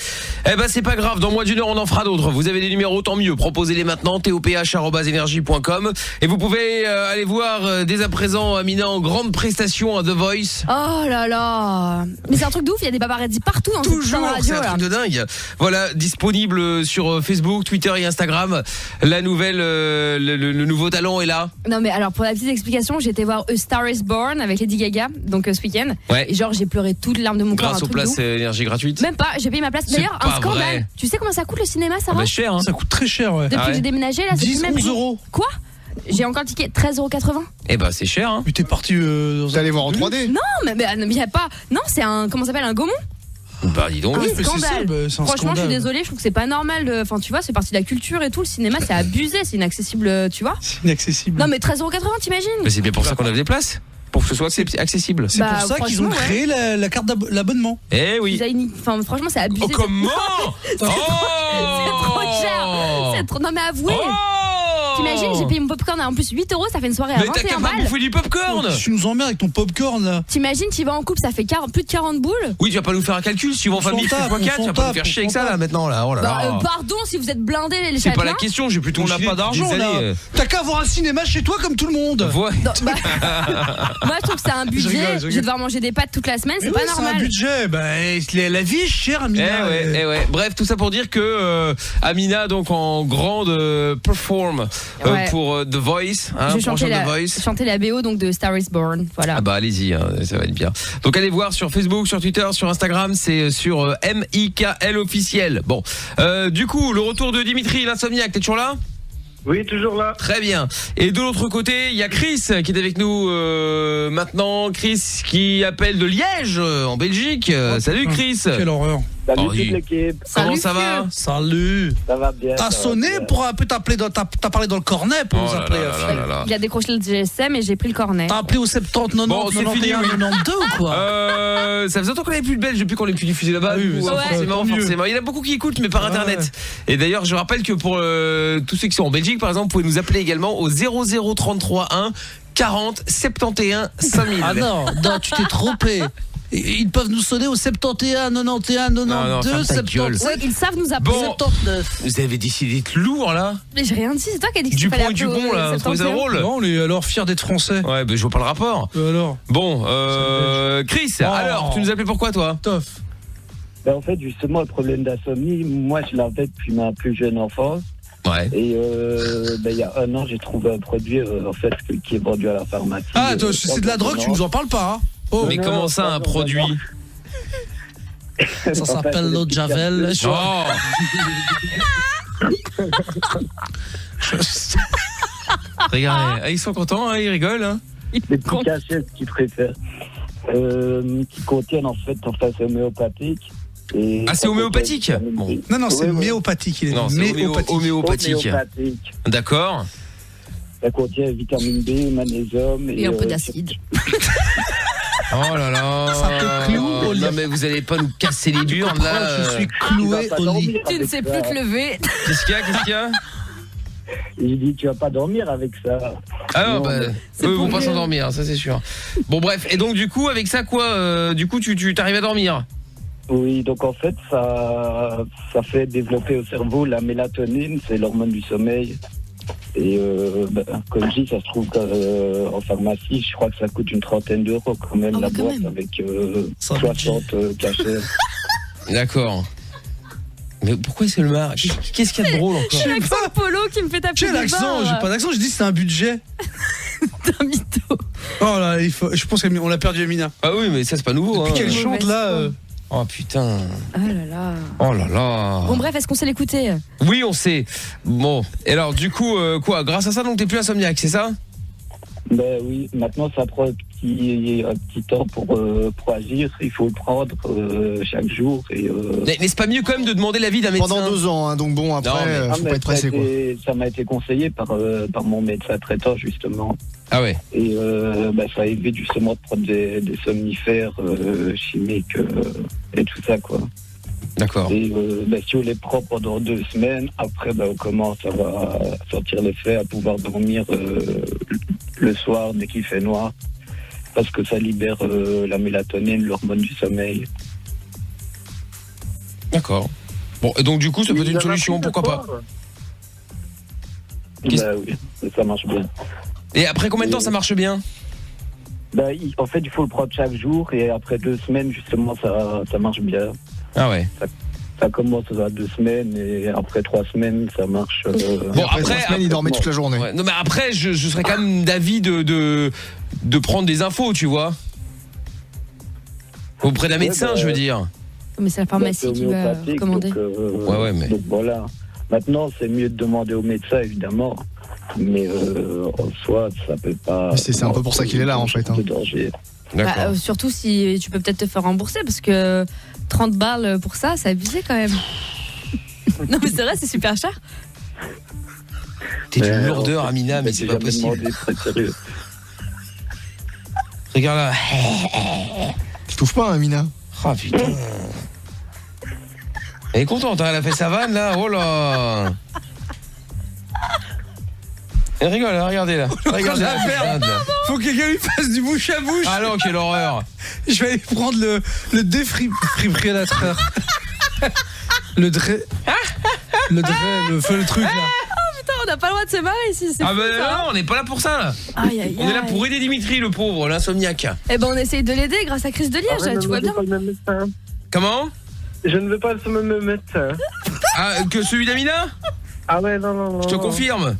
Speaker 4: Eh ben c'est pas grave, dans moins d'une heure on en fera d'autres. Vous avez des numéros, tant mieux. Proposez-les maintenant, toph@energie.com. Et vous pouvez aller voir dès à présent Amina en grande prestation à The Voice.
Speaker 7: Oh là là. Mais c'est un truc de ouf, il y a des paparazzi partout dans cette putain de radio.
Speaker 4: C'est un truc de dingue. Voilà, disponible sur Facebook, Twitter et Instagram. La nouvelle, le nouveau talent est là.
Speaker 7: Non mais alors pour la petite explication, j'ai été voir A Star Is Born avec Lady Gaga, donc ce week-end.
Speaker 4: Ouais.
Speaker 7: Et genre j'ai pleuré toutes les larmes de mon corps.
Speaker 4: Grâce aux places énergie gratuite.
Speaker 7: Même pas, j'ai payé ma place.
Speaker 4: C'est
Speaker 7: D'ailleurs,
Speaker 4: pas
Speaker 7: un scandale.
Speaker 4: vrai.
Speaker 7: Tu sais combien ça coûte le cinéma, Sarah?
Speaker 4: Bah cher, hein.
Speaker 6: Ça coûte très cher, ouais.
Speaker 7: Depuis que j'ai déménagé, là, c'est
Speaker 6: 10,
Speaker 7: plus le même
Speaker 6: 11
Speaker 7: prix.
Speaker 6: euros.
Speaker 7: Quoi? J'ai encore le ticket 13,80 €.
Speaker 4: Eh ben c'est cher, hein.
Speaker 6: Mais t'es parti
Speaker 5: T'es allé voir en 3D?
Speaker 7: Non, mais il y a pas. Non, c'est un. Comment ça s'appelle? Un Gaumont?
Speaker 4: Bah dis donc.
Speaker 7: Un
Speaker 6: mais c'est
Speaker 7: scandale.
Speaker 6: ça, bah, c'est un
Speaker 7: Franchement, je suis
Speaker 6: scandale.
Speaker 7: désolée, je trouve que c'est pas normal. Enfin, tu vois, c'est partie de la culture et tout. Le cinéma, c'est abusé, c'est inaccessible, tu vois.
Speaker 6: C'est inaccessible.
Speaker 7: Non, mais 13,80 €, t'imagines?
Speaker 4: Mais c'est bien pour ça qu'on a des places. Pour que ce soit accessible.
Speaker 6: C'est pour ça qu'ils ont créé la carte l'abonnement.
Speaker 4: Eh oui.
Speaker 7: Enfin, franchement, c'est abusé.
Speaker 4: Oh, comment?
Speaker 7: C'est trop cher. C'est trop. Non, mais avouez. T'imagines, j'ai payé mon popcorn à en plus 8 €, ça fait une soirée à
Speaker 4: Mais t'as
Speaker 7: 21
Speaker 4: qu'à pas
Speaker 7: balles.
Speaker 4: bouffer du popcorn.
Speaker 6: Tu nous emmerdes avec ton popcorn là.
Speaker 7: T'imagines, tu vas en couple, ça fait plus de 40 boules.
Speaker 4: Oui, tu vas pas nous faire un calcul. Si tu vas en famille,
Speaker 6: s'en tape,
Speaker 4: 3x4, tu vas pas nous faire chier avec ça là maintenant là. Oh là là.
Speaker 7: Pardon, si vous êtes blindés les
Speaker 4: C'est pas
Speaker 7: châtelains.
Speaker 4: la question, j'ai plutôt
Speaker 6: On n'a pas d'argent là. T'as qu'à avoir un cinéma chez toi comme tout le monde.
Speaker 4: Ouais.
Speaker 7: Moi, je trouve que c'est un budget. Je vais devoir manger des pâtes toute la semaine, c'est pas normal.
Speaker 6: C'est un budget. Bah, la vie est chère, Amina.
Speaker 4: Ouais. Bref, tout ça pour dire que Amina donc en grande perform
Speaker 7: Ouais.
Speaker 4: pour The Voice, hein,
Speaker 7: Je vais
Speaker 4: prochain The Voice.
Speaker 7: chanter la BO donc de Star Is Born. Voilà.
Speaker 4: Ah bah allez-y, hein, ça va être bien. Donc allez voir sur Facebook, sur Twitter, sur Instagram, c'est sur MIKL officiel. Bon, du coup, le retour de Dimitri, l'insomniaque, t'es toujours là ?
Speaker 9: Oui, toujours là.
Speaker 4: Très bien. Et de l'autre côté, il y a Chris qui est avec nous maintenant. Chris qui appelle de Liège, en Belgique. Salut Chris.
Speaker 6: Quelle horreur.
Speaker 9: Salut
Speaker 4: Oh,
Speaker 9: toute l'équipe.
Speaker 4: Comment ça va ?
Speaker 6: Salut.
Speaker 9: Ça va bien.
Speaker 6: T'as sonné pour un peu t'appeler dans t'as parlé dans le cornet pour nous appeler.
Speaker 7: Il a décroché le GSM et j'ai pris le cornet.
Speaker 6: T'as appelé au 70 90
Speaker 4: Bon, c'est
Speaker 6: 91
Speaker 4: fini, oui.
Speaker 6: 92 ou quoi?
Speaker 4: Ça faisait longtemps qu'on avait plus de Belges depuis qu'on est plus diffusé là-bas.
Speaker 6: Oui, mais
Speaker 4: Ou,
Speaker 6: ça,
Speaker 4: forcément. Il y en a beaucoup qui écoutent, mais par internet. Et d'ailleurs, je rappelle que pour tous ceux qui sont en Belgique, par exemple, vous pouvez nous appeler également au 0033 1 40 71 5000.
Speaker 6: Ah non, tu t'es trompé. Ils peuvent nous sonner au 71 91 92 77.
Speaker 7: Ouais, ils savent nous appeler.
Speaker 4: Bon,
Speaker 6: 79.
Speaker 4: vous avez décidé d'être lourd là.
Speaker 7: Mais j'ai rien dit, c'est toi qui as dit que
Speaker 4: Du
Speaker 7: fallait
Speaker 4: point et du bon là, vous trouvez ça drôle?
Speaker 6: Non, on est alors fiers d'être français.
Speaker 4: Ouais, ben je vois pas le rapport.
Speaker 6: Alors.
Speaker 4: Bon, Chris, alors, tu nous appelais pourquoi toi?
Speaker 6: Tof.
Speaker 13: Ben, en fait, justement, le problème d'insomnie, moi je l'avais depuis ma plus jeune enfance.
Speaker 4: Ouais.
Speaker 13: Et il y a un an, j'ai trouvé un produit en fait qui est vendu à la pharmacie.
Speaker 6: Ah, toi, c'est de la drogue, tu nous en parles pas, hein?
Speaker 4: Oh. Mais comment ça, un produit?
Speaker 6: Ça s'appelle l'eau de Javel.
Speaker 4: Oh. Regardez, ils sont contents, hein, ils rigolent. Hein.
Speaker 13: Des petits cachets qu'ils préfèrent. Qui contiennent en fait c'est homéopathique. Et
Speaker 4: c'est homéopathique? Bon.
Speaker 6: Non, c'est homéopathique.
Speaker 4: Non, c'est homéopathique. D'accord.
Speaker 13: Ça contient vitamine B, magnésium
Speaker 7: et un peu d'acide.
Speaker 4: Oh là là.
Speaker 6: Ça te cloue au lit.
Speaker 4: Non mais vous allez pas nous casser les burnes là.
Speaker 6: Je suis cloué au lit.
Speaker 7: Tu ne sais plus te lever.
Speaker 4: Qu'est-ce qu'il y a?
Speaker 13: J'ai dit tu vas pas dormir avec ça.
Speaker 4: Ah non,
Speaker 13: bah,
Speaker 4: eux vont pas s'endormir, ça c'est sûr. Bon bref, et donc du coup avec ça quoi, du coup tu t'arrives à dormir?
Speaker 13: Oui, donc en fait ça fait développer au cerveau la mélatonine, c'est l'hormone du sommeil. Et comme je dis, ça se trouve en pharmacie, je crois que ça coûte une trentaine d'euros quand même, la boîte avec 60 cachets.
Speaker 4: D'accord. Mais pourquoi c'est le mar? Qu'est-ce qu'il y a de drôle encore?
Speaker 7: J'ai l'accent polo qui me fait taper.
Speaker 6: J'ai l'accent, j'ai pas d'accent, je dis c'est un budget.
Speaker 7: T'es un mytho.
Speaker 6: Oh là, je pense qu'on l'a perdu Amina.
Speaker 4: Ah oui, mais ça c'est pas nouveau.
Speaker 6: Depuis qu'elle
Speaker 7: chante
Speaker 6: là.
Speaker 4: Oh putain.
Speaker 7: Oh là là.
Speaker 4: Oh là là.
Speaker 7: Bon bref, est-ce qu'on sait l'écouter?
Speaker 4: Oui, on sait. Bon, et alors du coup, quoi, grâce à ça, donc t'es plus insomniaque, c'est ça?
Speaker 13: Ben oui, maintenant ça prend un petit temps pour agir, il faut le prendre chaque jour.
Speaker 4: Mais c'est pas mieux quand même de demander l'avis d'un médecin?
Speaker 5: Pendant 2 ans, hein, donc bon, après, faut pas être pressé quoi.
Speaker 13: Ça m'a été conseillé par mon médecin traitant justement.
Speaker 4: Ah ouais.
Speaker 13: Et ça évite justement de prendre des somnifères chimiques et tout ça quoi.
Speaker 4: D'accord.
Speaker 13: Et si on les prend pendant 2 semaines, après on commence à sentir l'effet, à pouvoir dormir le soir dès qu'il fait noir, parce que ça libère la mélatonine, l'hormone du sommeil.
Speaker 4: D'accord. Bon, et donc du coup, ça peut être une solution, pourquoi pas.
Speaker 13: Bah oui, ça marche bien.
Speaker 4: Et après combien de temps ça marche bien?
Speaker 13: Bah, en fait, il faut le prendre chaque jour et après 2 semaines, justement, ça marche bien.
Speaker 4: Ah ouais.
Speaker 13: Ça commence à 2 semaines et après 3 semaines, ça marche.
Speaker 4: Bon, après
Speaker 5: 3 semaines, il dormait toute la journée.
Speaker 4: Ouais, non, mais après, je serais quand même d'avis de prendre des infos, tu vois. Auprès d'un médecin, je veux dire.
Speaker 7: Mais c'est la pharmacie qui va commander.
Speaker 4: Ouais, mais.
Speaker 13: Donc voilà. Maintenant, c'est mieux de demander au médecin, évidemment. Mais en soi, ça peut pas.
Speaker 5: C'est un peu pour ça qu'il est là, en fait. Hein.
Speaker 13: De danger.
Speaker 7: Bah, surtout si tu peux peut-être te faire rembourser parce que 30 balles pour ça, c'est abusé quand même. Non mais c'est vrai, c'est super cher.
Speaker 4: T'es d'une lourdeur, Amina, mais c'est pas possible. Regarde là.
Speaker 5: Tu touffes pas, Amina.
Speaker 4: Ah putain. Elle est contente, hein, elle a fait sa vanne là. Oh là. Elle rigole, hein, regardez là. Regardez là.
Speaker 6: Faut que quelqu'un lui fasse du bouche à bouche.
Speaker 4: Ah non, quelle horreur.
Speaker 6: Je vais aller prendre le défibrillateur. Le truc là.
Speaker 7: Oh putain, on n'a pas le droit de se marrer ici.
Speaker 4: Ah bah non, on n'est pas là pour ça là.
Speaker 7: Aïe, aïe,
Speaker 4: on est là
Speaker 7: aïe.
Speaker 4: pour aider Dimitri, le pauvre, l'insomniaque.
Speaker 7: Eh ben on essaye de l'aider grâce à Chris de Liège, tu vois bien.
Speaker 4: Comment?
Speaker 9: Je ne veux pas ce même médecin.
Speaker 4: Ah, que celui d'Amina?
Speaker 9: Ah ouais, non.
Speaker 4: Je te confirme,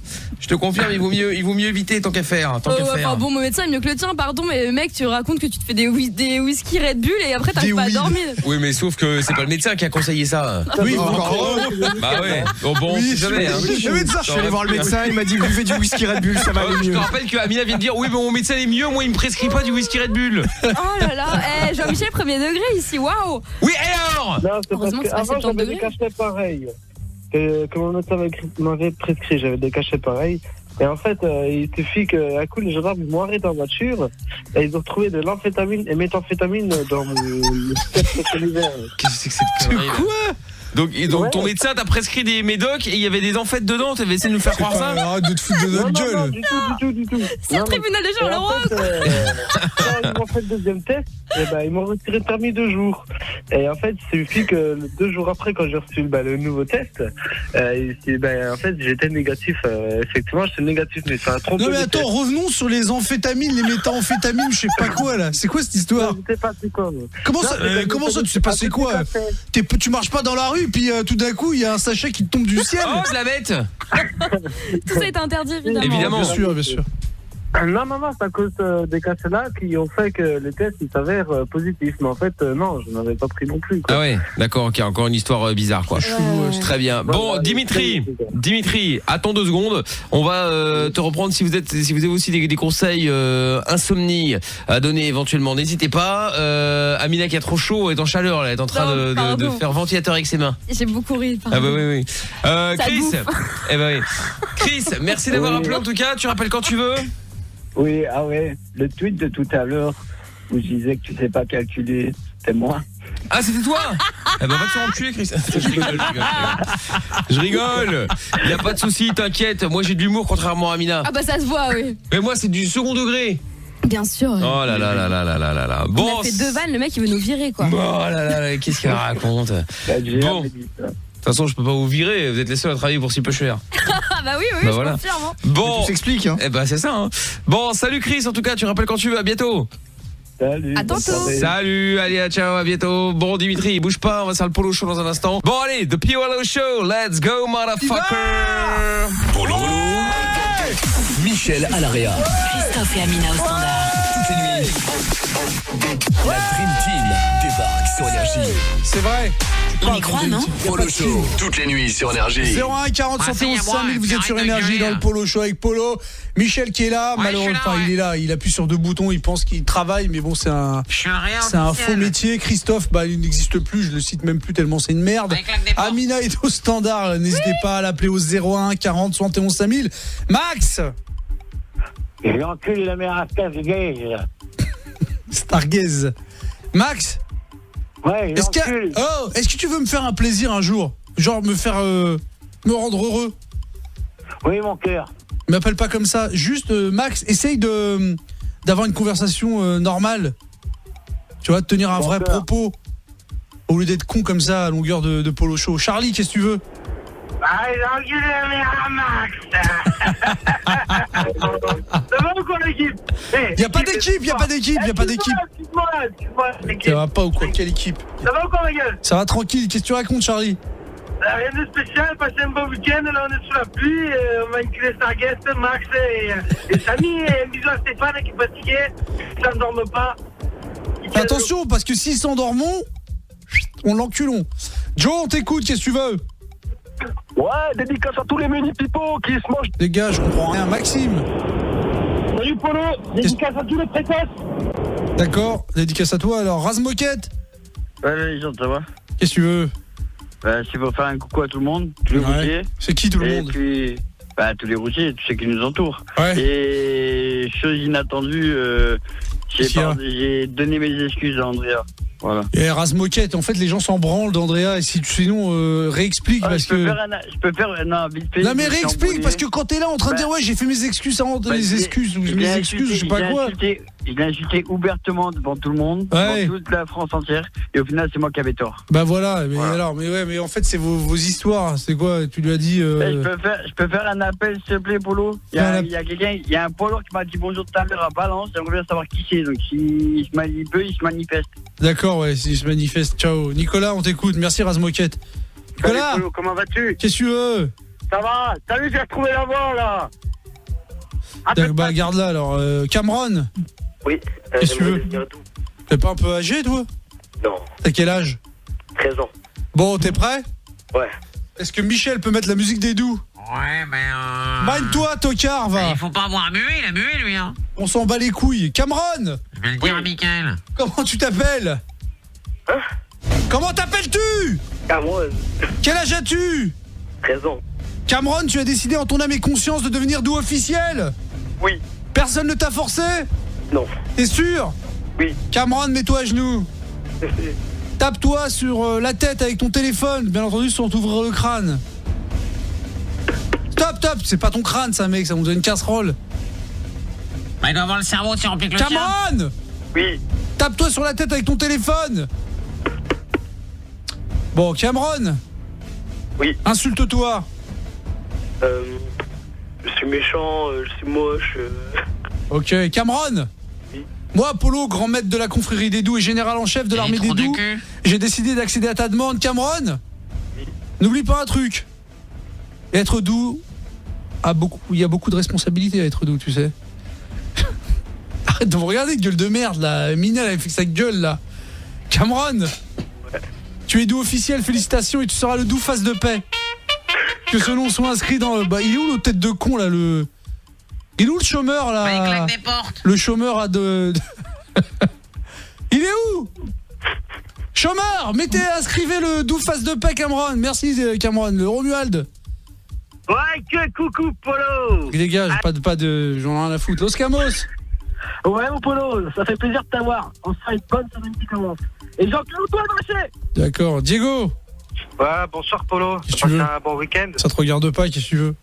Speaker 4: il vaut mieux éviter tant qu'à faire.
Speaker 7: Enfin, bon, mon médecin est mieux que le tien, pardon, mais mec, tu racontes que tu te fais des whisky Red Bull et après t'arrives pas à dormir.
Speaker 4: Oui, mais sauf que c'est pas le médecin qui a conseillé ça.
Speaker 5: Oui, encore.
Speaker 4: Bah ouais. Bon,
Speaker 5: oui,
Speaker 4: jamais. Hein.
Speaker 5: Je suis allé voir le médecin, il m'a dit buvez du whisky Red Bull, ça va aller mieux.
Speaker 4: Je te rappelle que Amina vient de dire oui, mais mon médecin est mieux, moi il me prescrit pas du whisky Red Bull.
Speaker 7: Oh là là, Jean-Michel, premier degré ici, waouh.
Speaker 4: Oui, et alors?
Speaker 9: Non, c'est
Speaker 7: heureusement que c'est pas
Speaker 9: avant
Speaker 7: 70
Speaker 9: j'avais des cachets pareils. Que mon médecin m'avait prescrit, j'avais des cachets pareils. Et en fait, il suffit qu'un coup, les gendarmes m'ont arrêté en voiture et ils ont trouvé de l'amphétamine et méthamphétamine dans le test cellulaire.
Speaker 4: Qu'est-ce que c'est que cette connerie, là? Quoi? Donc ton médecin t'a prescrit des médocs et il y avait des amphètes dedans, t'avais essayé de nous faire croire ça?
Speaker 6: Arrête de te foutre de notre gueule.
Speaker 9: Non, du tout.
Speaker 7: C'est le tribunal de Charleroi.
Speaker 9: Quand ils m'ont fait le deuxième test, ils m'ont retiré le permis 2 jours. Et en fait, il suffit que 2 jours après, quand j'ai reçu le nouveau test, en fait, j'étais négatif. Effectivement, j'étais négatif, mais ça a trompé.
Speaker 6: Non mais attends, revenons sur les amphétamines, les méthamphétamines, je sais pas quoi là. C'est quoi cette histoire?
Speaker 9: Je sais pas c'est quoi.
Speaker 6: Comment ça tu sais pas c'est quoi? Tu marches pas dans la rue puis tout d'un coup il y a un sachet qui te tombe du ciel.
Speaker 4: Oh, je la bête.
Speaker 7: Tout ça est interdit évidemment.
Speaker 4: Évidemment.
Speaker 6: Bien sûr.
Speaker 9: Non, c'est à cause des cas-là qui ont fait que les tests ils s'avèrent positifs. Mais en fait, non, je n'avais pas pris non plus. Quoi.
Speaker 4: Ah ouais, d'accord, ok, encore une histoire bizarre quoi. Très bien. Bon, Dimitri, attends 2 secondes. On va te reprendre si vous avez aussi des conseils insomnie à donner éventuellement. N'hésitez pas. Amina qui a trop chaud est en chaleur, là, elle est en train de faire ventilateur avec ses mains.
Speaker 7: J'ai beaucoup ri.
Speaker 4: Ah bah oui. Chris,
Speaker 7: oui.
Speaker 4: Chris, merci d'avoir appelé en tout cas. Tu rappelles quand tu veux.
Speaker 13: Oui, le tweet de tout à l'heure où je disais que tu sais pas calculer, c'était moi.
Speaker 4: Ah, c'était toi? Eh ben, va te faire enculer, Chris. Je rigole. Il y a pas de souci, t'inquiète. Moi, j'ai de l'humour contrairement à Amina.
Speaker 7: Ah bah ça se voit, oui.
Speaker 4: Mais moi, c'est du second degré.
Speaker 7: Bien sûr.
Speaker 4: Oh là là. Bon.
Speaker 7: On a fait 2 vannes, le mec il veut nous virer quoi.
Speaker 4: Oh là, qu'est-ce qu'il raconte? Bon. De toute façon, je peux pas vous virer. Vous êtes les seuls à travailler pour si peu cher.
Speaker 7: Bah oui,
Speaker 4: bah
Speaker 7: je
Speaker 4: voilà.
Speaker 7: confirme. Hein.
Speaker 4: Bon,
Speaker 5: tout s'explique. Hein.
Speaker 4: Eh ben c'est ça. Hein. Bon, salut Chris. En tout cas, tu rappelles quand tu veux. À bientôt.
Speaker 13: Salut.
Speaker 7: À tantôt.
Speaker 4: Salut. Allez, ciao. À bientôt. Bon, Dimitri, bouge pas. On va faire le Polo Show dans un instant. Bon, allez, The Polo Show. Let's go, motherfucker.
Speaker 1: Polo. Michel Alaria.
Speaker 3: Christophe et Amina au standard.
Speaker 1: Toutes les nuits. La Dream Team débarque sur Énergie.
Speaker 6: C'est vrai.
Speaker 3: On y croit, non?
Speaker 1: Polo Show. Toutes les nuits sur Énergie.
Speaker 6: 01 40 71 5000, vous êtes sur Énergie dans le Polo Show avec Polo. Michel qui est là, malheureusement, il est là, il appuie sur 2 boutons, il pense qu'il travaille, mais bon, c'est un faux métier. Christophe, il n'existe plus, je le cite même plus tellement c'est une merde. Amina est au standard, n'hésitez pas à l'appeler au 01 40 71 5000. Max!
Speaker 14: J'encule la mère Stargaze.
Speaker 6: Stargaze. Max?
Speaker 14: Ouais,
Speaker 6: est-ce que tu veux me faire un plaisir un jour? Genre me rendre heureux?
Speaker 14: Oui, mon cœur.
Speaker 6: M'appelle pas comme ça. Juste, Max, essaye d'avoir une conversation normale. Tu vois, de tenir un vrai propos. Au lieu d'être con comme ça à longueur de polo show. Charlie, qu'est-ce que tu veux?
Speaker 14: Ah, il a enculé la mère à Max. Ça va ou quoi l'équipe?
Speaker 6: Y'a pas d'équipe. Ça va pas ou quoi? Quelle équipe?
Speaker 14: Ça va ou quoi ma gueule?
Speaker 6: Ça va tranquille, qu'est-ce que tu racontes Charlie?
Speaker 14: Rien de spécial, passez un bon week-end, là on est sous la pluie, on va enculer Starguest, Max et Samy, et un bisou à Stéphane qui est fatigué, ça ne dorme pas.
Speaker 6: Attention, parce que s'ils s'endormont, on l'enculons. Joe, on t'écoute, qu'est-ce que tu veux?
Speaker 15: Ouais, dédicace à tous les municipaux qui se mangent.
Speaker 6: Les gars, je comprends rien. Maxime.
Speaker 14: Salut Polo, dédicace à tous les précoces.
Speaker 6: D'accord, dédicace à toi alors. Razmoquette.
Speaker 16: Ouais, les gens, ça va?
Speaker 6: Qu'est-ce que tu veux?
Speaker 16: C'est pour faire un coucou à tout le monde, tous les routiers.
Speaker 6: C'est qui tout le monde?
Speaker 16: Et puis, tous les routiers, tous ceux qui nous entourent.
Speaker 6: Ouais.
Speaker 16: Et chose inattendue, j'ai donné mes excuses à Andrea. Voilà.
Speaker 6: Et Razmoquette, en fait les gens s'en branlent d'Andrea et sinon réexplique parce que...
Speaker 16: Je peux faire vite fait.
Speaker 6: Non mais réexplique parce que quand t'es là en train de dire ouais j'ai fait mes excuses à je sais pas quoi.
Speaker 16: Je l'ai insulté ouvertement devant tout le monde, devant toute la France entière et au final c'est moi qui avais tort.
Speaker 6: Bah voilà, mais en fait c'est vos histoires, c'est quoi? Tu lui as dit
Speaker 16: Je peux faire un appel s'il te plaît Polo. Il y a un Polo qui m'a dit bonjour tout à l'heure à Valence, j'aimerais bien savoir qui c'est, donc s'il se manifeste.
Speaker 6: D'accord, ouais, s'il se manifeste, ciao. Nicolas, on t'écoute, merci Razmoquette. Nicolas,
Speaker 14: Salut Polo, comment vas-tu?
Speaker 6: Qu'est-ce que tu veux?
Speaker 14: Ça va, salut, j'ai retrouvé la voix là.
Speaker 6: Bah garde-la alors, Cameron.
Speaker 17: Oui,
Speaker 6: qu'est-ce que tu veux? T'es pas un peu âgé toi?
Speaker 17: Non.
Speaker 6: T'as quel âge?
Speaker 17: 13 ans.
Speaker 6: Bon, t'es prêt?
Speaker 17: Ouais.
Speaker 6: Est-ce que Michel peut mettre la musique des doux?
Speaker 18: Ouais, mais
Speaker 6: Mine-toi, tocard, va.
Speaker 18: Il faut pas avoir muet, il a mué lui, hein.
Speaker 6: On s'en bat les couilles. Cameron.
Speaker 18: Je vais le dire à Mickaël.
Speaker 6: Comment tu t'appelles?
Speaker 17: Hein?
Speaker 6: Comment t'appelles-tu?
Speaker 17: Cameron.
Speaker 6: Quel âge as-tu?
Speaker 17: 13 ans.
Speaker 6: Cameron, tu as décidé en ton âme et conscience de devenir doux officiel?
Speaker 17: Oui.
Speaker 6: Personne ne t'a forcé?
Speaker 17: Non.
Speaker 6: T'es sûr?
Speaker 17: Oui.
Speaker 6: Cameron, mets-toi à genoux. Tape-toi sur la tête avec ton téléphone, bien entendu sans t'ouvrir le crâne. Stop, c'est pas ton crâne ça mec, ça nous donne une casserole.
Speaker 18: Bah, il doit avoir le cerveau si on pique le tien.
Speaker 6: Cameron!
Speaker 17: Oui.
Speaker 6: Tape-toi sur la tête avec ton téléphone. Bon, Cameron.
Speaker 17: Oui.
Speaker 6: Insulte-toi.
Speaker 17: Je suis méchant, je suis moche.
Speaker 6: Ok, Cameron.
Speaker 17: Oui.
Speaker 6: Moi, Apollo, grand maître de la confrérie des doux et général en chef de l'armée des doux, j'ai décidé d'accéder à ta demande, Cameron.
Speaker 17: Oui.
Speaker 6: N'oublie pas un truc. Être doux il y a beaucoup de responsabilités à être doux, tu sais. Arrête de me regarder, gueule de merde là. Mina, elle fait sa gueule là. Cameron. Ouais. Tu es doux officiel, félicitations, et tu seras le doux face de paix. Que ce nom soit inscrit dans le... Bah, il est où l'autre tête de con là, le... Il est où le chômeur là?
Speaker 18: Bah, il claque des portes.
Speaker 6: Le chômeur a de... Il est où? Chômeur, inscrivez le doux face de paix, Cameron. Merci Cameron, le Romuald.
Speaker 14: Ouais, que coucou Polo.
Speaker 6: Les gars, j'ai pas de... J'en ai rien à foutre. Los Camos.
Speaker 14: Ouais mon Polo, ça fait plaisir de t'avoir. On se fait une bonne semaine qui commence. Et Jean-Claude, marché.
Speaker 6: D'accord, Diego.
Speaker 9: Ouais, bonsoir Polo.
Speaker 6: Qu'est-ce que tu veux?
Speaker 9: Un bon week-end.
Speaker 6: Ça te regarde pas, qu'est-ce que tu veux?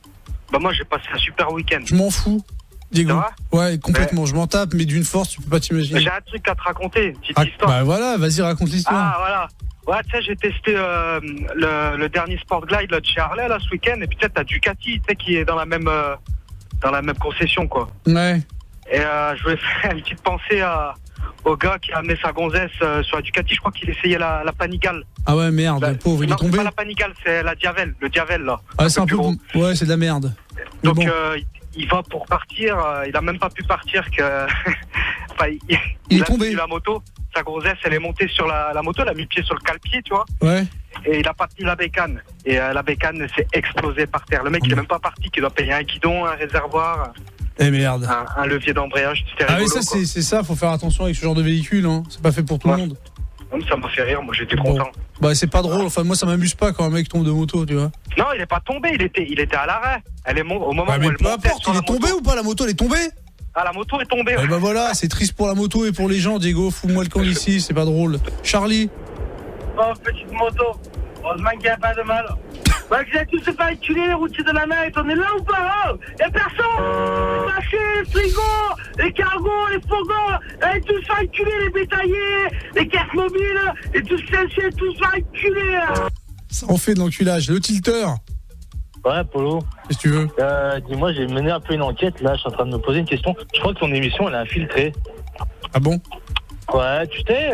Speaker 9: Bah moi j'ai passé un super week-end.
Speaker 6: Je m'en fous, Diego.
Speaker 9: Ouais,
Speaker 6: complètement, je m'en tape, mais d'une force, tu peux pas t'imaginer.
Speaker 9: J'ai un truc à te raconter, une petite histoire.
Speaker 6: Bah voilà, vas-y, raconte l'histoire.
Speaker 9: Ah voilà. Ouais, tu sais, j'ai testé le dernier Sport Glide là, de chez Harley là, ce week-end, et puis tu sais, t'as Ducati, tu sais, qui est dans la même concession, quoi.
Speaker 6: Ouais.
Speaker 9: Et je voulais faire une petite pensée au gars qui a amené sa gonzesse sur la Ducati. Je crois qu'il essayait la Panigale.
Speaker 6: Ah ouais, merde, le pauvre, il est tombé.
Speaker 9: C'est pas la Panigale, c'est la Diavel, le Diavel là.
Speaker 6: Ah, c'est un peu gros. Ouais, c'est de la merde.
Speaker 9: Donc bon. Il va pour partir, il a même pas pu partir que... enfin, il est tombé. La moto, sa gonzesse, elle est montée sur la moto, elle a mis le pied sur le cale-pied, tu vois.
Speaker 6: Ouais.
Speaker 9: Et il a pas tenu la bécane. Et la bécane s'est explosée par terre. Le mec, il est même pas parti, qu'il doit payer un guidon, un réservoir...
Speaker 6: Eh merde.
Speaker 9: Un levier d'embrayage.
Speaker 6: Ah oui, ça c'est ça, faut faire attention avec ce genre de véhicule, hein. C'est pas fait pour tout le monde.
Speaker 9: Ça m'a fait rire, moi j'étais content.
Speaker 6: Bah c'est pas drôle, enfin moi ça m'amuse pas quand un mec tombe de moto, tu vois.
Speaker 9: Non, il est pas tombé, il était à l'arrêt. Elle est au moment où elle
Speaker 6: peu importe, il est tombé ou pas, la moto elle est tombée?
Speaker 9: Ah, la moto est tombée.
Speaker 6: Eh bah voilà, c'est triste pour la moto et pour les gens, Diego, fous-moi le camp ici, c'est pas drôle. Charlie.
Speaker 14: Oh, petite moto, heureusement qu'il n'y a pas de mal. Bah, que vous allez tous se faire enculer, les routiers de la night, on est là ou pas, y'a personne. Les sachets, les frigos, les cargos, les fourgons, allez tous se faire enculer, les bétaillers, les caisses mobiles, et tous sécher, tous se faire enculer.
Speaker 6: Ça en fait de l'enculage. Le tilter.
Speaker 19: Ouais, Polo.
Speaker 6: Qu'est-ce que tu veux?
Speaker 19: Dis-moi, j'ai mené un peu une enquête, là, je suis en train de me poser une question. Je crois que ton émission, elle est infiltrée.
Speaker 6: Ah bon?
Speaker 19: Ouais, tu sais...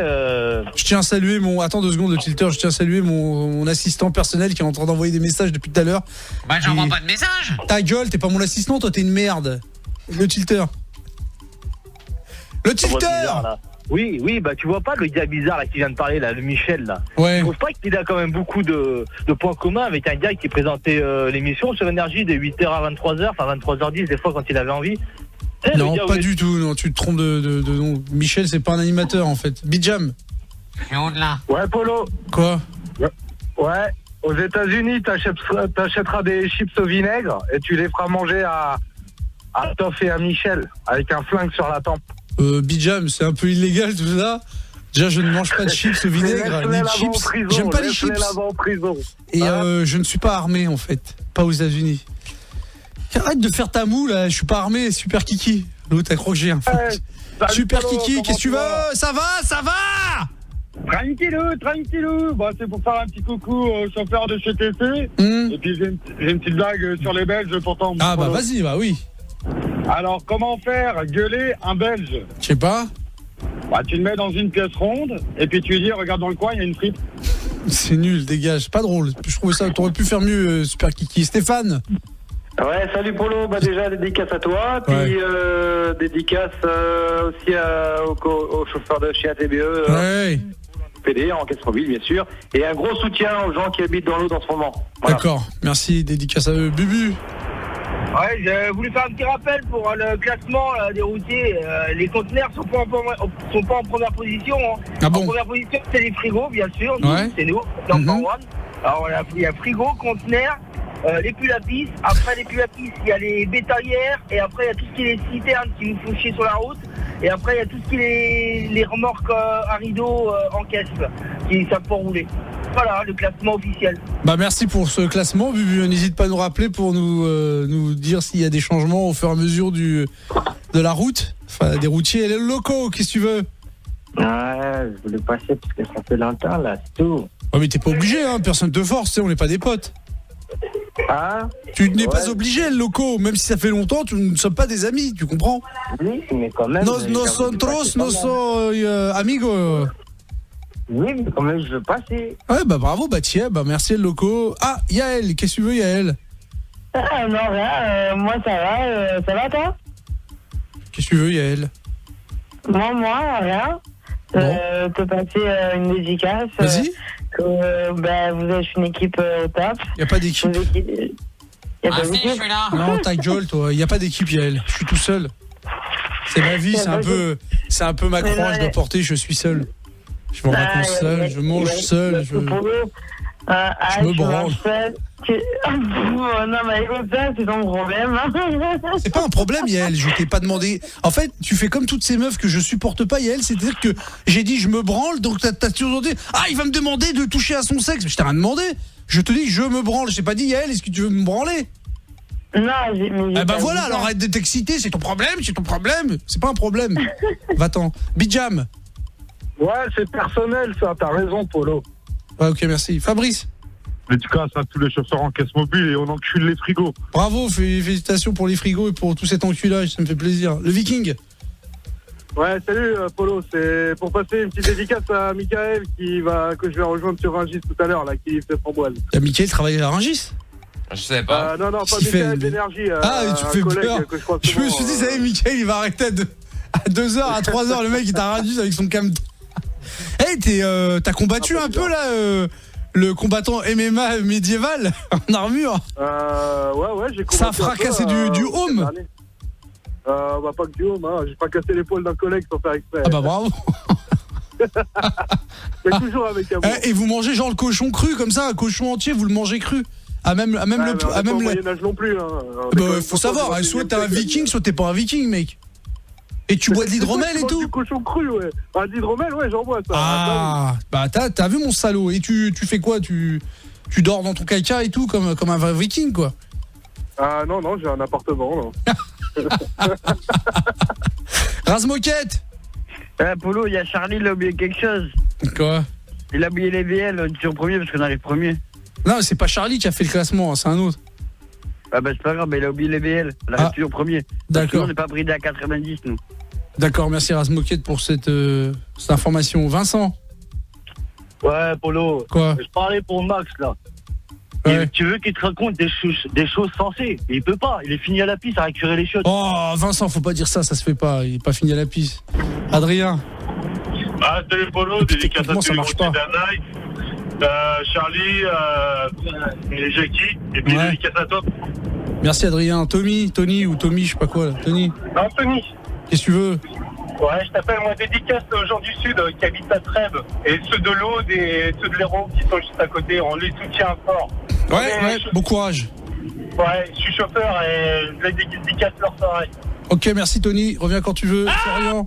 Speaker 6: Je tiens à saluer mon... Attends 2 secondes, le tilter. Je tiens à saluer mon assistant personnel qui est en train d'envoyer des messages depuis tout à l'heure.
Speaker 18: Bah, j'envoie pas de message.
Speaker 6: Ta gueule, t'es pas mon assistant, toi, t'es une merde. Le tilter. Le tilter.
Speaker 19: Oui, bah tu vois pas le gars bizarre là qui vient de parler là, le Michel là.
Speaker 6: Ouais.
Speaker 19: Je trouve pas qu'il a quand même beaucoup de points communs avec un gars qui présentait l'émission sur Énergie de 8h à 23h, enfin 23h10 des fois quand il avait envie.
Speaker 6: Non, pas du tout, non, tu te trompes de nom. Michel, c'est pas un animateur en fait. Bijam.
Speaker 18: Là.
Speaker 15: Ouais, Polo.
Speaker 6: Quoi?
Speaker 15: Ouais, aux États-Unis, t'achèteras des chips au vinaigre et tu les feras manger à Toff et à Michel avec un flingue sur la tempe.
Speaker 6: Bijam, c'est un peu illégal tout ça. Déjà, je ne mange pas de chips au vinaigre, ni de chips. J'aime pas les chips. Et je ne suis pas armé en fait, pas aux États-Unis. Arrête de faire ta moue là, je suis pas armé, super kiki. L'autre, t'as croqué un flingue. Super kiki, qu'est-ce que tu veux? Ça va?
Speaker 15: Tranquillou. Bah, c'est pour faire un petit coucou au chauffeur de chez TC. Et puis j'ai une petite blague sur les Belges pourtant.
Speaker 6: Ah bah vas-y, bah oui.
Speaker 15: Alors, comment faire gueuler un Belge?
Speaker 6: Je sais pas.
Speaker 15: Bah, tu le mets dans une pièce ronde et puis tu lui dis regarde dans le coin, il y a une frite.
Speaker 6: C'est nul, dégage, pas drôle. Je trouvais ça, t'aurais pu faire mieux, super kiki. Stéphane.
Speaker 20: Ouais, salut Polo, bah déjà dédicace à toi, puis dédicace aussi au chauffeur de chez ATBE, PD en caisse mobile bien sûr, et un gros soutien aux gens qui habitent dans l'eau en ce moment. Voilà.
Speaker 6: D'accord, merci, dédicace à eux. Bubu.
Speaker 14: Ouais, j'ai voulu faire un petit rappel pour le classement des routiers. Les conteneurs sont pas en première position. Hein.
Speaker 6: Ah bon?
Speaker 14: En première position, c'est les frigos, bien sûr.
Speaker 6: Ouais.
Speaker 14: C'est nous, number one. Alors, il y a frigo, conteneurs, les pulapis. Après les pulapis, il y a les bétaillères. Et après, il y a tout ce qui est les citernes qui nous font chier sur la route. Et après, il y a tout ce qui est les remorques à rideau en caisse qui savent pas rouler. Voilà, le classement officiel.
Speaker 6: Bah merci pour ce classement, Bubu. N'hésite pas à nous rappeler pour nous dire s'il y a des changements au fur et à mesure de la route, enfin des routiers et les locaux. Qu'est-ce que tu veux?
Speaker 20: Ouais, je voulais passer parce que ça fait longtemps là, c'est tout.
Speaker 6: Oh mais t'es pas obligé, hein, personne te force, on n'est pas des potes.
Speaker 20: Ah,
Speaker 6: tu n'es pas obligé, le locaux, même si ça fait longtemps, nous ne sommes pas des amis, tu comprends?
Speaker 20: Oui, mais quand même.
Speaker 6: Nos amigos.
Speaker 20: Oui, mais quand même, je veux passer.
Speaker 6: Ouais, bah bravo, bah tiens, bah merci le loco. Ah, Yael, qu'est-ce que tu veux, Yael?
Speaker 21: Ah, non, rien, moi ça va toi?
Speaker 6: Qu'est-ce que tu veux, Yael?
Speaker 21: Moi, rien. Te passer une dédicace.
Speaker 6: Vas-y.
Speaker 21: Bah, vous êtes une équipe au top.
Speaker 6: Y'a pas d'équipe.
Speaker 21: Y'a pas d'équipe.
Speaker 18: Je suis là.
Speaker 6: Non, ta gueule, toi. Y'a pas d'équipe, Yael. Je suis tout seul. C'est ma vie, c'est un peu ma croix, je dois porter, je suis seul. Je me raconte seul, je mange seul, je me branle.
Speaker 21: Non, mais écoute, ça, c'est ton problème.
Speaker 6: C'est pas un problème, Yael, je t'ai pas demandé. En fait, tu fais comme toutes ces meufs que je supporte pas, Yael, c'est-à-dire que j'ai dit je me branle, donc t'as toujours dit ah, il va me demander de toucher à son sexe. Mais je t'ai rien demandé. Je te dis je me branle, j'ai pas dit Yael, est-ce que tu veux me branler?
Speaker 21: Non,
Speaker 6: eh ben voilà, alors arrête de t'exciter, c'est ton problème, c'est pas un problème. Va-t'en. Bijam.
Speaker 15: Ouais, c'est personnel ça, t'as raison, Polo.
Speaker 6: Ouais, ok, merci. Fabrice.
Speaker 15: Dédicace à tous les chauffeurs en caisse mobile et on encule les frigos.
Speaker 6: Bravo, félicitations pour les frigos et pour tout cet enculage, ça me fait plaisir. Le Viking.
Speaker 15: Ouais, salut Polo, c'est pour passer une petite dédicace à Michael que je vais rejoindre sur Rungis tout à l'heure, là, qui fait Framboise.
Speaker 6: Michael travaille à Rungis?
Speaker 4: Je sais pas.
Speaker 15: Non, pas Michael d'énergie.
Speaker 6: Ah, tu fais peur. Je me suis dit, ça y est, Michael, il va arrêter à 2h, à 3h, le mec, il t'a Rungis avec son cam. Hey, t'as combattu un peu là le combattant MMA médiéval en armure?
Speaker 15: Ouais, j'ai combattu.
Speaker 6: Ça a fracassé du home?
Speaker 15: Bah pas que du home, hein. J'ai pas cassé l'épaule d'un collègue sans faire exprès.
Speaker 6: Ah bah bravo.
Speaker 15: Mais toujours avec amour.
Speaker 6: Et vous mangez genre le cochon cru comme ça, un cochon entier, vous le mangez cru? Même le
Speaker 15: Moyen-Âge non plus, hein.
Speaker 6: Bah faut savoir, soit t'es un viking, soit t'es pas un viking, mec. Et tu bois de l'hydromel et tout?
Speaker 15: Du cochon cru, ouais. Ah, de l'hydromel, ouais, j'en bois ça.
Speaker 6: Ah, bah t'as vu mon salaud. Et tu fais quoi? Tu Tu dors dans ton caca et tout, comme un vrai viking, quoi.
Speaker 15: Ah non, j'ai un appartement, là.
Speaker 6: Razmoquette.
Speaker 16: Polo, il y a Charlie, il a oublié quelque chose.
Speaker 6: Quoi?
Speaker 16: Il a oublié les VL, on est toujours premier parce qu'on arrive premier.
Speaker 6: Non, c'est pas Charlie qui a fait le classement, c'est un autre.
Speaker 16: Ah bah c'est pas grave, mais il a oublié les VL. On arrive toujours premier.
Speaker 6: D'accord.
Speaker 16: On n'est pas bridé à 90, nous.
Speaker 6: D'accord, merci Razmoquette pour cette information. Vincent.
Speaker 19: Ouais, Polo.
Speaker 6: Quoi?
Speaker 19: Je parlais pour Max, là.
Speaker 6: Ouais.
Speaker 19: Tu veux qu'il te raconte des choses sensées. Il peut pas, il est fini à la piste à récupérer les choses.
Speaker 6: Oh, Vincent, faut pas dire ça se fait pas. Il est pas fini à la piste. Adrien.
Speaker 2: Ah, salut Polo, dédicace à tous
Speaker 6: ça
Speaker 2: les
Speaker 6: marche pas.
Speaker 2: Charlie, et Jackie, et puis dédicace à toi.
Speaker 6: Merci Adrien. Tony ou Tommy, je sais pas quoi là. Tony.
Speaker 2: Non, Tony.
Speaker 6: Qu'est-ce que tu veux?
Speaker 2: Ouais, je t'appelle, moi, dédicace aux gens du Sud qui habitent à Trèbes, et ceux de l'Aude et ceux de l'Hérault qui sont juste à côté, on les soutient fort.
Speaker 6: Ouais, bon courage.
Speaker 2: Ouais, je suis chauffeur et je les dédicace leur soirée.
Speaker 6: Ok, merci Tony. Reviens quand tu veux. Florian.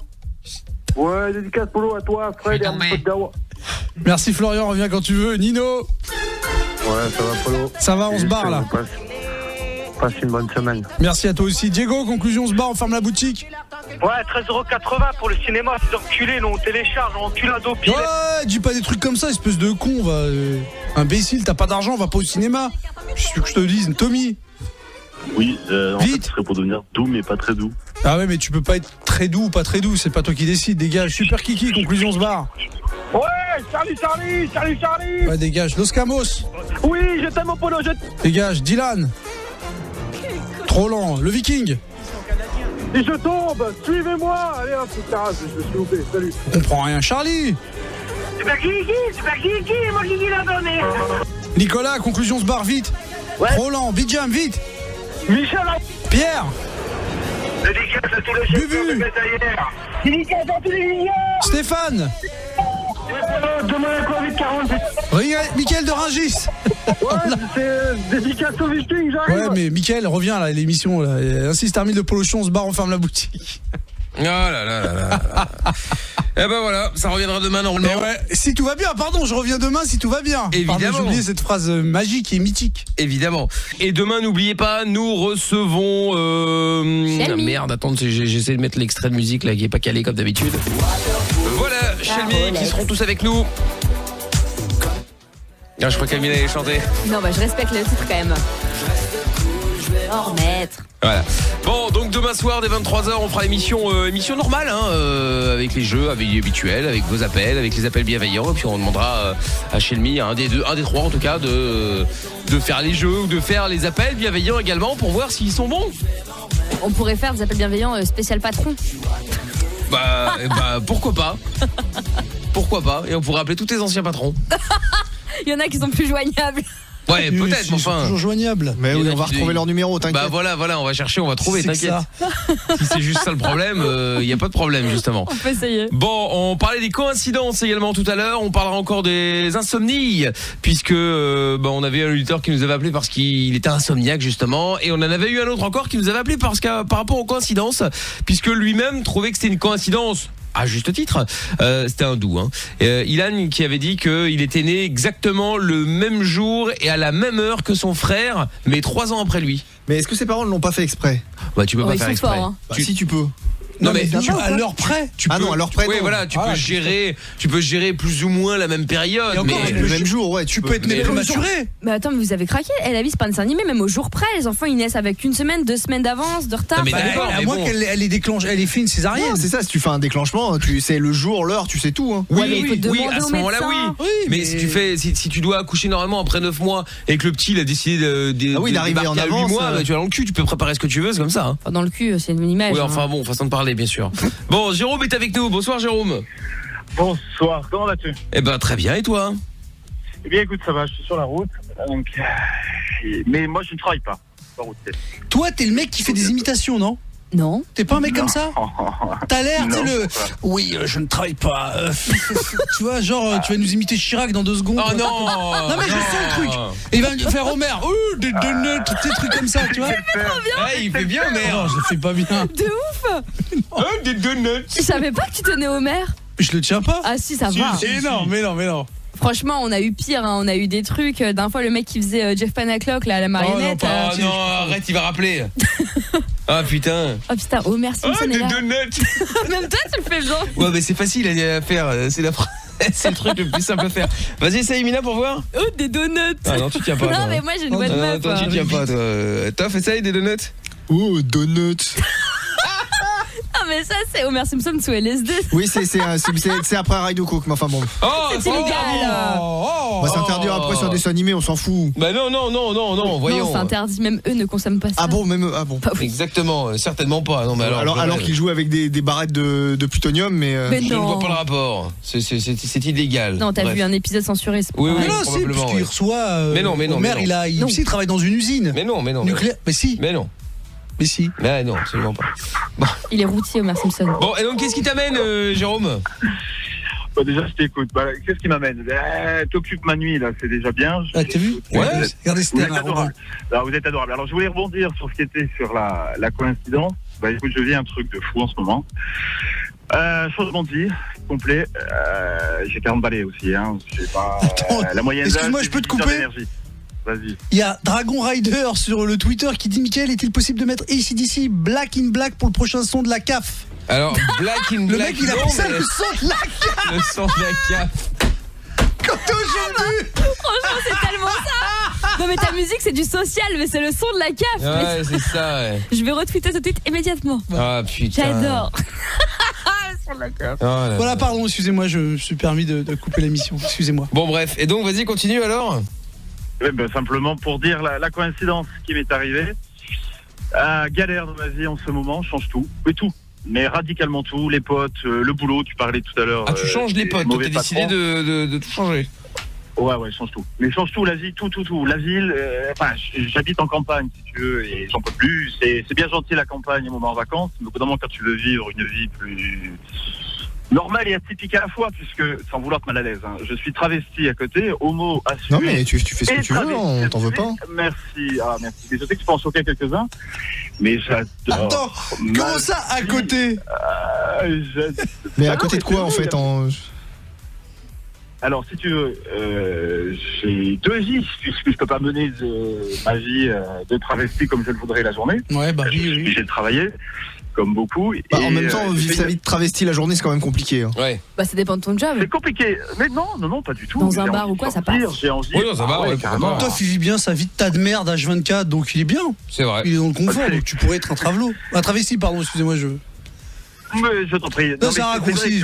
Speaker 15: Ouais, dédicace Polo à toi, Fred et à mon pote Dawa.
Speaker 6: Merci Florian, reviens quand tu veux. Nino.
Speaker 11: Ouais, ça va Polo.
Speaker 6: Ça va, on se barre là.
Speaker 11: Passe une bonne semaine.
Speaker 6: Merci à toi aussi. Diego, conclusion, on se barre, on ferme la boutique.
Speaker 19: Ouais, 13,80€ pour le cinéma, ces enculés, nous on télécharge, on encule un dos pile.
Speaker 6: Ouais, dis pas des trucs comme ça, espèce de con, va. Imbécile, t'as pas d'argent, va pas au cinéma. Je suis que je te dise, Tommy.
Speaker 22: Oui, en
Speaker 6: vite.
Speaker 22: fait, ce serait pour devenir doux, mais pas très doux.
Speaker 6: Ah ouais, mais tu peux pas être très doux ou pas très doux, c'est pas toi qui décides. Dégage, super kiki, conclusion, on se barre.
Speaker 19: Ouais, Charlie.
Speaker 6: Ouais, dégage. Los Camos.
Speaker 19: Oui, je t'aime au Polo,
Speaker 6: Dégage. Dylan. Trop lent. Le Viking.
Speaker 15: Et je tombe, suivez-moi. Allez, hop, putain, je me suis loupé, salut.
Speaker 6: On comprend rien. Charlie.
Speaker 14: Super Kiki, moi qui l'a donné.
Speaker 6: Nicolas, conclusion, on se barre, vite.
Speaker 14: Ouais.
Speaker 6: Roland, Big Jam, vite.
Speaker 19: Michel.
Speaker 6: Pierre.
Speaker 19: Dédicace à tous les chefs de bétaillère.
Speaker 14: Dédicace à tous les millions.
Speaker 6: Stéphane.
Speaker 14: Demain à quoi, 8h40.
Speaker 6: Mickaël de Rungis.
Speaker 15: Ouais, c'est dédicace au Viking, j'arrive.
Speaker 6: Ouais, mais Mickaël, reviens là, l'émission là. Ainsi se termine le Polo Show, on se barre, on ferme la boutique.
Speaker 4: Oh là là là là. Eh ben voilà, ça reviendra demain normalement.
Speaker 6: Ouais, si tout va bien, pardon, je reviens demain si tout va bien.
Speaker 4: Évidemment.
Speaker 6: Pardon, j'ai oublié cette phrase magique et mythique.
Speaker 4: Évidemment. Et demain, n'oubliez pas, nous recevons... merde, attends, j'essaie de mettre l'extrait de musique là qui est pas calé comme d'habitude. Voilà, Shelmy qui seront tous avec nous. Ah, je crois qu'Amina allait chanter.
Speaker 7: Non, bah je respecte le titre quand même. Je vais en remettre.
Speaker 4: Voilà. Bon, donc demain soir dès 23h, on fera émission normale avec les jeux habituels, avec vos appels, avec les appels bienveillants, et puis on demandera à Shelmy, un des trois en tout cas, de faire les jeux ou de faire les appels bienveillants également pour voir s'ils sont bons.
Speaker 7: On pourrait faire des appels bienveillants spécial patron.
Speaker 4: Bah pourquoi pas. Pourquoi pas. Et on pourrait appeler tous tes anciens patrons.
Speaker 7: Il y en a qui sont plus joignables.
Speaker 4: Ouais, peut-être, mais enfin.
Speaker 6: Toujours joignable.
Speaker 5: Mais oui, on va retrouver leur numéro, t'inquiète.
Speaker 4: Bah voilà, on va chercher, on va trouver,
Speaker 6: C'est
Speaker 4: t'inquiète. Si c'est juste ça le problème, il y a pas de problème justement.
Speaker 7: On peut essayer.
Speaker 4: Bon, on parlait des coïncidences également tout à l'heure, on parlera encore des insomnies puisque on avait un auditeur qui nous avait appelé parce qu'il était insomniaque justement, et on en avait eu un autre encore qui nous avait appelé par rapport aux coïncidences, puisque lui-même trouvait que c'était une coïncidence. À juste titre, c'était un doux. Ilan qui avait dit qu'il était né exactement le même jour et à la même heure que son frère, mais 3 ans après lui.
Speaker 5: Mais est-ce que ses parents ne l'ont pas fait exprès?
Speaker 4: Bah tu peux pas faire exprès.
Speaker 7: Forts, hein.
Speaker 5: Bah, si tu peux.
Speaker 4: Non mais
Speaker 6: à l'heure près.
Speaker 5: Non, à l'heure près.
Speaker 4: Oui,
Speaker 5: non.
Speaker 4: voilà, tu peux gérer plus ou moins la même période,
Speaker 5: mais le même jour, ouais,
Speaker 6: tu peux être né prématuré.
Speaker 7: Mais attends, mais vous avez craqué. La vie, c'est pas un dessin animé, même au jour près. Les enfants, ils naissent avec 1 semaine, 2 semaines d'avance, de retard.
Speaker 4: Non, mais d'accord,
Speaker 6: à moins qu'elle ait fait une césarienne.
Speaker 5: Non, c'est ça, si tu fais un déclenchement, tu sais le jour, l'heure, tu sais tout. Hein.
Speaker 4: Oui, à ce moment-là, oui. Mais si tu dois accoucher normalement après 9 mois et que le petit il a décidé
Speaker 5: d'arriver en avance,
Speaker 4: 8 mois, tu as dans le cul, tu peux préparer ce que tu veux, c'est comme ça.
Speaker 7: Dans le cul, c'est une image.
Speaker 4: Oui, enfin bon, façon de parler, bien sûr. Bon, Jérôme est avec nous. Bonsoir, Jérôme.
Speaker 2: Bonsoir, comment vas-tu?
Speaker 4: Eh ben, très bien, et toi?
Speaker 2: Eh bien, écoute, ça va, je suis sur la route. Donc, mais moi, je ne travaille pas.
Speaker 6: Toi, t'es le mec qui fait des imitations, non?
Speaker 7: Non.
Speaker 6: T'es pas un mec comme ça? T'as l'air, tu sais, le... Oui, je ne travaille pas. Tu vois, genre, tu vas nous imiter Chirac dans 2 secondes.
Speaker 4: Oh non.
Speaker 6: Non, mais je sens le truc. Et il va me faire Homer. Des donuts, des trucs comme ça, tu vois.
Speaker 4: Ouais, il fait bien, mais
Speaker 6: non, je le fais pas bien.
Speaker 7: De ouf.
Speaker 4: Des donuts.
Speaker 7: Je savais pas que tu tenais Homer.
Speaker 6: Je le tiens pas.
Speaker 7: Ah si, ça va.
Speaker 6: Mais non.
Speaker 7: Franchement, on a eu pire, hein. On a eu des trucs. D'un fois, le mec qui faisait Jeff Panaclock, là, à la marionnette.
Speaker 4: Non, arrête, il va rappeler. Ah putain.
Speaker 7: Oh putain, Homer Simpson est là.
Speaker 4: Des donuts.
Speaker 7: Même toi, tu le fais bien.
Speaker 4: Ouais, mais c'est facile à faire. C'est le truc le plus simple à faire. Vas-y, essaye, Mina, pour voir.
Speaker 7: Oh, des donuts.
Speaker 4: Ah non, tu tiens pas.
Speaker 7: Non, mais moi, j'ai une bonne meuf.
Speaker 4: Toi, tu tiens pas, toi. Toff, essaye des donuts.
Speaker 5: Oh, donuts.
Speaker 7: Ah, mais ça, c'est Homer Simpson sous LSD.
Speaker 5: Oui, c'est après un rail de coke, mais enfin bon.
Speaker 4: Oh,
Speaker 7: c'est illégal.
Speaker 5: On va s'interdire après sur un dessin animé, on s'en fout.
Speaker 4: Bah non, voyons.
Speaker 7: Non, c'est interdit, même eux ne consomment pas ça.
Speaker 5: Ah bon, même eux, ah bon.
Speaker 4: Exactement, certainement pas. Non, mais
Speaker 5: alors qu'ils jouent avec des barrettes de plutonium, mais
Speaker 7: Mais
Speaker 4: je
Speaker 7: non.
Speaker 4: ne vois pas le rapport. C'est illégal.
Speaker 7: Non, t'as
Speaker 4: Bref.
Speaker 7: vu un épisode censuré.
Speaker 4: Oui,
Speaker 6: Mais non, si,
Speaker 4: probablement,
Speaker 6: puisqu'il
Speaker 4: ouais.
Speaker 6: reçoit.
Speaker 4: Mais non.
Speaker 6: Homer, il aussi travaille dans une usine.
Speaker 4: Mais non.
Speaker 6: Nucléaire. Mais si.
Speaker 4: Mais non.
Speaker 6: Mais si.
Speaker 4: Mais non, absolument pas. Bon,
Speaker 7: Il est routier, Homer Simpson.
Speaker 4: et donc qu'est-ce qui t'amène, Jérôme?
Speaker 11: Bah déjà, je t'écoute. Bah, qu'est-ce qui m'amène? T'occupes ma nuit, là, c'est déjà bien.
Speaker 6: Ah, t'as vu? Ouais, regardez,
Speaker 11: Vous êtes adorable. Alors, vous êtes adorable. Alors, je voulais rebondir sur ce qui était sur la coïncidence. Bah, écoute, je vis un truc de fou en ce moment. Changement de vie, complet. J'ai 40 balais aussi, hein. J'ai pas, la moyenne d'âge,
Speaker 6: excuse-moi, je peux te couper?
Speaker 11: Vas-y.
Speaker 6: Il y a Dragon Rider sur le Twitter qui dit: Mickaël, est-il possible de mettre AC/DC Black in Black pour le prochain son de la CAF?
Speaker 4: Alors, Black in Black.
Speaker 6: Le mec, il a fait ça, le son de la CAF.
Speaker 4: Le son de la CAF.
Speaker 6: Quand aujourd'hui.
Speaker 7: Franchement, c'est tellement ça. Non, mais ta musique, c'est du social, mais c'est le son de la CAF.
Speaker 4: Ouais, c'est ça, ouais.
Speaker 7: Je vais retweeter ce tweet immédiatement.
Speaker 4: Ah putain.
Speaker 7: J'adore.
Speaker 6: Voilà, pardon, excusez-moi, je me suis permis de couper l'émission. Excusez-moi.
Speaker 4: Bon, bref, et donc, vas-y, continue alors.
Speaker 11: Simplement pour dire la coïncidence qui m'est arrivée. Galère dans ma vie en ce moment, change tout. Mais tout. Mais radicalement tout. Les potes, le boulot, tu parlais tout à l'heure.
Speaker 4: Ah, tu changes les potes, donc t'as décidé de tout changer.
Speaker 11: Ouais, change tout. Mais change tout, la vie, tout. La ville, j'habite en campagne, si tu veux, et j'en peux plus. C'est bien gentil la campagne, un moment en vacances, mais au bout d'un moment, quand tu veux vivre une vie plus normale et atypique à la fois, puisque, sans vouloir te mal à l'aise, hein, je suis travesti à côté, homo assumé.
Speaker 5: Non, mais tu fais ce que tu veux, on t'en veut pas.
Speaker 11: Merci. Je sais que tu peux en choquer quelques-uns, mais j'adore.
Speaker 6: Attends, comment ça, à côté?
Speaker 5: Mais à côté de quoi, en fait
Speaker 11: Alors, si tu veux, j'ai deux vies, puisque je peux pas mener ma vie de travesti comme je le voudrais la journée.
Speaker 6: Ouais, bah
Speaker 11: je suis obligé de travailler, comme beaucoup.
Speaker 5: Bah, en même temps, vivre sa vie de travesti la journée, c'est quand même compliqué. Hein.
Speaker 4: Ouais.
Speaker 7: Bah, ça dépend de ton job.
Speaker 11: C'est compliqué. Mais non, pas du tout.
Speaker 7: Dans un bar ou quoi, ça passe.
Speaker 11: J'ai envie.
Speaker 4: Oui, dans un bar, ouais, carrément.
Speaker 6: Toi, il vit bien sa vie de tas de merde H24, donc il est bien.
Speaker 4: C'est vrai.
Speaker 6: Il est dans le confort, donc tu pourrais être un travelot. Un travesti, pardon, excusez-moi,
Speaker 11: Mais je t'en prie.
Speaker 6: Non, c'est un raccourci,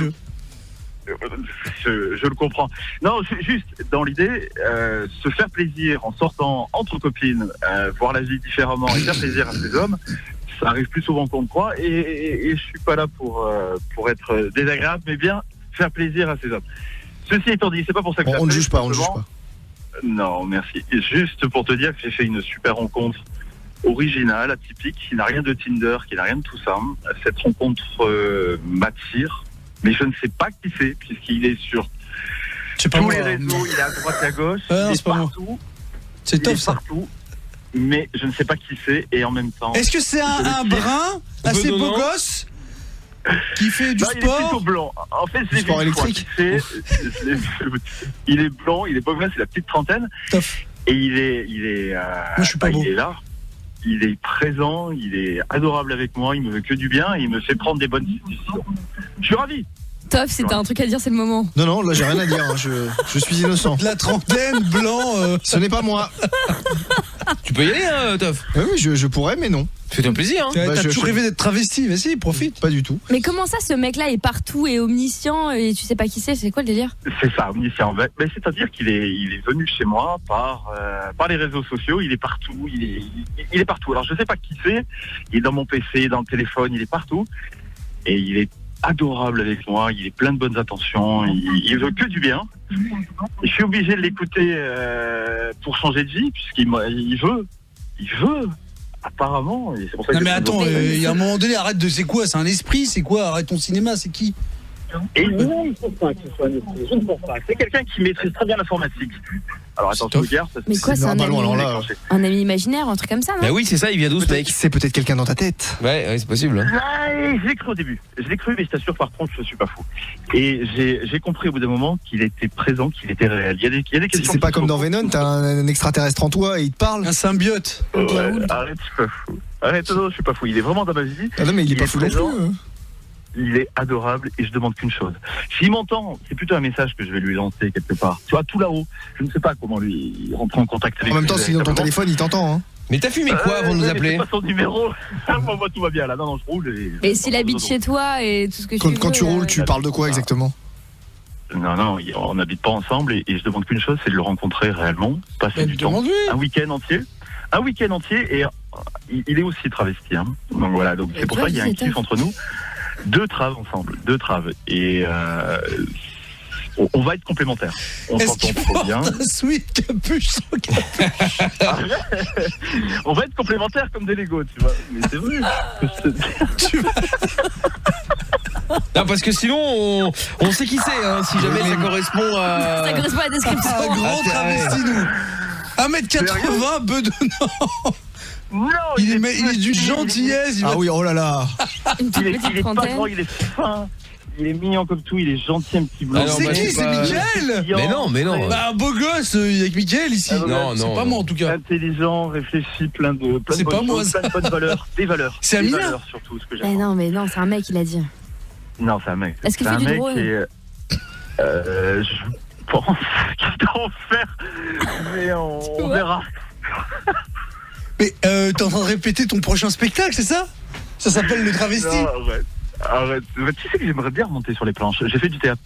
Speaker 11: je le comprends. Non, juste dans l'idée, se faire plaisir en sortant entre copines, voir la vie différemment et faire plaisir à ces hommes, ça arrive plus souvent qu'on ne croit. Et je suis pas là pour être désagréable, mais bien faire plaisir à ces hommes. Ceci étant dit, c'est pas pour ça que
Speaker 5: on ne juge pas, on ne juge pas.
Speaker 11: Non, merci. Et juste pour te dire que j'ai fait une super rencontre originale, atypique, qui n'a rien de Tinder, qui n'a rien de tout ça. Cette rencontre m'attire. Mais je ne sais pas qui c'est, puisqu'il est sur tous les réseaux, il est à droite et à gauche, il est partout.
Speaker 6: C'est top, ça.
Speaker 11: Partout, mais je ne sais pas qui c'est, et en même temps...
Speaker 6: Est-ce que c'est un brun assez beau gosse qui fait du sport?
Speaker 11: Il est plutôt blanc. En fait, c'est
Speaker 5: sport électrique.
Speaker 11: Il est blanc, il est beau gosse, il a petite trentaine.
Speaker 6: Top.
Speaker 11: Et il est
Speaker 6: moi, je suis pas beau.
Speaker 11: Il est là. Il est présent, il est adorable avec moi, il me veut que du bien, et il me fait prendre des bonnes décisions. Je suis ravi.
Speaker 7: Toff, si t'as un truc à dire, c'est le moment.
Speaker 5: Non, là j'ai rien à dire, hein. je suis innocent.
Speaker 6: De la trentaine, blanc.
Speaker 5: Ce n'est pas moi.
Speaker 4: Tu peux y aller, hein, Toff?
Speaker 5: Oui, je pourrais, mais non.
Speaker 4: Fais-toi plaisir, hein.
Speaker 6: T'as toujours rêvé d'être travesti, vas-y, profite.
Speaker 5: Pas du tout.
Speaker 7: Mais comment ça, ce mec-là est partout et omniscient et tu sais pas qui c'est quoi le délire?
Speaker 11: C'est ça, omniscient. Mais c'est-à-dire qu'il est venu chez moi par les réseaux sociaux, il est partout, il est partout. Alors je sais pas qui c'est, il est dans mon PC, dans le téléphone, il est partout. Et il est adorable avec moi, il est plein de bonnes intentions, il veut que du bien. Et je suis obligé de l'écouter pour changer de vie, puisqu'il veut. Apparemment, et c'est pour ça que
Speaker 6: non mais attends, il y a un moment donné, arrête de... C'est quoi? C'est un esprit? C'est quoi? Arrête ton cinéma, c'est qui?
Speaker 19: Et non, il ne pense pas que ce soit un escroc. Je ne pense pas. C'est quelqu'un qui maîtrise très bien l'informatique. Alors attention, regarde.
Speaker 7: Mais quoi, c'est un ami imaginaire, un truc comme ça, non?
Speaker 4: Bah oui, c'est ça, il vient d'où ce mec?
Speaker 5: C'est peut-être quelqu'un dans ta tête.
Speaker 4: Ouais, c'est possible. Hein.
Speaker 19: Ouais, je l'ai cru au début. Je l'ai cru, mais je t'assure, par contre, je suis pas fou. Et j'ai compris au bout d'un moment qu'il était présent, qu'il était réel. Il y a des questions.
Speaker 5: C'est pas comme dans Venom, t'as un extraterrestre en toi et il te parle.
Speaker 6: Un symbiote.
Speaker 19: Arrête, je suis pas fou. Arrête, non, je suis pas fou. Il est vraiment dans ma vie.
Speaker 5: Ah non, mais il est pas fou non plus.
Speaker 19: Il est adorable et je demande qu'une chose. S'il m'entend, c'est plutôt un message que je vais lui lancer quelque part. Tu vois, tout là-haut. Je ne sais pas comment lui rentrer en contact avec lui.
Speaker 5: En même temps, s'il est dans ton téléphone, il t'entend. Hein.
Speaker 4: Mais t'as fumé quoi avant de nous appeler?
Speaker 19: C'est pas son numéro. Moi, tout va bien là. Non, je roule.
Speaker 7: Mais s'il habite chez toi et tout ce que tu veux.
Speaker 5: Quand tu roules, tu parles de quoi exactement?
Speaker 19: Non, on n'habite pas ensemble et je demande qu'une chose, c'est de le rencontrer réellement, passer du temps, un week-end entier et il est aussi travesti. Hein. Donc voilà, donc c'est pour ça qu'il y a un kiff entre nous. 2 traves ensemble, 2 traves et on va être complémentaires. On s'entend trop bien.
Speaker 6: Un sweat capuche sans capuche.
Speaker 19: On va être complémentaires comme des Legos, tu vois. Mais c'est vrai.
Speaker 4: Non, parce que sinon on sait qui c'est, hein, si jamais ça correspond à.
Speaker 7: Ça correspond à la description.
Speaker 6: Un grand travesti, nous. 1m80, bedonnant.
Speaker 19: Non,
Speaker 6: il est d'une gentillesse.
Speaker 5: Ah oui, oh là là.
Speaker 7: Une toute
Speaker 19: il
Speaker 7: petite
Speaker 19: est pas
Speaker 7: trentaine.
Speaker 19: grand, il est fin. Il est mignon comme tout, il est gentil, un petit blanc.
Speaker 6: C'est qui? C'est Mickaël?
Speaker 4: Mais non.
Speaker 6: Bah, un beau gosse, il y a que Mickaël ici.
Speaker 4: Non,
Speaker 6: c'est pas moi en tout cas.
Speaker 19: Intelligent, réfléchi, plein de bonnes choses, plein de bonnes valeurs, des valeurs.
Speaker 6: C'est
Speaker 19: des
Speaker 6: Amina
Speaker 19: valeurs surtout, ce que j'aime.
Speaker 7: Mais non, c'est un mec, il a dit.
Speaker 19: Non, c'est un mec.
Speaker 7: Est-ce qu'il fait du drone?
Speaker 19: Je pense qu'il doit en faire, mais on verra.
Speaker 6: Mais t'es en train de répéter ton prochain spectacle, c'est ça? Ça s'appelle Le Travesti?
Speaker 19: Non, arrête. Tu sais que j'aimerais bien remonter sur les planches. J'ai fait du théâtre.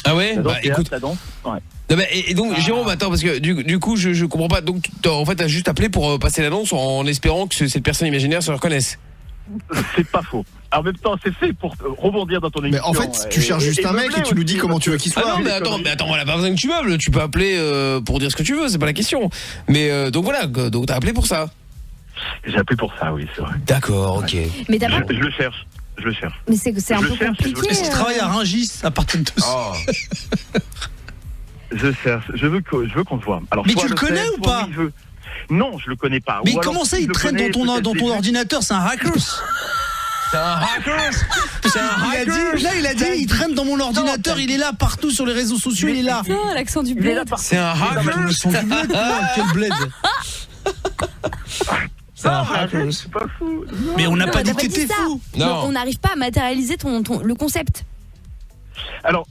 Speaker 4: Ah ouais?
Speaker 19: Bah
Speaker 4: écoute.
Speaker 19: La danse, ouais.
Speaker 4: Non, mais, et donc Jérôme, attends, parce que du coup je comprends pas. Donc en fait t'as juste appelé pour passer l'annonce en espérant que cette personne imaginaire se reconnaisse.
Speaker 19: C'est pas faux. En même temps, c'est fait pour rebondir dans ton émission.
Speaker 5: Mais en fait, tu cherches juste un mec et tu nous dis comment tu veux qu'il soit.
Speaker 4: Ah non, mais attends, voilà, pas besoin que tu meubles. Tu peux appeler pour dire ce que tu veux, c'est pas la question. Mais donc voilà, donc t'as appelé pour ça.
Speaker 19: J'ai appelé pour ça, oui, c'est vrai.
Speaker 4: D'accord, ok.
Speaker 7: Mais t'as pas...
Speaker 19: Je le cherche.
Speaker 7: Mais c'est un peu compliqué.
Speaker 6: Est-ce qu'il travaille à Rungis à partir de ça?
Speaker 19: Je cherche. Je veux qu'on se voit. Alors,
Speaker 6: mais tu le connais ou pas?
Speaker 19: Non, je le connais pas.
Speaker 6: Mais comment ça, il traîne dans ton ordinateur? C'est un hacker.
Speaker 4: C'est un hacker. C'est un hacker.
Speaker 6: Il a dit, il traîne dans mon ordinateur, il est là partout sur les réseaux sociaux, il est là.
Speaker 7: Oh, l'accent du bled.
Speaker 4: C'est un hacker.
Speaker 6: L'accent du bled, quel bled.
Speaker 19: C'est un hacker. C'est pas fou.
Speaker 6: Mais on n'a pas dit que t'étais fou.
Speaker 7: Non, on n'arrive pas à matérialiser le concept.
Speaker 19: Alors,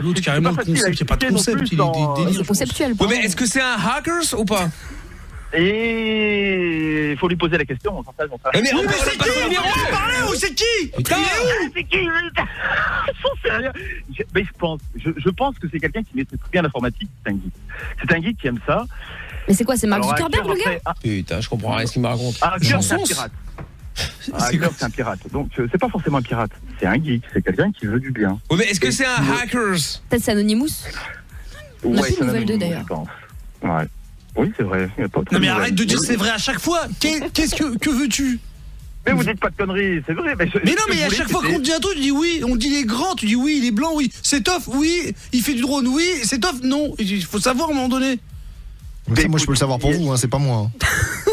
Speaker 6: l'autre carrément le concept, il n'y a pas de concept, il est délire.
Speaker 7: C'est conceptuel.
Speaker 4: Oui, mais est-ce que c'est un hackers ou pas?
Speaker 19: Et il faut lui poser la question.
Speaker 4: Mais c'est qui?
Speaker 6: C'est qui?
Speaker 19: C'est qui? Mais je pense que c'est quelqu'un qui maîtrise bien l'informatique. C'est un geek qui aime ça.
Speaker 7: Mais c'est quoi? C'est Mark Zuckerberg, le gars?
Speaker 4: Putain, je comprends rien ce qu'il me raconte.
Speaker 19: Ah, c'est un pirate. C'est un pirate. Donc c'est pas forcément un pirate. C'est un geek. C'est quelqu'un qui veut du bien.
Speaker 4: Oui, mais est-ce que c'est un hackers?
Speaker 7: Peut-être c'est Anonymous. On a plus de nouvelles d'eux d'ailleurs.
Speaker 19: Ouais. Oui, c'est vrai.
Speaker 6: Non mais arrête de dire c'est vrai à chaque fois. Qu'est-ce que veux-tu?
Speaker 19: Mais vous dites pas de conneries, c'est vrai.
Speaker 6: Mais non, mais à chaque fois qu'on te dit un truc, tu dis oui. On te dit il est grand, tu dis oui, il est blanc, oui. C'est tough, oui. Il fait du drone, oui. C'est tough, non. Il faut savoir à un moment donné.
Speaker 5: Mais moi je peux le savoir pour vous, hein, c'est pas moi.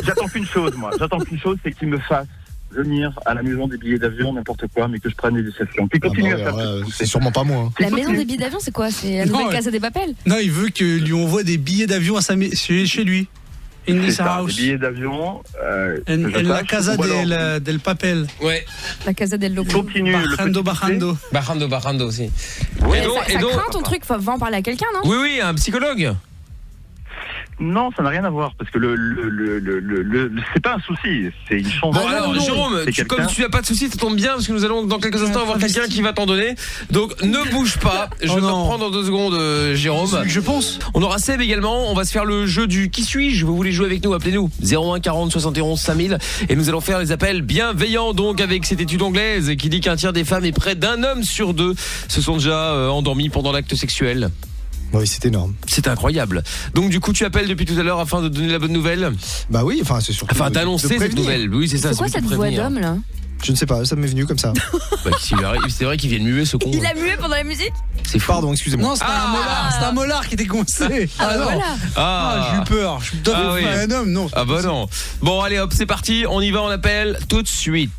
Speaker 19: J'attends qu'une chose, c'est qu'il me fasse venir à la maison des billets d'avion, n'importe quoi, mais que je prenne les déceptions. Puis continue à faire.
Speaker 5: C'est sûrement pas moi.
Speaker 7: La maison des billets d'avion, c'est quoi? C'est la nouvelle Casa des Papel?
Speaker 6: Non, il veut que lui envoie des billets d'avion chez lui. In his house.
Speaker 19: Des billets d'avion.
Speaker 6: La Casa del Papel.
Speaker 4: Ouais.
Speaker 7: La Casa del Logo.
Speaker 19: Continue.
Speaker 4: Bajando aussi.
Speaker 7: Ça craint ton truc, va en parler à quelqu'un, non?
Speaker 4: Oui, un psychologue.
Speaker 19: Non, ça n'a rien à voir parce que c'est pas un souci, c'est une chance.
Speaker 4: Bon alors Jérôme, comme tu n'as pas de souci, ça tombe bien parce que nous allons dans quelques instants avoir quelqu'un qui va t'en donner. Donc ne bouge pas, je te reprends dans 2 secondes Jérôme.
Speaker 6: Je pense.
Speaker 4: On aura Seb également, on va se faire le jeu du qui suis-je. Vous voulez jouer avec nous, appelez-nous 01 40 71 5000 et nous allons faire les appels bienveillants donc avec cette étude anglaise qui dit qu'un tiers des femmes et près d'un homme sur 2 se sont déjà endormis pendant l'acte sexuel.
Speaker 5: Oui, c'est énorme.
Speaker 4: C'est incroyable. Donc du coup, tu appelles depuis tout à l'heure afin de donner la bonne nouvelle.
Speaker 5: Bah oui, enfin c'est surtout.
Speaker 4: Enfin d'annoncer cette nouvelle. Oui, c'est ça.
Speaker 7: C'est quoi cette voix d'homme là?
Speaker 5: Je ne sais pas, ça m'est venu comme ça.
Speaker 4: Bah, c'est vrai qu'il vient de muer ce con.
Speaker 7: Il a mué pendant la musique?
Speaker 4: C'est fou.
Speaker 5: Pardon, excusez-moi.
Speaker 6: Non, c'était un molar qui était coincé.
Speaker 7: Ah, voilà.
Speaker 6: J'ai eu peur. Je suis un homme, non.
Speaker 4: Ah bah non. Bon, allez hop, c'est parti. On y va, on appelle tout de suite.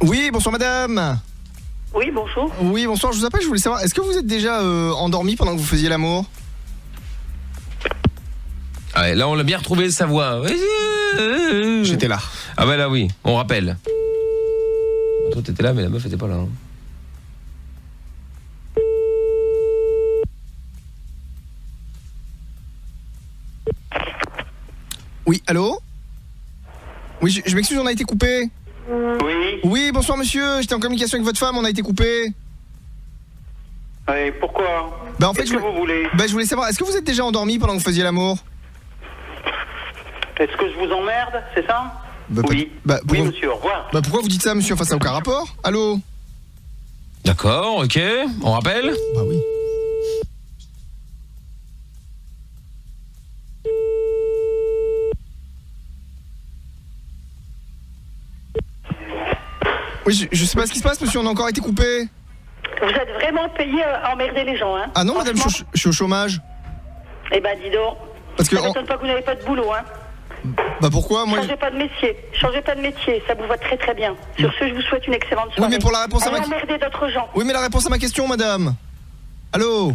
Speaker 5: Oui, bonsoir madame.
Speaker 21: Oui, bonjour.
Speaker 5: Oui, bonsoir, je vous appelle, je voulais savoir, est-ce que vous êtes déjà endormi pendant que vous faisiez l'amour?
Speaker 4: Ouais, là on l'a bien retrouvé sa voix.
Speaker 5: J'étais là.
Speaker 4: Ah bah là oui, on rappelle. Toi t'étais là mais la meuf était pas là. Hein.
Speaker 5: Oui, allô? Oui, je m'excuse, on a été coupé.
Speaker 21: Oui.
Speaker 5: Oui, bonsoir monsieur, j'étais en communication avec votre femme, on a été coupé.
Speaker 21: Et pourquoi?
Speaker 5: Bah en fait,
Speaker 21: qu'est-ce que vous voulez?
Speaker 5: Bah je voulais savoir, est-ce que vous êtes déjà endormi pendant que vous faisiez l'amour?
Speaker 21: Est-ce que je vous emmerde, c'est ça?
Speaker 5: Oui.
Speaker 21: Oui, monsieur, au revoir.
Speaker 5: Bah pourquoi vous dites ça, monsieur? Enfin, ça n'a aucun rapport. Allô?
Speaker 4: D'accord, ok, on rappelle?
Speaker 5: Bah oui. Oui, je sais pas ce qui se passe, monsieur, on a encore été coupé.
Speaker 21: Vous êtes vraiment payé à emmerder les gens, hein?
Speaker 5: Ah non, madame, je suis au chômage.
Speaker 21: Eh ben, dis donc.
Speaker 5: Parce que
Speaker 21: ça m'étonne pas que vous n'avez pas de boulot, hein?
Speaker 5: Bah pourquoi moi?
Speaker 21: Changez pas de métier, ça vous va très très bien. Sur ce, je vous souhaite une excellente soirée.
Speaker 5: Oui, mais pour la réponse à ma
Speaker 21: question. Emmerder d'autres gens.
Speaker 5: Oui, mais la réponse à ma question, madame. Allô?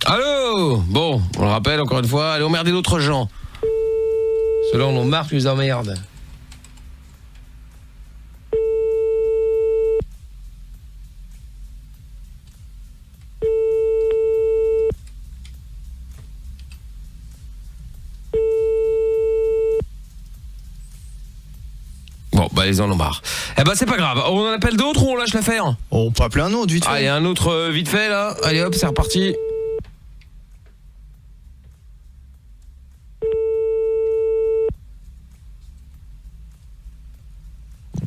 Speaker 4: Allô? Bon, on le rappelle encore une fois, allez emmerder d'autres gens. Ceux-là, on marre, tu les emmerdes. Bon, bah les en ont marre. Eh ben c'est pas grave. On en appelle d'autres ou on lâche l'affaire?
Speaker 5: On peut appeler un autre vite fait.
Speaker 4: Allez, un autre vite fait là. Allez hop, c'est reparti.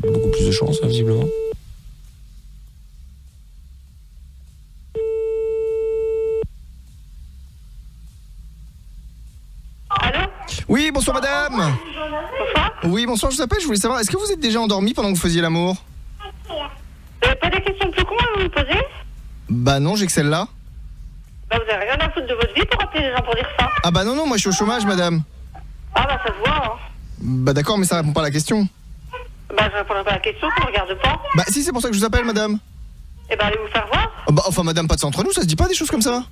Speaker 4: Beaucoup plus de chance, hein, visiblement.
Speaker 5: Oui, bonsoir madame.
Speaker 21: Bonsoir.
Speaker 5: Oui, bonsoir, je vous appelle, je voulais savoir, est-ce que vous êtes déjà endormi pendant que vous faisiez l'amour?
Speaker 21: Pas des questions plus cons à vous poser?
Speaker 5: Bah non, j'ai que celle-là.
Speaker 21: Bah vous avez rien à foutre de votre vie pour appeler les gens pour dire ça.
Speaker 5: Ah bah non, moi je suis au chômage madame.
Speaker 21: Ah bah ça se voit, hein.
Speaker 5: Bah d'accord, mais ça répond pas à la question.
Speaker 21: Bah je répondrai pas à la question, ça ne regarde pas.
Speaker 5: Bah si, c'est pour ça que je vous appelle madame.
Speaker 21: Eh ben allez vous faire voir.
Speaker 5: Bah enfin madame, pas de ça entre nous, ça se dit pas des choses comme ça?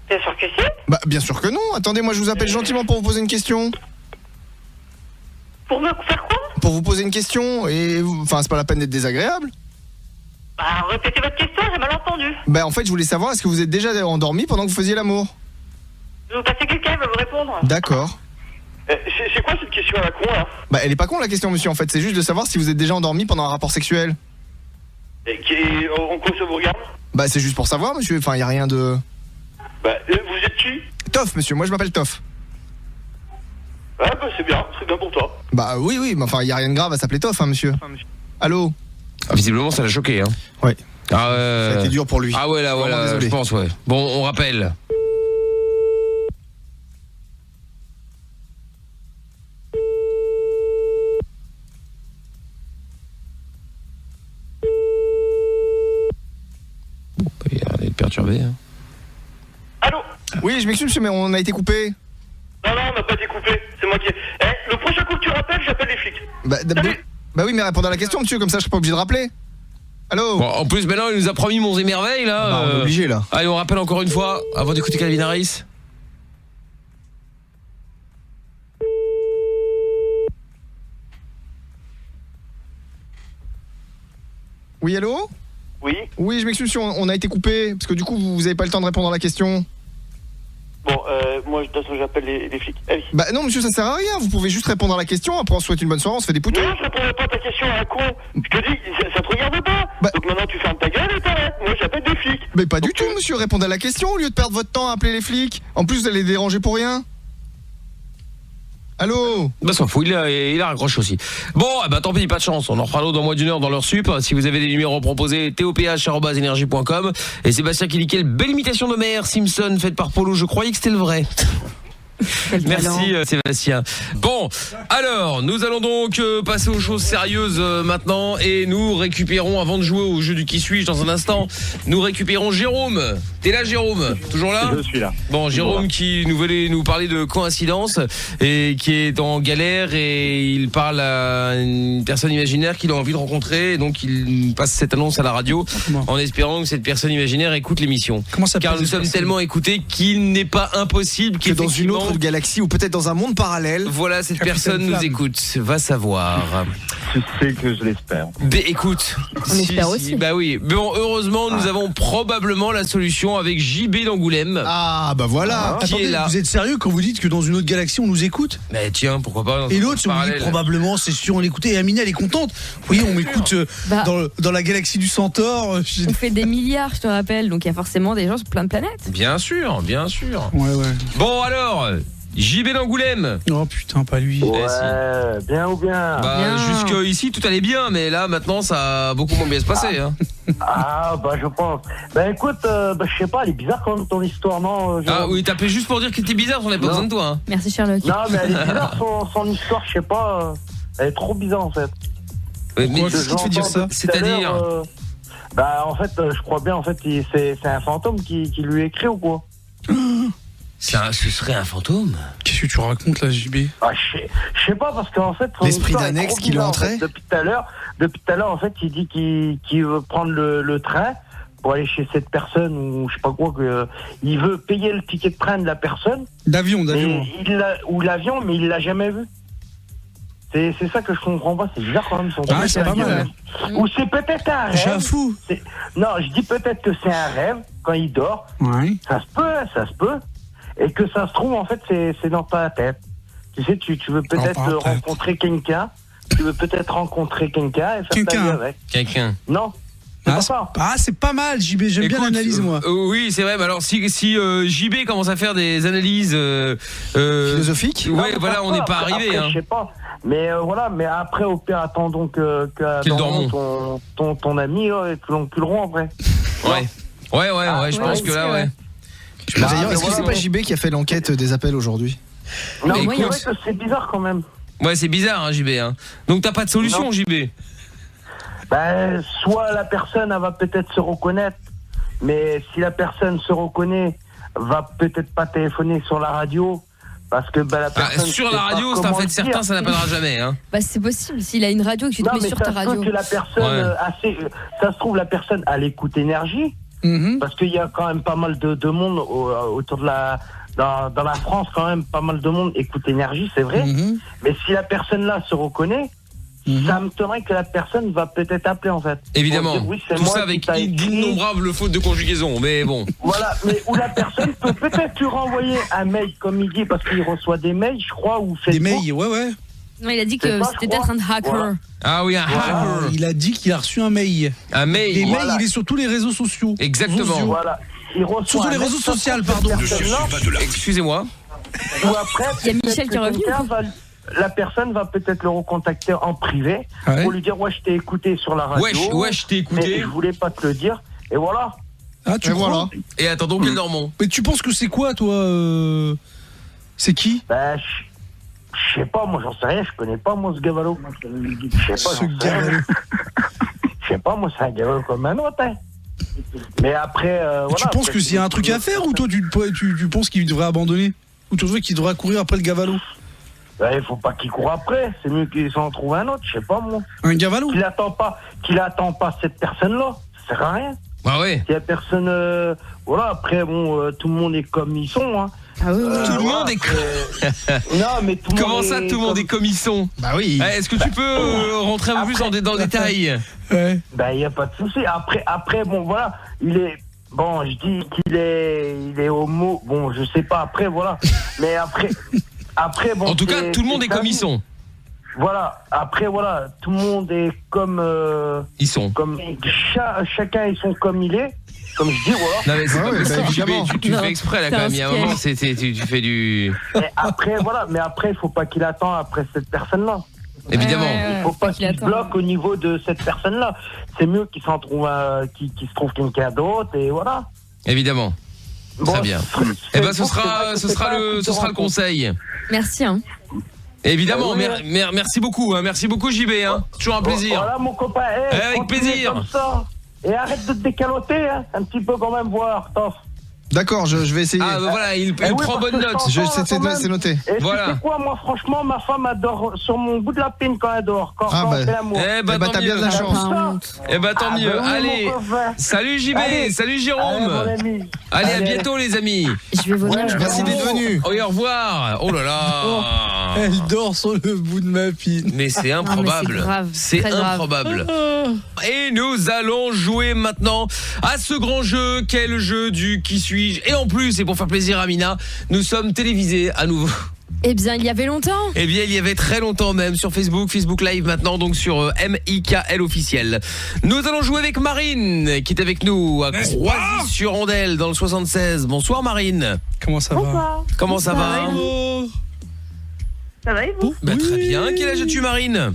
Speaker 21: Bien sûr que si.
Speaker 5: Bah bien sûr que non, attendez, moi je vous appelle gentiment pour vous poser une question.
Speaker 21: Pour me faire quoi?
Speaker 5: Pour vous poser une question, et enfin c'est pas la peine d'être désagréable.
Speaker 21: Bah répétez votre question, j'ai mal entendu.
Speaker 5: Bah en fait je voulais savoir, est-ce que vous êtes déjà endormi pendant que vous faisiez l'amour?
Speaker 21: Je vais vous passer quelqu'un, il va vous répondre.
Speaker 5: D'accord.
Speaker 21: C'est quoi cette question à la con là?
Speaker 5: Bah elle est pas con la question monsieur, en fait c'est juste de savoir si vous êtes déjà endormi pendant un rapport sexuel.
Speaker 21: Et en quoi ça vous regarde?
Speaker 5: Bah c'est juste pour savoir monsieur, enfin y a rien de...
Speaker 21: Bah vous êtes qui?
Speaker 5: Toff monsieur, moi je m'appelle Toff.
Speaker 21: Ah bah c'est bien pour toi.
Speaker 5: Bah oui, mais enfin y a rien de grave à s'appeler Toff hein monsieur. Allô?
Speaker 4: Ah, visiblement ça l'a choqué hein.
Speaker 5: Ouais.
Speaker 4: Ah
Speaker 5: ça a été dur pour lui.
Speaker 4: Ah ouais là voilà,
Speaker 5: désolé.
Speaker 4: je pense ouais. Bon, on rappelle. Bon, il a l'air d'être perturbé hein.
Speaker 21: Allô?
Speaker 5: Oui, je m'excuse monsieur, mais on a été coupé.
Speaker 21: Non, on n'a pas été coupé, c'est moi qui... le prochain coup que tu rappelles, j'appelle les flics.
Speaker 5: Bah oui, mais répondez à la question monsieur, comme ça je serai pas obligé de rappeler. Allô?
Speaker 4: Bon, en plus maintenant il nous a promis Monts et Merveilles là.
Speaker 5: Bah, on est obligé là.
Speaker 4: Allez, on rappelle encore une fois avant d'écouter Calvin Harris.
Speaker 5: Oui, allô?
Speaker 21: Oui.
Speaker 5: Oui, je m'excuse, on a été coupé, parce que du coup, vous avez pas le temps de répondre à la question.
Speaker 21: Bon, moi, de toute façon, j'appelle les flics. Allez.
Speaker 5: Bah non, monsieur, ça sert à rien, vous pouvez juste répondre à la question, après on se souhaite une bonne soirée, on se fait des poutous.
Speaker 21: Non, je répondrai pas à ta question à la con. Je te dis, ça te regarde pas. Donc maintenant, tu fermes ta gueule et t'arrêtes. Moi, j'appelle des flics.
Speaker 5: Mais pas du tout, monsieur, répondez à la question au lieu de perdre votre temps à appeler les flics. En plus, vous allez les déranger pour rien. Allô?
Speaker 4: Bah s'en fout, il a raccroché aussi. Bon, tant pis, pas de chance. On en reparle dans moins d'une heure dans l'heure sup. Si vous avez des numéros proposés, toph@energie.com. Et Sébastien qui dit quelle belle imitation de Mère Simpson faite par Polo. Je croyais que c'était le vrai. Merci Sébastien. Bon, alors nous allons donc passer aux choses sérieuses maintenant et nous récupérons, avant de jouer au jeu du qui suis-je dans un instant, nous récupérons Jérôme. T'es là Jérôme? Toujours là?
Speaker 22: Je suis là.
Speaker 4: Bon, Jérôme qui nous voulait nous parler de coïncidence et qui est en galère et il parle à une personne imaginaire qu'il a envie de rencontrer et donc il passe cette annonce à la radio en espérant que cette personne imaginaire écoute l'émission. Car nous sommes tellement écoutés qu'il n'est pas impossible
Speaker 5: que dans une autre galaxie ou peut-être dans un monde parallèle.
Speaker 4: Voilà, cette personne nous écoute. Va savoir.
Speaker 22: Tu sais que je l'espère.
Speaker 4: Écoute,
Speaker 7: on espère aussi.
Speaker 4: Bah oui. Bon, heureusement, nous avons probablement la solution avec JB d'Angoulême.
Speaker 5: Ah bah voilà.
Speaker 4: Qui
Speaker 6: Attendez,
Speaker 4: est là.
Speaker 6: vous êtes sérieux quand vous dites que dans une autre galaxie on nous écoute?
Speaker 4: Mais tiens, pourquoi pas.
Speaker 6: Et l'autre, on dit probablement, c'est sûr, on l'écoutait. Et Amina, elle est contente. Oui, on m'écoute dans la galaxie du Centaure.
Speaker 7: On fait des milliards, je te rappelle. Donc il y a forcément des gens sur plein de planètes.
Speaker 4: Bien sûr, bien sûr.
Speaker 6: Ouais.
Speaker 4: Bon alors, JB d'Angoulême.
Speaker 6: Oh putain, pas lui.
Speaker 20: Ouais, bien ou bien?
Speaker 4: Bah jusqu'ici tout allait bien, mais là maintenant ça a beaucoup moins bien se passer. Hein.
Speaker 20: Ah bah je pense. Bah écoute, je sais pas, elle est bizarre quand même ton histoire, non?
Speaker 4: Ah oui, t'appelais juste pour dire que t'es bizarre, on avait pas besoin de toi. Hein.
Speaker 7: Merci Sherlock.
Speaker 20: Non mais elle est bizarre son histoire, je sais pas. Elle est trop bizarre en fait.
Speaker 4: Mais qu'est-ce qui te fait dire ça? C'est-à-dire
Speaker 20: bah en fait, je crois bien en fait c'est un fantôme qui lui écrit ou quoi?
Speaker 4: Ce serait un fantôme?
Speaker 6: Qu'est-ce que tu racontes là, JB?
Speaker 20: Je sais pas parce qu'en fait
Speaker 5: l'esprit d'annexe qui lui entrait.
Speaker 20: En fait, depuis tout à l'heure en fait il dit qu'il veut prendre le train pour aller chez cette personne ou je sais pas quoi, il veut payer le ticket de train de la personne.
Speaker 6: D'avion.
Speaker 20: Ou l'avion, mais il l'a jamais vu. C'est ça que je comprends pas, c'est bizarre quand même.
Speaker 6: C'est pas mal.
Speaker 20: Ou c'est peut-être un rêve.
Speaker 6: J'avoue.
Speaker 20: Non, je dis peut-être que c'est un rêve quand il dort.
Speaker 6: Ouais.
Speaker 20: Ça se peut. Et que ça se trouve, en fait, c'est dans ta tête. Tu sais, tu veux peut-être rencontrer quelqu'un. Tu veux peut-être rencontrer quelqu'un et faire ta vie avec.
Speaker 4: Quelqu'un.
Speaker 20: Non.
Speaker 6: C'est pas mal, JB. J'aime bien l'analyse, moi.
Speaker 4: Oui, c'est vrai. Mais alors, si JB commence à faire des analyses
Speaker 5: philosophiques,
Speaker 4: ouais, voilà, on n'est pas arrivé.
Speaker 20: Je sais pas. Mais voilà. Mais après, au pire, attendons que ton ami et que l'enculeront après.
Speaker 4: Ouais. Je pense que là, ouais.
Speaker 5: D'ailleurs, est-ce que c'est pas JB qui a fait l'enquête des appels aujourd'hui?
Speaker 20: Non, mais c'est vrai que c'est bizarre quand même.
Speaker 4: Ouais, c'est bizarre, hein, JB. Hein. Donc t'as pas de solution, JB?
Speaker 20: Ben, soit la personne elle va peut-être se reconnaître, mais si la personne se reconnaît, va peut-être pas téléphoner sur la radio. Parce que la personne
Speaker 4: sur la radio, c'est en fait certain, ça n'appellera jamais. Hein.
Speaker 7: Bah c'est possible, s'il a une radio que tu te mets sur ta radio.
Speaker 20: Que la personne, ça se trouve, la personne à l'écoute énergie. Parce qu'il y a quand même pas mal de monde autour de dans la France, quand même pas mal de monde écoute énergie, c'est vrai. Mais si la personne là se reconnaît, ça me m'étonnerait que la personne va peut-être appeler en fait.
Speaker 4: Évidemment.
Speaker 20: Dire, oui,
Speaker 4: tout ça avec d'innombrables fautes de conjugaison, mais bon.
Speaker 20: Voilà, mais où la personne peut peut-être lui renvoyer un mail comme il dit, parce qu'il reçoit des mails, je crois, ou Facebook.
Speaker 6: Des mails, ouais.
Speaker 7: Non, il a dit que c'était peut-être un hacker. Voilà.
Speaker 4: Ah oui, un hacker.
Speaker 6: Il a dit qu'il a reçu un mail.
Speaker 4: Un mail.
Speaker 6: Les mails, il est sur tous les réseaux sociaux.
Speaker 4: Exactement.
Speaker 20: Voilà.
Speaker 6: Sur tous les réseaux sociaux, pardon.
Speaker 4: Excusez-moi.
Speaker 20: Ou après,
Speaker 7: il y a Michel qui est revenu.
Speaker 20: La personne va peut-être le recontacter en privé pour lui dire je t'ai écouté sur la radio.
Speaker 4: Ouais, je t'ai écouté.
Speaker 20: Mais je voulais pas te le dire. Et voilà.
Speaker 6: Ah, tu crois?
Speaker 4: Et attends donc, quel Normand.
Speaker 6: Mais tu penses que c'est quoi, toi? C'est qui?
Speaker 20: Bah, je sais pas, moi j'en sais rien, je connais pas moi ce Gavalo. Je sais pas, je sais pas, moi c'est un Gavalo comme un autre. Hein. Mais après, voilà.
Speaker 6: Tu penses que s'il y a un truc à faire ou toi tu penses qu'il devrait abandonner? Ou tu trouves qu'il devrait courir après le Gavalo?
Speaker 20: Il faut pas qu'il court après, c'est mieux qu'il s'en trouve un autre, je sais pas moi.
Speaker 6: Un Gavalo?
Speaker 20: Qu'il attend pas cette personne-là, ça sert à rien.
Speaker 4: Ah ouais.
Speaker 20: Il y a personne, voilà, après bon, tout le monde est comme ils sont, hein.
Speaker 7: Ah oui,
Speaker 4: tout le monde est
Speaker 20: non, mais tout le monde.
Speaker 4: Comment ça, tout le monde est comme ils sont?
Speaker 5: Bah oui.
Speaker 4: Est-ce que tu peux rentrer un peu plus dans le détail?
Speaker 6: Ouais.
Speaker 20: Bah y a pas de souci. Après, bon voilà, il est. Bon, je dis qu'il est homo. Bon, je sais pas. Après, voilà. Mais après bon.
Speaker 4: En tout cas, tout le monde est comme ils sont.
Speaker 20: Voilà. Après, voilà, tout le monde est comme.
Speaker 4: Ils sont.
Speaker 20: Comme chacun ils sont comme il est. Comme je dis, voilà.
Speaker 4: Non mais c'est pas possible, tu fais exprès là quand même. Il y a un moment, tu fais du.
Speaker 20: Et après, voilà. Mais après, il faut pas qu'il attende après cette personne-là.
Speaker 4: Évidemment.
Speaker 20: Il faut pas qu'il se bloque au niveau de cette personne-là. C'est mieux qu'il s'en trouve, qu'il se trouve quelqu'un d'autre et voilà.
Speaker 4: Évidemment. Très bien. Eh ben ce sera le conseil.
Speaker 7: Merci. Hein.
Speaker 4: Évidemment, merci beaucoup, merci beaucoup JB, hein. Toujours un plaisir.
Speaker 20: Voilà mon copain.
Speaker 4: Avec plaisir.
Speaker 20: Comme ça. Et arrête de te décaloter, hein. Un petit peu quand même voir, Toff.
Speaker 5: D'accord, je vais essayer.
Speaker 4: Ah bah voilà, il prend bonne note.
Speaker 5: C'est noté.
Speaker 20: Et
Speaker 4: voilà.
Speaker 20: Tu sais quoi, moi franchement, ma femme adore sur mon bout de la pine quand elle dort. Quand on fait l'amour.
Speaker 4: T'as bien de la chance. Tant mieux. Allez, salut JB, salut Jérôme. Allez, à bientôt les amis.
Speaker 7: Je vais venir.
Speaker 5: Merci d'être venu.
Speaker 4: Oh, au revoir. Oh là là.
Speaker 6: Elle dort sur le bout de ma pine.
Speaker 4: Mais c'est improbable. C'est improbable. Et nous allons jouer maintenant à ce grand jeu. Quel jeu du qui suis-je? Et en plus, et pour faire plaisir à Mina, nous sommes télévisés à nouveau.
Speaker 7: Eh bien, il y avait longtemps.
Speaker 4: Eh bien, il y avait très longtemps même sur Facebook Live maintenant, donc sur MIKL officiel. Nous allons jouer avec Marine, qui est avec nous à Croisy-sur-Andelle dans le 76. Bonsoir Marine.
Speaker 6: Comment ça va?
Speaker 4: Comment ça va?
Speaker 8: Ça va et vous?
Speaker 4: Très bien. Quel âge as-tu Marine?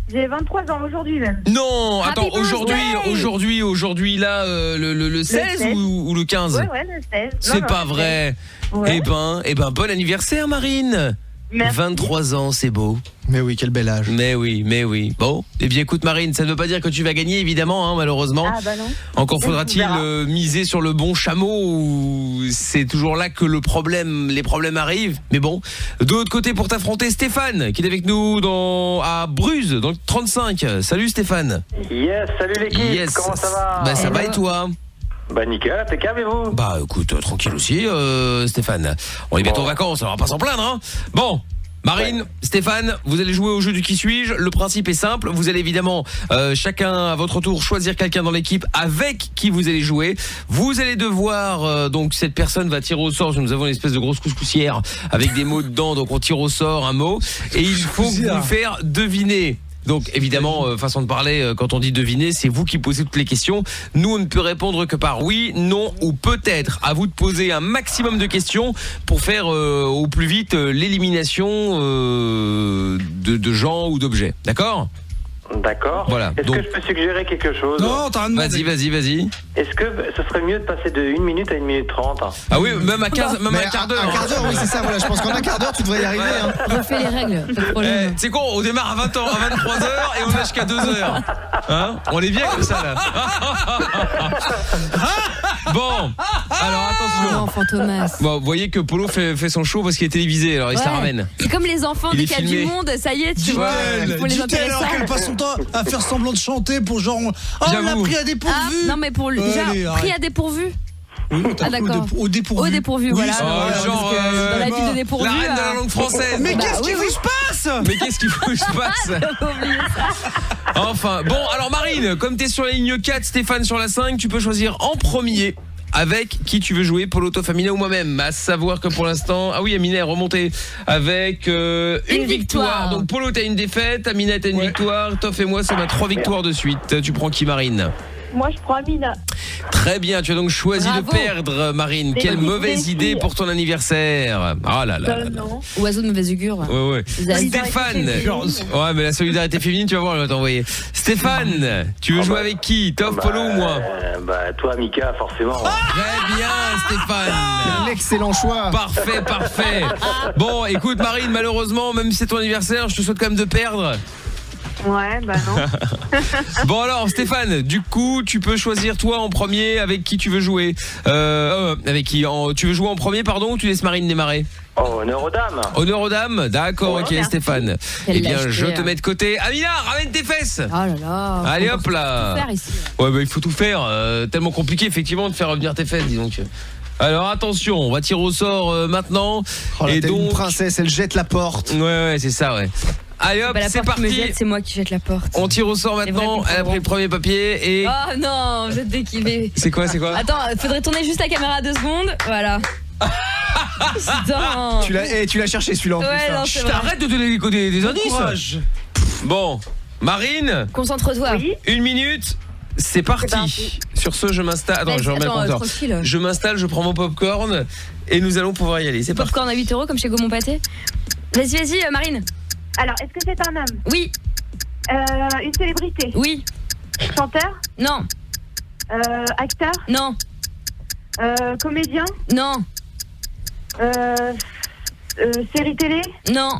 Speaker 8: J'ai 23 ans aujourd'hui même.
Speaker 4: Non, attends, aujourd'hui là, le 16 ou le 15?
Speaker 8: Ouais, le 16.
Speaker 4: C'est pas vrai. Ouais. Eh ben, bon anniversaire Marine.
Speaker 8: Merci.
Speaker 4: 23 ans, c'est beau.
Speaker 5: Mais oui, quel bel âge.
Speaker 4: Mais oui. Bon, eh bien écoute Marine, ça ne veut pas dire que tu vas gagner évidemment, hein, malheureusement.
Speaker 8: Ah bah non.
Speaker 4: Encore faudra-t-il miser sur le bon chameau ou c'est toujours là que les problèmes arrivent. Mais bon, de l'autre côté pour t'affronter Stéphane qui est avec nous à Bruges dans le 35. Salut Stéphane.
Speaker 20: Yes, salut l'équipe.
Speaker 4: Yes.
Speaker 20: Comment ça va?
Speaker 4: Bah ça va et toi?
Speaker 20: Bah nickel, impeccable et vous?
Speaker 4: Bah écoute, tranquille aussi Stéphane. On est bientôt en vacances, on va pas s'en plaindre hein. Bon, Marine, Stéphane, vous allez jouer au jeu du qui suis-je. Le principe est simple, vous allez évidemment chacun à votre tour choisir quelqu'un dans l'équipe avec qui vous allez jouer. Vous allez devoir donc cette personne va tirer au sort, nous avons une espèce de grosse couscoussière avec des mots dedans, donc on tire au sort un mot et il faut vous faire deviner. Donc évidemment, façon de parler, quand on dit deviner, c'est vous qui posez toutes les questions. Nous, on ne peut répondre que par oui, non ou peut-être. À vous de poser un maximum de questions pour faire au plus vite l'élimination de gens ou d'objets. D'accord ?
Speaker 20: D'accord.
Speaker 4: Voilà.
Speaker 20: Est-ce que je peux suggérer quelque chose?
Speaker 6: Non, t'as rien demandé.
Speaker 4: Vas-y.
Speaker 20: Est-ce que ce serait mieux de passer de 1 minute à 1 minute 30?
Speaker 4: Ah oui, même à 15, même à un quart d'heure.
Speaker 5: Un quart d'heure, oui, c'est ça, voilà. Je pense qu'en un quart d'heure, tu devrais y arriver. Hein.
Speaker 7: On fait les règles. Pas de problème.
Speaker 4: C'est con, on démarre à 23h et on a jusqu'à 2h. Hein? On est bien comme ça, là. Bon, alors attention.
Speaker 7: Non, Fantomas.
Speaker 4: Bon, vous voyez que Polo fait son show parce qu'il est télévisé, alors il se la ramène.
Speaker 7: C'est comme les enfants dès qu'il y a du monde, ça y est, tu vois. Il faut les intéresser.
Speaker 6: Alors qu'elle passe son temps à faire semblant de chanter pour genre on l'a pris à dépourvu.
Speaker 7: Non mais pour déjà pris à dépourvu.
Speaker 6: Oui,
Speaker 7: d'accord.
Speaker 6: Au dépourvu.
Speaker 7: Au dépourvu, voilà.
Speaker 4: Genre
Speaker 7: dans la ville de dépourvu.
Speaker 4: La reine de la langue française.
Speaker 6: Mais qu'est-ce qui vous se passe?
Speaker 4: Enfin, bon, alors Marine, comme t'es sur la ligne 4, Stéphane sur la 5, tu peux choisir en premier avec qui tu veux jouer, Polo, Toff, Amina ou moi-même. À savoir que pour l'instant, ah oui, Amina est remontée avec une victoire. Donc Polo, t'as une défaite, Amina, t'as une victoire, Toff et moi, ça va 3 victoires de suite. Tu prends qui, Marine?
Speaker 8: Moi, je prends Amina.
Speaker 4: Très bien, tu as donc choisi de perdre, Marine. Quelle mauvaise idée pour ton anniversaire. Ah là là.
Speaker 7: Oiseau de mauvaise augure.
Speaker 4: Ouais. Stéphane. Ouais, mais la solidarité féminine, tu vas voir, elle va t'envoyer. Stéphane, tu veux jouer avec qui? Toff, Polo ou moi?
Speaker 20: Toi, Mika, forcément.
Speaker 4: Très bien, Stéphane.
Speaker 5: Un excellent choix.
Speaker 4: Parfait. Bon, écoute, Marine, malheureusement, même si c'est ton anniversaire, je te souhaite quand même de perdre.
Speaker 8: Ouais, bah non.
Speaker 4: Bon alors Stéphane, du coup tu peux choisir toi en premier avec qui tu veux jouer. Avec qui tu veux jouer en premier pardon ou tu laisses Marine démarrer?
Speaker 20: Honneur aux dames.
Speaker 4: Honneur aux dames, d'accord, ok
Speaker 8: merci.
Speaker 4: Stéphane. Eh bien je te mets de côté. Amina, ramène tes fesses.
Speaker 7: Oh là là.
Speaker 4: Allez hop là.
Speaker 7: Tout faire ici.
Speaker 4: Ouais bah il faut tout faire, tellement compliqué effectivement de faire revenir tes fesses, dis donc. Alors attention, on va tirer au sort maintenant.
Speaker 5: Et donc une princesse, elle jette la porte.
Speaker 4: Ouais, c'est ça, ouais. Allez hop, c'est parti.
Speaker 7: C'est moi qui jette la porte.
Speaker 4: On tire au sort maintenant. Elle a pris le premier papier et.
Speaker 7: Oh non, je vais te déquiver.
Speaker 4: C'est quoi?
Speaker 7: Attends, faudrait tourner juste la caméra 2 secondes. Voilà. Putain.
Speaker 5: Tu l'as cherché celui-là en
Speaker 7: Ouais,
Speaker 5: plus.
Speaker 7: non,
Speaker 5: hein.
Speaker 7: c'est
Speaker 4: Chut,
Speaker 7: vrai.
Speaker 4: arrête de donner des indices.
Speaker 6: Courage.
Speaker 4: Bon, Marine,
Speaker 7: Concentre-toi.
Speaker 4: 1 minute. C'est parti. Sur ce, je m'installe. Attends,
Speaker 7: Vas-y,
Speaker 4: je remets le
Speaker 7: attends,
Speaker 4: compteur.
Speaker 7: tranquille.
Speaker 4: Je m'installe, je prends mon popcorn et nous allons pouvoir y aller. C'est parti.
Speaker 7: Popcorn à 8 € comme chez Gaumont Pâté. Vas-y, Marine.
Speaker 8: Alors, est-ce que c'est un homme?
Speaker 7: Oui.
Speaker 8: Une célébrité?
Speaker 7: Oui.
Speaker 8: Chanteur?
Speaker 7: Non.
Speaker 8: Acteur?
Speaker 7: Non.
Speaker 8: Comédien?
Speaker 7: Non.
Speaker 8: Série télé?
Speaker 7: Non.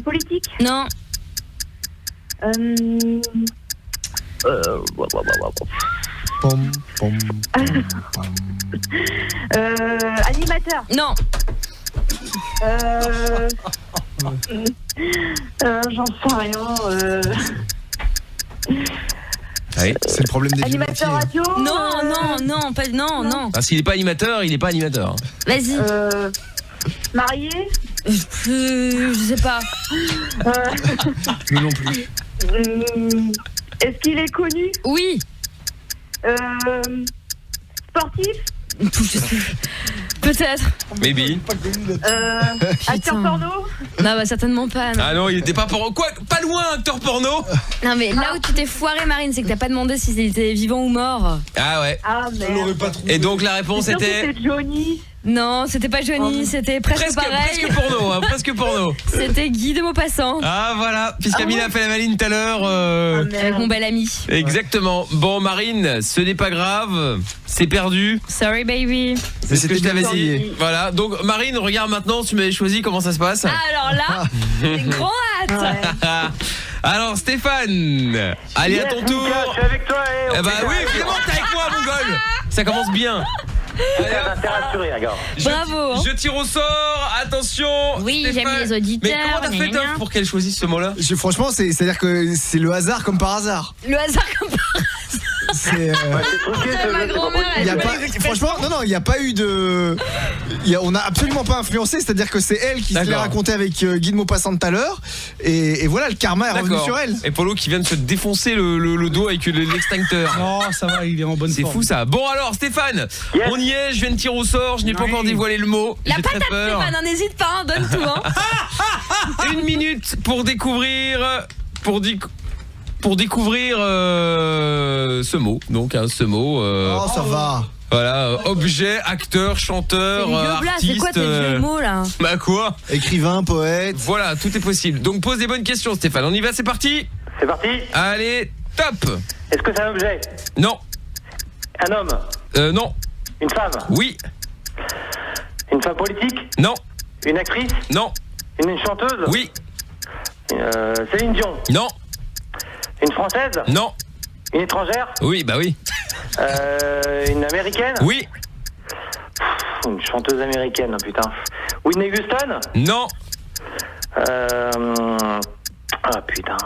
Speaker 8: Politique?
Speaker 7: Non.
Speaker 8: Animateur?
Speaker 7: Non.
Speaker 8: J'en sais rien.
Speaker 4: Allez.
Speaker 5: C'est le problème des
Speaker 8: Animateur radio?
Speaker 7: Non.
Speaker 4: Parce qu'il n'est pas animateur, il n'est pas animateur.
Speaker 7: Vas-y.
Speaker 8: Marié?
Speaker 7: Je sais pas.
Speaker 5: Nous non plus.
Speaker 8: Est-ce qu'il est connu?
Speaker 7: Oui.
Speaker 8: Sportif?
Speaker 7: Peut-être.
Speaker 4: Maybe.
Speaker 8: Acteur porno?
Speaker 7: Non, bah certainement pas. Non.
Speaker 4: Ah non, il était pas porno. Quoi? Pas loin, acteur porno.
Speaker 7: Non, mais là où tu t'es foiré, Marine, c'est que t'as pas demandé s'il était vivant ou mort.
Speaker 4: Ah ouais.
Speaker 8: Ah merde.
Speaker 4: Et donc la réponse
Speaker 8: C'est sûr que
Speaker 4: était
Speaker 8: c'était Johnny.
Speaker 7: Non, c'était pas Johnny, c'était presque pareil.
Speaker 4: Presque porno, hein, presque porno.
Speaker 7: C'était Guy de Maupassant.
Speaker 4: Ah voilà, puisqu'Amina a fait la maline tout à l'heure.
Speaker 7: Avec mon bel ami.
Speaker 4: Exactement. Bon Marine, ce n'est pas grave, c'est perdu.
Speaker 7: Sorry baby.
Speaker 4: C'est ce que je t'avais dit. Voilà, donc Marine, regarde maintenant, tu m'avais choisi, comment ça se passe?
Speaker 7: Ah, alors là, j'ai grand hâte.
Speaker 4: Alors Stéphane, allez à ton tour.
Speaker 21: Je suis avec toi.
Speaker 4: Eh bah oui, évidemment t'es avec moi mon gars. Ça commence bien.
Speaker 21: T'es rassuré, regarde.
Speaker 7: Bravo.
Speaker 4: Je tire au sort, attention.
Speaker 7: Oui,
Speaker 4: Stéphane.
Speaker 7: j'aime les auditeurs.
Speaker 4: Mais comment t'as fait Toff pour qu'elle choisisse ce mot-là?
Speaker 5: Franchement, c'est-à-dire que c'est le hasard comme par hasard.
Speaker 7: Le hasard comme par hasard.
Speaker 5: C'est
Speaker 7: Ma grand-mère,
Speaker 5: il y a pas, franchement, non, il n'y a pas eu de. On n'a absolument pas influencé, c'est-à-dire que c'est elle qui se l'est raconté avec Guy de Maupassant tout à l'heure. Et voilà, le karma est revenu sur elle.
Speaker 4: Et Polo qui vient de se défoncer le dos avec l'extincteur.
Speaker 6: Non, ça va, il est en bonne forme.
Speaker 4: C'est fou ça. Bon alors Stéphane, on y est, je viens de tirer au sort, je n'ai pas encore dévoilé le mot.
Speaker 7: La
Speaker 4: J'ai très
Speaker 7: patate
Speaker 4: peur.
Speaker 7: Stéphane, hein, n'hésite pas, hein, donne tout. Hein.
Speaker 4: 1 minute pour découvrir ce mot. Donc ce mot
Speaker 5: Oh, ça va.
Speaker 4: Voilà, objet, acteur, chanteur, artiste.
Speaker 7: C'est quoi tes jeux de mots là?
Speaker 4: Bah quoi?
Speaker 5: Écrivain, poète.
Speaker 4: Voilà, tout est possible. Donc pose des bonnes questions Stéphane. On y va, c'est parti.
Speaker 21: C'est parti.
Speaker 4: Allez, top.
Speaker 21: Est-ce que c'est un objet?
Speaker 4: Non.
Speaker 21: Un homme?
Speaker 4: Non.
Speaker 21: Une femme?
Speaker 4: Oui.
Speaker 21: Une femme politique?
Speaker 4: Non.
Speaker 21: Une actrice?
Speaker 4: Non.
Speaker 21: Une chanteuse?
Speaker 4: Oui.
Speaker 21: Céline Dion?
Speaker 4: Non.
Speaker 21: Une française?
Speaker 4: Non.
Speaker 21: Une étrangère?
Speaker 4: Oui, bah oui.
Speaker 21: Une américaine?
Speaker 4: Oui.
Speaker 21: Une chanteuse américaine, putain. Whitney Houston?
Speaker 4: Non.
Speaker 21: Ah putain,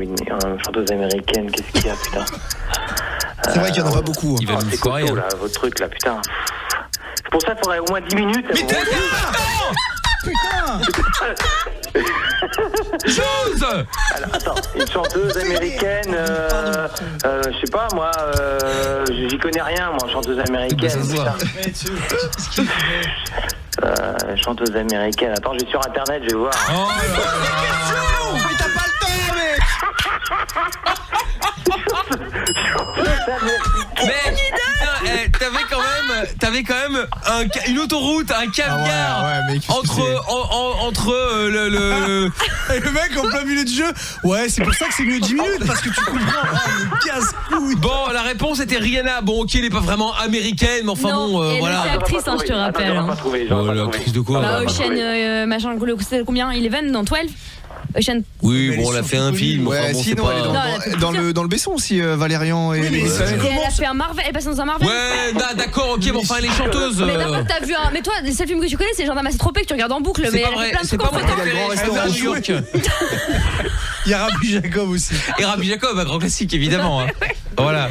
Speaker 21: une chanteuse américaine, qu'est-ce qu'il y a, putain?
Speaker 5: C'est vrai qu'il y en a pas beaucoup.
Speaker 4: Il va nous
Speaker 21: c'est
Speaker 4: foirer,
Speaker 21: costaud,
Speaker 4: hein.
Speaker 21: là, votre truc, là, putain. Pour ça, il faudrait au moins 10 minutes.
Speaker 4: Mais t'es
Speaker 6: Putain.
Speaker 4: Chose.
Speaker 21: Alors, attends, une chanteuse américaine, je sais pas, moi, j'y connais rien, moi, chanteuse américaine.
Speaker 4: Ça se voit.
Speaker 21: Chanteuse américaine. Attends, je vais sur internet, je vais voir.
Speaker 4: Oh
Speaker 5: Mais t'as pas le temps, mec.
Speaker 4: Mais t'avais quand même une autoroute, un caviar entre
Speaker 6: le mec en plein milieu du jeu. Ouais, c'est pour ça que c'est mieux 10 minutes parce que tu comprends. Casse-couille.
Speaker 4: Bon, la réponse était Rihanna. Bon, ok, elle est pas vraiment américaine, mais enfin
Speaker 7: Non,
Speaker 4: bon,
Speaker 7: elle
Speaker 4: voilà.
Speaker 7: est actrice, hein, je te rappelle. Hein.
Speaker 4: Oh, l'actrice de quoi?
Speaker 7: Bah, Ocean, machin, c'était combien? 11 dans 12? Ocean.
Speaker 4: Oui, bon, on a fait un film.
Speaker 5: Ouais,
Speaker 4: Enfin, bon,
Speaker 5: sinon,
Speaker 4: c'est
Speaker 5: elle est dans le Besson aussi, Valérian et
Speaker 7: Et elle a fait un Marvel, elle passe dans un Marvel.
Speaker 4: Ouais, d'accord, ok, bon, enfin, elle est chanteuse.
Speaker 7: Mais d'abord, t'as vu un. Mais toi, les seuls films que tu connais, c'est Gendarme assez trompé que tu regardes en boucle. Mais
Speaker 4: pas
Speaker 7: elle a
Speaker 4: vrai,
Speaker 7: fait plein de
Speaker 4: c'est
Speaker 7: trucs
Speaker 4: pas
Speaker 7: en
Speaker 4: mon
Speaker 7: fait.
Speaker 4: préféré. Elle va à New York.
Speaker 6: Il y a Rabbi Jacob aussi.
Speaker 4: Et Rabbi Jacob, un grand classique évidemment. Hein. Voilà.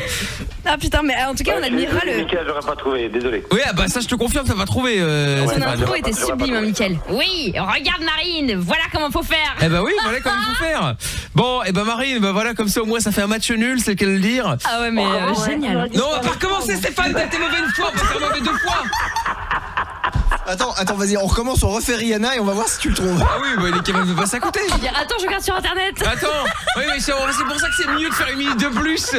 Speaker 7: Ah putain, mais en tout cas, on admirera le.
Speaker 21: Mickaël, j'aurais pas trouvé, désolé.
Speaker 4: Oui, ah bah ça, je te confirme, ça va trouver.
Speaker 7: Son intro était sublime, hein, Mickaël. Oui, regarde Marine, voilà comment faut faire.
Speaker 4: Eh bah oui, voilà comment il faut faire. Bon, et bah Marine, bah voilà, comme ça au moins ça fait un match nul, c'est le cas de le dire.
Speaker 7: Ah ouais, mais génial.
Speaker 4: Non, on va pas recommencer Stéphane, t'as été mauvais une fois, on va faire mauvais 2 fois.
Speaker 5: Attends, vas-y, on recommence, on refait Rihanna et on va voir si tu le trouves.
Speaker 4: Ah oui, bah il est capable de passer à côté.
Speaker 7: Attends, je regarde sur internet.
Speaker 4: Attends, oui, mais c'est pour ça que c'est mieux de faire une minute de plus.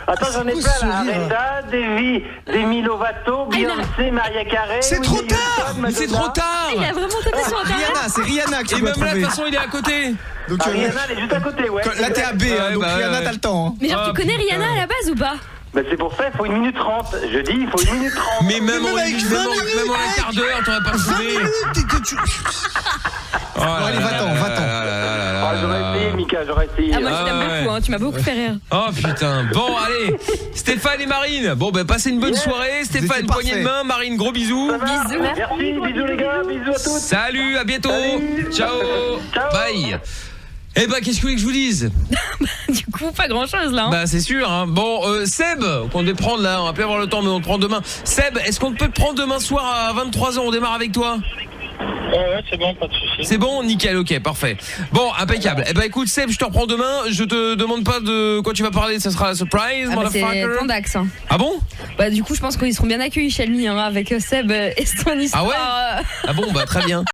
Speaker 21: Attends, j'en ai plein là. Aretha, Demi Lovato, Beyoncé, Mariah Carey.
Speaker 5: C'est trop tard.
Speaker 4: Mais c'est trop tard.
Speaker 7: Il a vraiment tapé sur internet.
Speaker 5: Rihanna, c'est Rihanna que tu
Speaker 4: Et
Speaker 5: dois
Speaker 4: même là, de
Speaker 5: trouver.
Speaker 4: toute façon, il est à côté.
Speaker 5: Donc,
Speaker 21: Rihanna, elle est juste à côté, ouais.
Speaker 5: Là, t'es à B, hein, donc Rihanna, t'as le temps. Hein.
Speaker 7: Mais genre, tu connais Rihanna à la base ou pas?
Speaker 21: Bah c'est pour ça, il faut 1 minute 30. Je dis, il faut 1 minute 30.
Speaker 4: Mais même en
Speaker 5: avec 20 minutes,
Speaker 4: même en un quart d'heure, t'aurais pas trouvé.
Speaker 5: Bon, allez, va-t'en.
Speaker 21: J'aurais essayé, Mika, j'aurais essayé.
Speaker 7: Ah, moi, je t'aime beaucoup, hein. Tu m'as beaucoup fait rire.
Speaker 4: Oh putain. Bon, allez. Stéphane et Marine. Bon, ben passez une bonne soirée. Stéphane, poignée de main. Marine, gros bisous.
Speaker 7: Bisous.
Speaker 21: Merci, bisous les gars, bisous à tous.
Speaker 4: Salut, à bientôt. Ciao. Bye. Eh ben, qu'est-ce que vous voulez que je vous dise?
Speaker 7: Du coup, pas grand-chose là. Hein.
Speaker 4: Bah, c'est sûr. Hein. Bon, Seb, qu'on devait prendre là, on va plus avoir le temps, mais on le prend demain. Seb, est-ce qu'on peut te prendre demain soir à 23h? On démarre avec toi?
Speaker 2: Ouais, c'est bon, pas de soucis.
Speaker 4: C'est bon, nickel, ok, parfait. Bon, impeccable. Eh ben écoute Seb, je te reprends demain. Je te demande pas de quoi tu vas parler, ça sera un surprise,
Speaker 7: Ah bah
Speaker 4: motherfucker.
Speaker 7: c'est ton Dax. Hein.
Speaker 4: Ah bon?
Speaker 7: Bah du coup, je pense qu'ils seront bien accueillis chez lui hein, avec Seb et son histoire.
Speaker 4: Ah ouais? Ah bon, bah très bien.